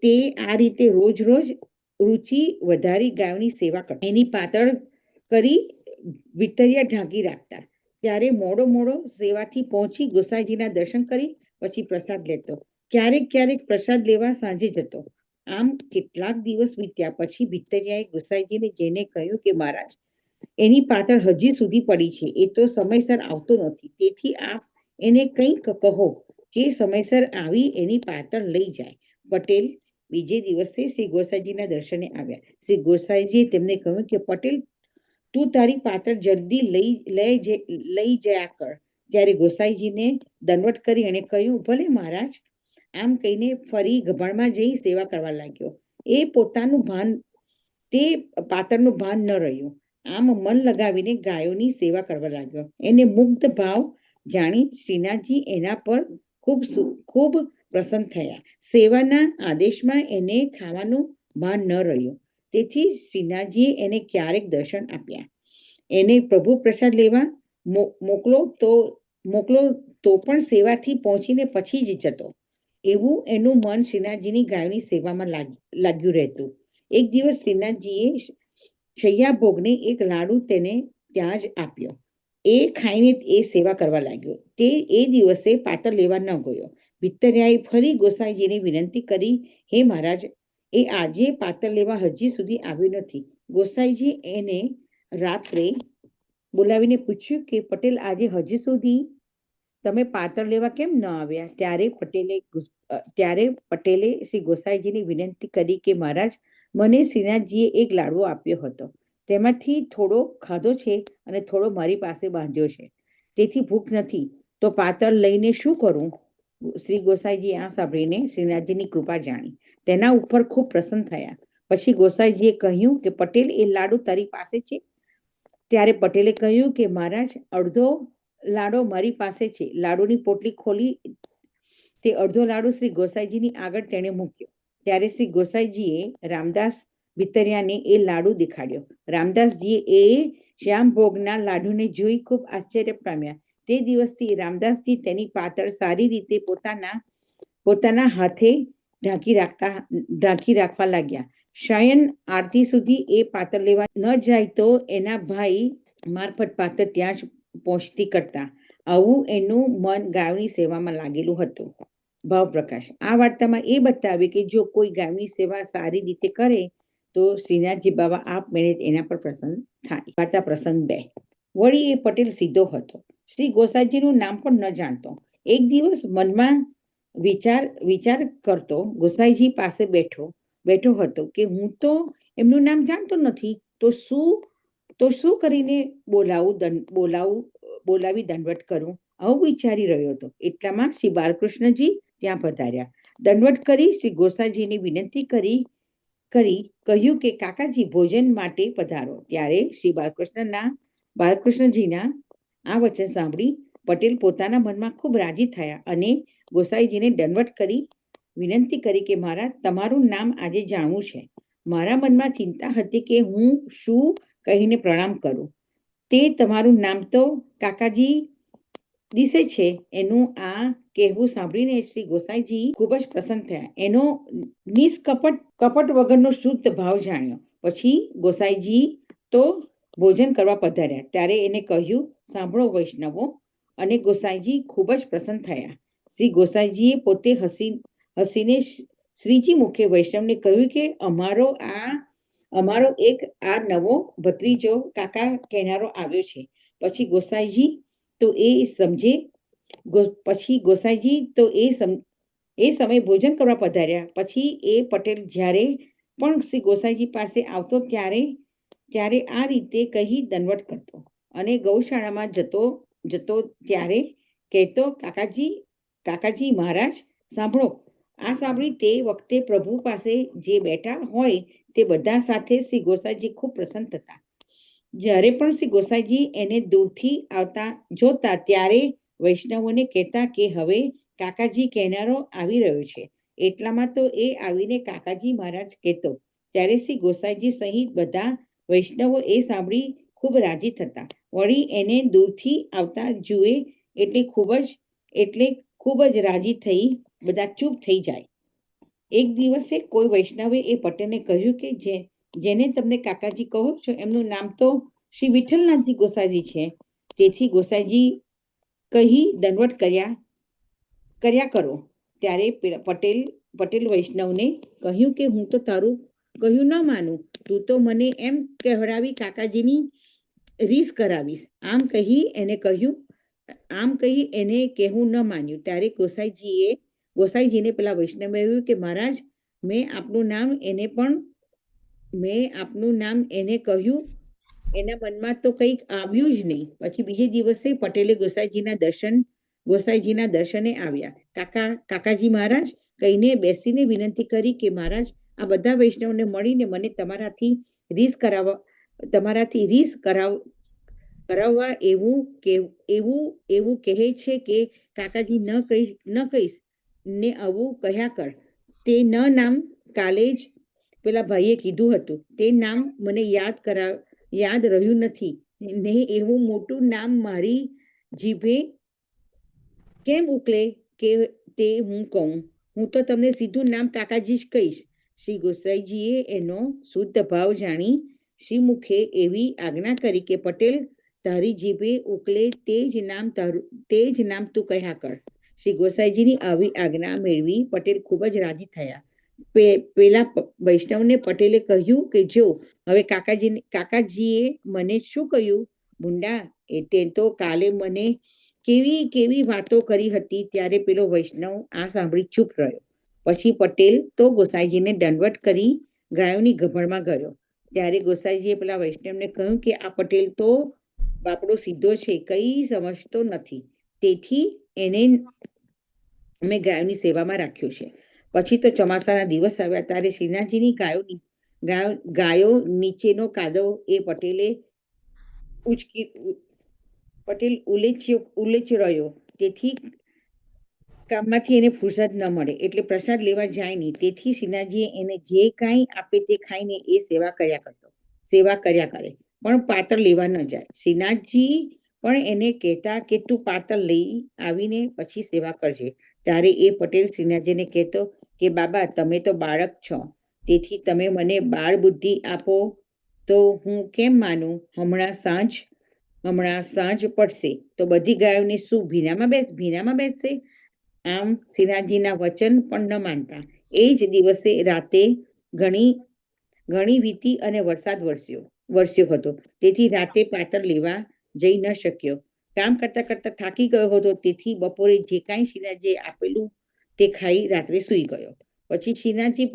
તે આ રીતે રોજ રુચિ વધારી ગાયોની સેવા કરતા. એની પાતળ કરી ભીતરિયા ઢાંકી રાખતા. ત્યારે મોડો સેવાથી પહોંચી ગોસાઈજીના દર્શન કરી પછી પ્રસાદ લેતો. ક્યારેક પ્રસાદ લેવા સાંજે જતો. આમ કેટલાક દિવસ વીત્યા. પછી ભીતરિયાએ ગોસાઈજીને જઈને કહ્યું કે મહારાજ, એની પાતળ હજી સુધી પડી છે, એ તો સમયસર આવતો નથી, તેથી આપ એને કંઈક કહો કે સમયસર આવી એની પાતળ લઈ જાય. પટેલ બીજે દિવસે શ્રી ગોસાઈજીના દર્શને આવ્યા. શ્રી ગોસાઈજીએ તેમને કહ્યું કે પટેલ, તું તારી પાત્ર જલ્દી લઈ જયા કર. ત્યારે ગોસાઈજીને દંડવત કરી અને કહ્યું, ભલે મહારાજ. આમ કહીને ફરી ગભાણમાં જઈ સેવા કરવા લાગ્યો. એ પાત્રનું ભાન ન રહ્યું. આમ મન લગાવીને ગાયોની સેવા કરવા લાગ્યો. એને મુગ્ધ ભાવ જાણી શ્રીનાથજી એના પર ખૂબ પ્રસન્ન થયા. સેવાના આદેશમાં એને ખાવાનું ભાન ન રહ્યું. તેથી શ્રીનાથજીએ એને ક્યારેક દર્શન આપ્યા. એને પ્રભુ પ્રસાદ લેવા મોકલો તો પણ સેવાથી પહોંચીને પછી જ જતો. એવું એનું મન શ્રીનાથજીની ગાયોની સેવામાં લાગ્યું રહેતું. એક દિવસ શ્રીનાથજીએ શૈયા ભોગને એક લાડુ તેને ત્યાં જ આપ્યો. એ ખાઈને એ સેવા કરવા લાગ્યો. તે એ દિવસે પાત્ર લેવા ન ગયો. ભિતરિયાએ ફરી ગોસાઈજીને વિનંતી કરી, હે મહારાજ, એ આજે પાત્ર લેવા હજી સુધી આવ્યો નથી. ગોસાઈજી એને રાત્રે બોલાવીને પૂછ્યું કે પટેલ, આજે હજી સુધી તમે પાત્ર લેવા કેમ ન આવ્યા? ત્યારે પટેલે શ્રી ગોસાઈજીને વિનંતી કરી કે મહારાજ, મને શ્રીનાથજીએ એક લાડવો આપ્યો હતો. તેમાંથી થોડો ખાધો છે અને થોડો મારી પાસે બાંધ્યો છે. તેથી ભૂખ નથી, તો પાત્ર લઈને શું કરું? શ્રી ગોસાઈજી આ સાંભળીને શ્રીનાથજીની કૃપા જાણી તેના ઉપર ખૂબ પ્રસન્ન થયા. પછી ગોસાઈજીએ કહ્યું કે પટેલ, એ લાડુ તારી પાસે છે? ત્યારે પટેલે કહ્યું કે મહારાજ, અડધો લાડો મારી પાસે છે. લાડુની પોટલી ખોલી તે અડધો લાડુ શ્રી ગોસાઈજીની આગળ તેણે મૂક્યો. ત્યારે શ્રી ગોસાઈજીએ રામદાસ ભિતરિયાને એ લાડુ દેખાડ્યો. રામદાસજીએ એ શ્યામભોગના લાડુને જોઈ ખૂબ આશ્ચર્ય પામ્યા. તે દિવસથી રામદાસજી તેની પાતળ સારી રીતે પોતાના હાથે ઢાંકી રાખવા લાગ્યા. શયન આરતી સુધી એ પાત્ર લેવા ન જાય તો એના ભાઈ મારફત પાત્ર ત્યાં જ પહોંચતી કરતા. આવું એનું મન ગાયોની સેવામાં લાગેલું હતું. ભાવ પ્રકાશ. આ વાર્તામાં એ બતાવ્યું કે જો કોઈ ગાયોની સેવા સારી રીતે કરે તો શ્રીનાથજી બાબા આપમેળે એના પર પ્રસન્ન થાય. વાર્તા પ્રસંગ 2. વળી એ પટેલ સીધો હતો. શ્રી ગોસાઈજીનું નામ પણ ન જાણતો. એક દિવસ મનમાં વિચાર કરતો ગોસાઈજી પાસે બેઠો હતો કે હું તો એમનું નામ જાણતો નથી, તો શું કરીને બોલાવી દંડવત કરું? આવું વિચારી રહ્યો હતો. એટલામાં શ્રી બાલકૃષ્ણજી ત્યાં પધાર્યા. દંડવત કરી શ્રી ગોસાઈજીને વિનંતી કરી કહ્યું કે કાકાજી, ભોજન માટે પધારો. ત્યારે શ્રી બાલકૃષ્ણજીના આ વચન સાંભળી પટેલ પોતાના મનમાં ખૂબ રાજી થયા અને ગોસાઈજીને દંડવત કરી વિનંતી કરી કે મહારાજ, તમારું નામ આજે જાણવું છે. મારા મનમાં ચિંતા હતી કે હું શું કહીને પ્રણામ કરું. તે તમારું નામ તો કાકાજી દિશે છે. એનું આ કહેવું સાંભળીને શ્રી ગોસાઈજી ખૂબ જ પ્રસન્ન થયા. એનો કપટ વગરનો શુદ્ધ ભાવ જાણ્યો. પછી ગોસાઈજી તો ભોજન કરવા પધાર્યા. ત્યારે એને કહ્યું, સાંભળો વૈષ્ણવો. અને ગોસાઈજી ખૂબ જ પ્રસન્ન થયા. શ્રી ગોસાઈજીએ પોતે હસીને શ્રીજી મુખે વૈષ્ણવને કહ્યું કે અમારો એક આ નવો ભત્રીજો કાકા કહેનારો આવ્યો છે. પછી ગોસાઈજી તો એ સમયે ભોજન કરવા પધાર્યા. પછી એ પટેલ જ્યારે પણ શ્રી ગોસાઈજી પાસે આવતો ત્યારે આ રીતે કહી દંડવત કરતો અને ગૌશાળામાં જતો ત્યારે કહેતો, કાકાજી મહારાજ સાંભળો. આ સાંભળી તે વખતે પ્રભુ પાસે જે બેઠા હોય તે બધા સાથે શ્રી ગોસાઈજી ખૂબ પ્રસન્ન થતા. જ્યારે પણ શ્રી ગોસાઈજી એને દૂરથી આવતા જોતા ત્યારે વૈષ્ણવોને કહેતા કે હવે કાકાજી કહેનારો આવી રહ્યો છે. એટલામાં તો એ આવીને કાકાજી મહારાજ કહેતો. ત્યારે શ્રી ગોસાઈજી સહિત બધા વૈષ્ણવો એ સાંભળી ખૂબ રાજી થતા. વળી એને દૂરથી આવતા જુએ એટલે ખૂબ જ રાજી થઈ બધા ચૂપ થઈ જાય. એક દિવસે કોઈ વૈષ્ણવે એ પટેલને કહ્યું કે જેને તમને કાકાજી કહો છો એમનું નામ તો શ્રી વિઠ્ઠલનાથજી ગોસાઈજી છે. તેથી ગોસાઈજી કહી દંડવત કર્યા કરો. ત્યારે પટેલ વૈષ્ણવને કહ્યું કે હું તો તારું કહ્યું ન માનું. તું તો મને એમ કહેવડાવી કાકાજીની રીસ કરાવીશ. આમ કહી એને કહેવું ન માન્યું. ત્યારે ગોસાઈજીને પેલા વૈષ્ણવે કહ્યું કે મહારાજ, મેં આપનું નામ એને કહ્યું, એના મનમાં તો કંઈક આવ્યું જ નહીં. પછી બીજે દિવસે પટેલે ગોસાઈજીના દર્શને આવ્યા. કાકાજી મહારાજ કહીને બેસીને વિનંતી કરી કે મહારાજ, આ બધા વૈષ્ણવને મળીને મને તમારાથી રીસ કરાવવા એવું કહે છે કે કાકાજી ન કહીશ ને આવું કહ્યા કર. તે નામ કાલે જ પેલા ભાઈએ કીધું હતું, તે નામ મને યાદ રહ્યું નથી ને એવું મોટું નામ મારી જીભે કેમ ઉકલે કે તે હું કહું? હું તો તમને સીધું નામ કાકાજી જ કહીશ. શ્રી ગોસાઈજીએ એનો શુદ્ધ ભાવ જાણી શ્રીમુખે એવી આજ્ઞા કરી કે પટેલ, તારી જીભે ઉકલે તે જ નામ તું કહ્યા કર. શ્રી ગોસાઈજીની આવી આજ્ઞા મેળવી પટેલ ખૂબ જ રાજી થયા. પેલા વૈષ્ણવને પટેલે કહ્યું કે જો હવે કાકાજીએ મને શું કહ્યું? ભૂંડા, તે તો કાલે મને કેવી વાતો કરી હતી. ત્યારે પેલો વૈષ્ણવ આ સાંભળી ચૂપ રહ્યો. પછી પટેલ તો ગોસાઈજીને દંડવત કરી ગાયોની ગભણમાં ગયો. ત્યારે ગોસાઈજીએ પેલા વૈષ્ણવને કહ્યું કે આ પટેલ તો બાપડો સીધો છે, કંઈ સમજતો નથી, તેથી એને મેં ગાયોની સેવામાં રાખ્યો છે. પછી તો ચોમાસાના દિવસ આવ્યા. ત્યારે શ્રીનાથજીની ગાયો નીચેનો કાદવ એ પટેલ ઉલેચી રહ્યો. તેથી કામમાંથી એને ફુરસદ ન મળે, એટલે પ્રસાદ લેવા જાય નહીં. તેથી શ્રીનાથજીએ એને જે કાંઈ આપે તે ખાઈને એ સેવા કર્યા કરે, પણ પાત્ર લેવા ન જાય. શ્રીનાથજી પણ એને કહેતા કે તું પાત્ર લઈ આવીને પછી સેવા કરજે. ત્યારે એ પટેલ શ્રીનાથજીને કહેતો કે બાબા, તમે તો બાળક છો, તેથી તમે મને બાળ બુદ્ધિ આપો તો હું કેમ માનું? હમણાં સાંજ પડશે તો બધી ગાયોને શું ભીનામાં બેસશે? આમ શ્રીનાથજીના વચન પણ ન માનતા. એ જ દિવસે રાતે ઘણી વીતી અને વરસાદ વરસ્યો હતો. તેથી રાતે પાત્ર લેવા જઈ ન શક્યો. કામ કરતા થાકી ગયો હતો. તેથી બપોરે જે કાંઈ શ્રીનાથજીએ આપેલું તે ખાઈ રાત્રે સૂઈ ગયો. પછી શ્રીનાથજી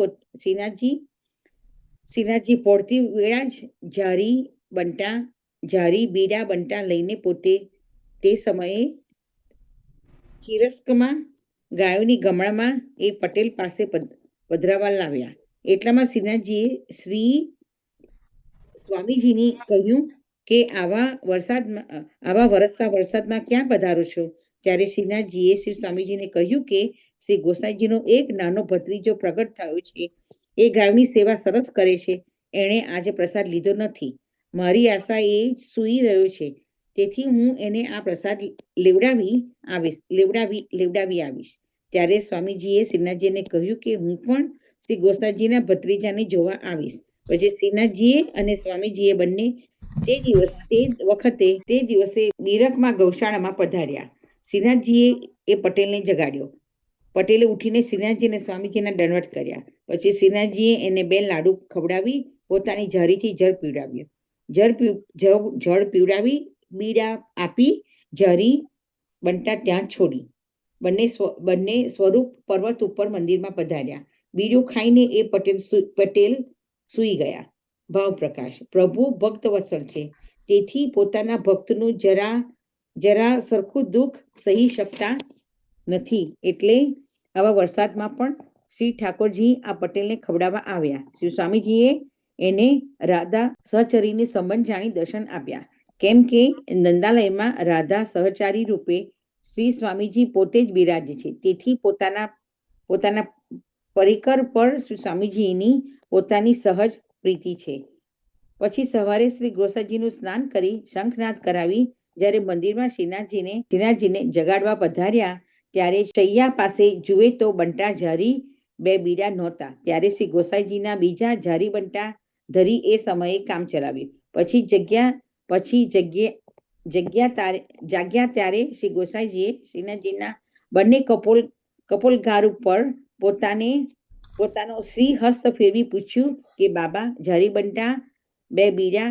પડતી વેળા જ જારી બીડા બંટા લઈને પોતે તે સમયે કિરસ્કમાં ગાયોની ગમણામાં એ પટેલ પાસે પધરાવા લાવ્યા. એટલામાં શ્રીનાથજીએ શ્રી સ્વામીજીને કહ્યું કે આવા વરસતા વરસાદમાં ક્યાં પધારો છો? ત્યારે શ્રીનાથજીએ શ્રી સ્વામીજીને કહ્યું કે શ્રી ગોસાઈજીનો એક નાનો ભત્રીજો પ્રગટ થયો છે. એ ગાયોની સેવા સરસ કરે છે. એણે આજે પ્રસાદ લીધો નથી. મારી આશા એ સૂઈ રહ્યો છે, તેથી હું એને આ પ્રસાદ લેવડાવી આવીશ. ત્યારે સ્વામીજીએ શ્રીનાથજીને કહ્યું કે હું પણ શ્રી ગોસાઈજીના ભત્રીજાને જોવા આવીશ. પછી શ્રીનાથજીએ અને સ્વામીજીએ બંને તે દિવસે બીરકમાં ગૌશાળામાં પધાર્યા. શ્રીનાથજીએ એ પટેલને જગાડ્યો. પટેલે ઉઠીને શ્રીનાથજી અને સ્વામીજીના દંડવત કર્યા. પછી શ્રીનાથજીએ એને 2 લાડુ ખવડાવી પોતાની જારીથી જળ પીવડાવી બીડા આપી જારી બંટા ત્યાં છોડી બંને સ્વરૂપ પર્વત ઉપર મંદિરમાં પધાર્યા. બીડું ખાઈને એ પટેલ સૂઈ ગયા. ભાવ પ્રકાશ. પ્રભુ ભક્ત વત્સલ છે, તેથી પોતાના ભક્તનું જરા સરખું દુઃખ સહી શકતા નથી. એટલે આવા વરસાદમાં પણ શ્રી ઠાકોરજી આ પટેલને ખવડાવવા આવ્યા. શ્રી સ્વામીજીએ એને રાધા સહચરીને સંબંધ જાણી દર્શન આપ્યા. કેમ કે નંદાલયમાં રાધા સહચારી રૂપે શ્રી સ્વામીજી પોતે જ બિરાજે છે. તેથી પોતાના પરિકર પર શ્રી સ્વામીજીની પોતાની સહજ પ્રીતિ છે. પછી સવારે શ્રી ગોસાઈજીનું સ્નાન કરી શંખનાદ કરાવી જ્યારે મંદિરમાં શ્રીનાથજીને જગાડવા પધાર્યા, ત્યારે શૈયા પાસે જુએ તો બંટા જારી 2 બીડા નહોતા. ત્યારે શ્રી ગોસાઈજીના બીજા જારી બંટા ધરી એ સમયે કામ ચલાવ્યું. પછી જાગ્યા ત્યારે શ્રી ગોસાઈજીએ શ્રીનાથજીના બંને કપોલગાર ઉપર પોતાનો શ્રી હસ્ત ફેરવી પૂછ્યું કે બાબા, જારી બંટા 2 બીડા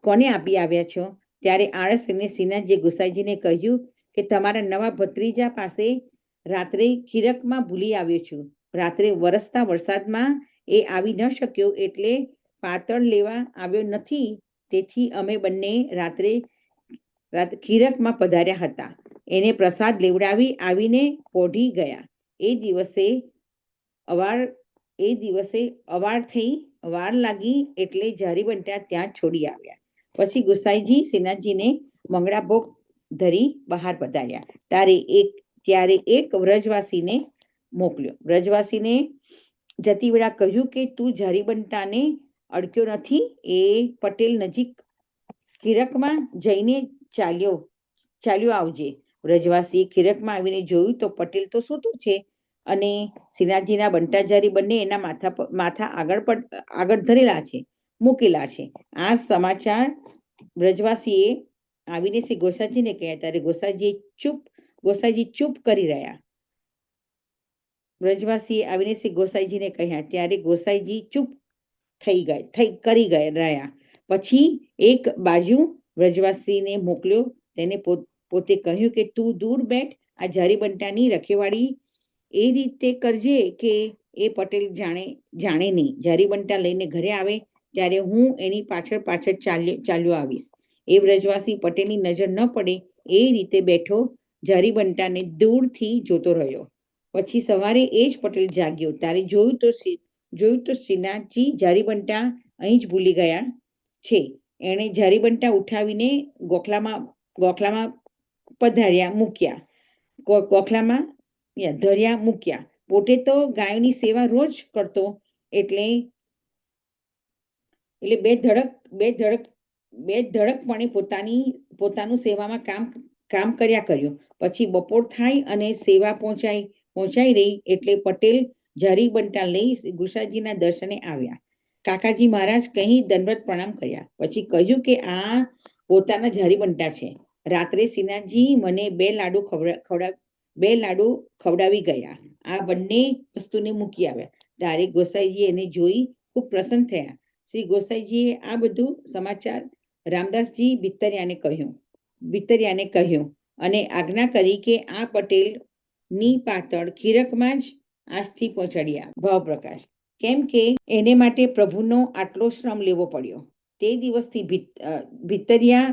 કોને આપી આવ્યા છો? ત્યારે આળસ કરીને શ્રીનાથજીએ ગોસાઈજીને કહ્યું કે તમારા નવા ભત્રીજા પાસે રાત્રે ખીરકમાં ભૂલી આવ્યો છું રાત્રે વરસતા વરસાદમાં એ આવી ન શક્યો એટલે પાતળ લેવા આવ્યો નથી. તેથી અમે બંને રાત્રે ખીરકમાં પધાર્યા હતા. એને પ્રસાદ લેવડાવી આવીને પોઢી ગયા. એ દિવસે અવાર થઈ વાર લાગી એટલે જારીબંટા ત્યાં જ છોડી આવ્યા. પછી ગુસાઈજી શ્રીનાથજીને મંગળા ભોગ ધરી બહાર પધાર્યા. ત્યારે એક વ્રજવાસીને મોકલ્યો. વ્રજવાસીને જતી વેળા કહ્યું કે તું જારીબંટાને અડક્યો નથી. એ પટેલ નજીક ખીરકમાં જઈને ચાલ્યો આવજે. વ્રજવાસીએ ખીરકમાં આવીને જોયું તો પટેલ તો સૂતો છે અને શ્રીનાથજીના બંટાજારી બંને એના માથા આગળ ધરેલા છે, મૂકેલા છે. આ સમાચાર વ્રજવાસીએ આવીને શ્રી ગોસાઈજીને કહ્યા. ત્યારે ગોસાઈજી ચૂપ કરી રહ્યા. વ્રજવાસીએ આવીને શ્રી ગોસાઈજીને કહ્યા ત્યારે ગોસાઈજી ચૂપ કરી રહ્યા. પછી એક બાજુ વ્રજવાસીને મોકલ્યો. તેને પોતે કહ્યું કે તું દૂર બેઠ. આ જારીબંટાની રખેવાળી એ રીતે કરજે કે એ પટેલ જાણે નહીં. જારીબંટા લઈને ઘરે આવે ત્યારે હું એની પાછળ ચાલ્યો આવીશ. એ વ્રજવાસી પટેલની નજર ન પડે એ રીતે બેઠો જારીબંટાને દૂરથી જોતો રહ્યો. પછી સવારે એ જ પટેલ જાગ્યો. ત્યારે જોયું તો શ્રીનાથજી જારીબંટા અહીં જ ભૂલી ગયા છે. એણે જારીબંટા ઉઠાવીને ગોખલામાં ધર્યા મૂક્યા. પોતે તો ગાયોની સેવા રોજ કરતો એટલે બે ધડકપણે પોતાનું સેવામાં કામ કર્યા કર્યું. પછી બપોર થાય અને સેવા પહોંચાઈ રહી એટલે પટેલ જારીબંટા લઈ ગુસાઈજીના દર્શને આવ્યા. કાકાજી મહારાજ કહી દંડવત પ્રણામ કર્યા. પછી કહ્યું કે આ પોતાના જારીબંટા છે. રાત્રે શ્રીનાથજી મને 2 લાડુ ખવડાવી ગયા. આ બંને વસ્તુને મૂકી આવ્યા. ત્યારે ગોસાઈજી એને જોઈ ખૂબ પ્રસન્ન થયા. શ્રી ગોસાઈજીએ આ બધું સમાચાર રામદાસજી બિતરિયાને કહ્યું અને આજ્ઞા કરી કે આ પટેલની પાતળ ખીરકમાં જ આજથી પહોંચાડ્યા. ભાવપ્રકાશ કેમ કે એને માટે પ્રભુનો આટલો શ્રમ લેવો પડ્યો. તે દિવસથી ભીતરિયા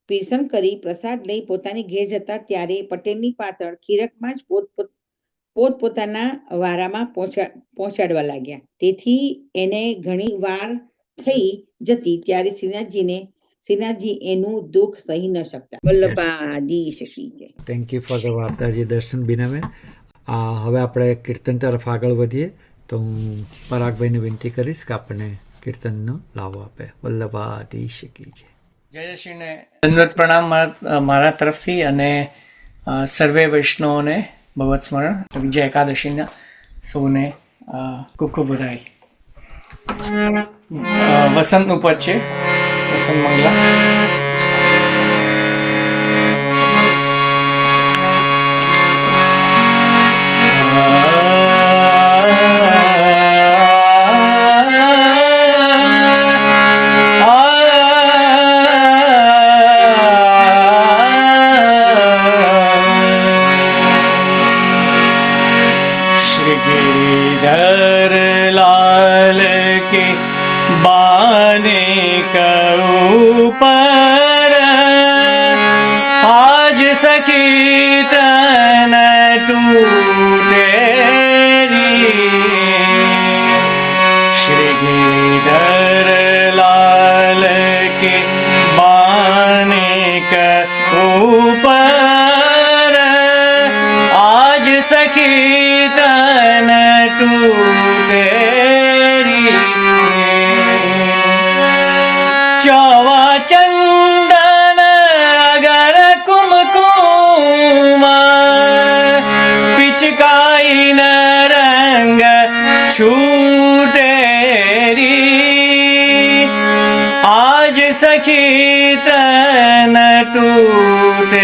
પીરસણ કરી પ્રસાદ લઈ પોતાની ઘેર જતા ત્યારે પટેલની પાતળ ખીરકમાં જ પોતપોતાના વારામાં પહોંચાડવા લાગ્યા. તેથી એને ઘણી વાર થઈ જતી ત્યારે શ્રીનાથજી એનું દુઃખ સહી ન શકતા. વલ્લભાદી શકી. થેન્ક યુ ફોર ધ વાર્તાજી દર્શન બીનાબેન. હવે આપણે કીર્તન તરફ આગળ વધીએ તો હું પરાગભાઈને વિનંતી કરીશ કે આપણને કીર્તનનો લાવો આપે. વલ્લભાદી શકી છે. જયશ્રીને દંડવત પ્રણામ મારા તરફથી અને સર્વે વૈષ્ણવોને ભગવત સ્મરણ વિજય એકાદશીના સૌને ખૂબ ખૂબ વધાઈ. વસંતનું પદ છે, વસંત મંગલા. छूटेरी आज सखी तन टूटेरी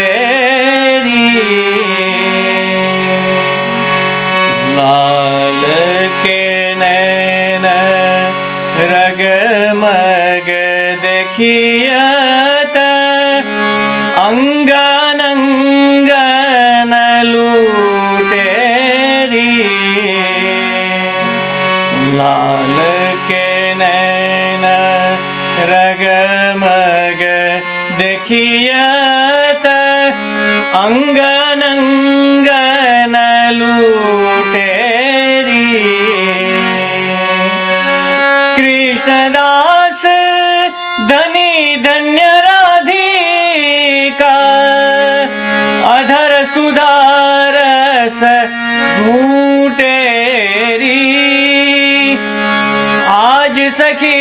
लाल के नैन रग मग देखियत अंगन अंगन लूटेरी सखियत अंगन लूटेरी कृष्णदास धनी धन्य राधिका अधर सुधारस घूटेरी आज सखी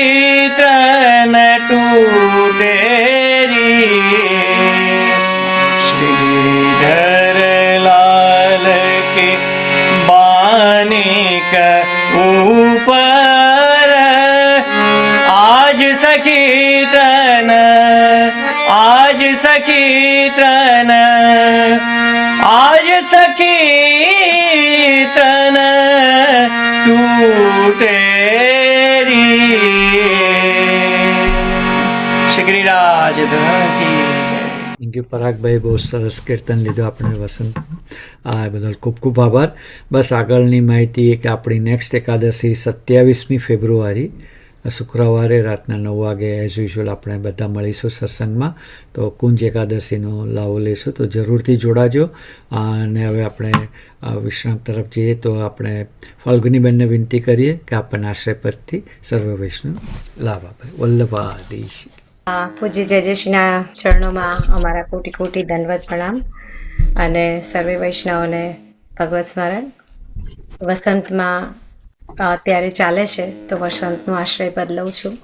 तन टूटेरी श्रीधर लाल के बानिक ऊपर आज सखी तन आज सखी तन आज सखी तन टूटेरी શ્રી ગિરિરાજ ધણ કી જય. થેન્ક યુ પરાગભાઈ, બહુ સરસ કીર્તન લીધું આપણે વસંત, આ બદલ ખૂબ ખૂબ આભાર. બસ આગળની માહિતી એ કે આપણી નેક્સ્ટ એકાદશી 27મી ફેબ્રુઆરી શુક્રવારે રાતના 9 વાગે એઝ યુઝ્યુઅલ આપણે બધા મળીશું સત્સંગમાં. તો કુંજ એકાદશીનો લાવો લઈશું, તો જરૂરથી જોડાજો. અને હવે આપણે વિશ્રામ તરફ જઈએ તો આપણે ફાલ્ગુનીબેનને વિનંતી કરીએ કે આપણને આશ્રયપદથી સર્વ વૈષ્ણવ લાભ આપે. વલ્લભાધીશ. પૂજ્ય જયજયશ્રીના ચરણોમાં અમારા કોટી કોટી દંડવત પ્રણામ અને સર્વે વૈષ્ણવોને ભગવત સ્મરણ. વસંતમાં અત્યારે ચાલે છે તો વસંતનું આશ્રયપદ લઉં છું.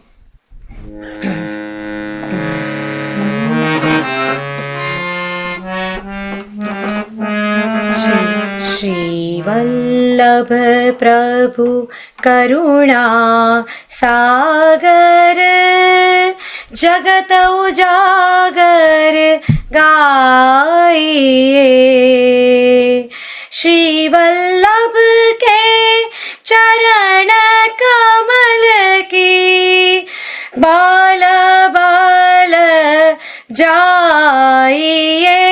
શ્રી વલ્લભ પ્રભુ કરુણા સાગર જગત ઉજાગર ગાઈએ. श्री वल्लभ के चरण कमल की बाल बाल जाइए.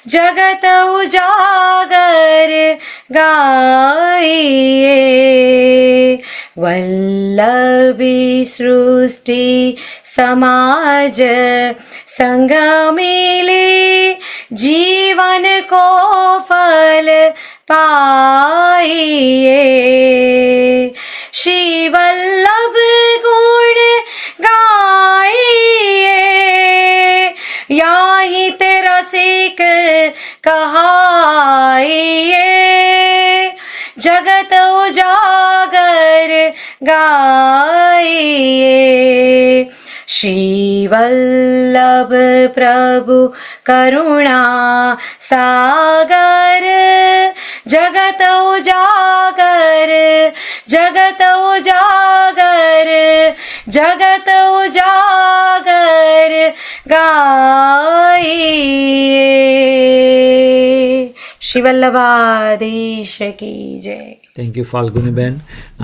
जगत उजागर गाइए. वल्लभी सृष्टि समाज संग मिले जीवन को फल पाइए. श्री वल्लभ गुण गाइए. याहि ते रसिक कहाइए. जगत उजागर गाइए. श्री वल्लभ प्रभु करुणा सागर जगत उजागर जगत उजागर जगत उजागर गाइए. श्री वल्लभाधीश की जय. થેન્ક યુ ફાલ્ગુનીબેન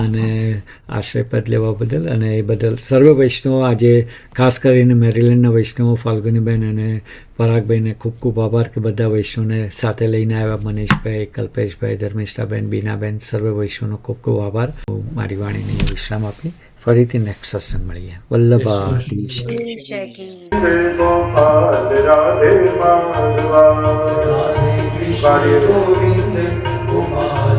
અને આશ્રયપદ લેવા બદલ, અને એ બદલ સર્વ વૈષ્ણવો, આજે ખાસ કરીને મેરીલેન્ડના વૈષ્ણવો ફાલ્ગુનીબેન અને પરાગભાઈને ખૂબ ખૂબ આભાર કે બધા વૈષ્ણવને સાથે લઈને આવ્યા. મનીષભાઈ, કલ્પેશભાઈ, ધર્મિષ્ઠાબેન, બીનાબેન, સર્વ વૈષ્ણવનો ખૂબ ખૂબ આભાર. હું મારી વાણીને વિશ્રામ આપી ફરીથી નેક્સ્ટ સત્સંગ મળીએ. વલ્લભાધીશ. ગોપાલ રાધે માધવા રાધે કૃષ્ણ ગોવિંદ ગોપાલ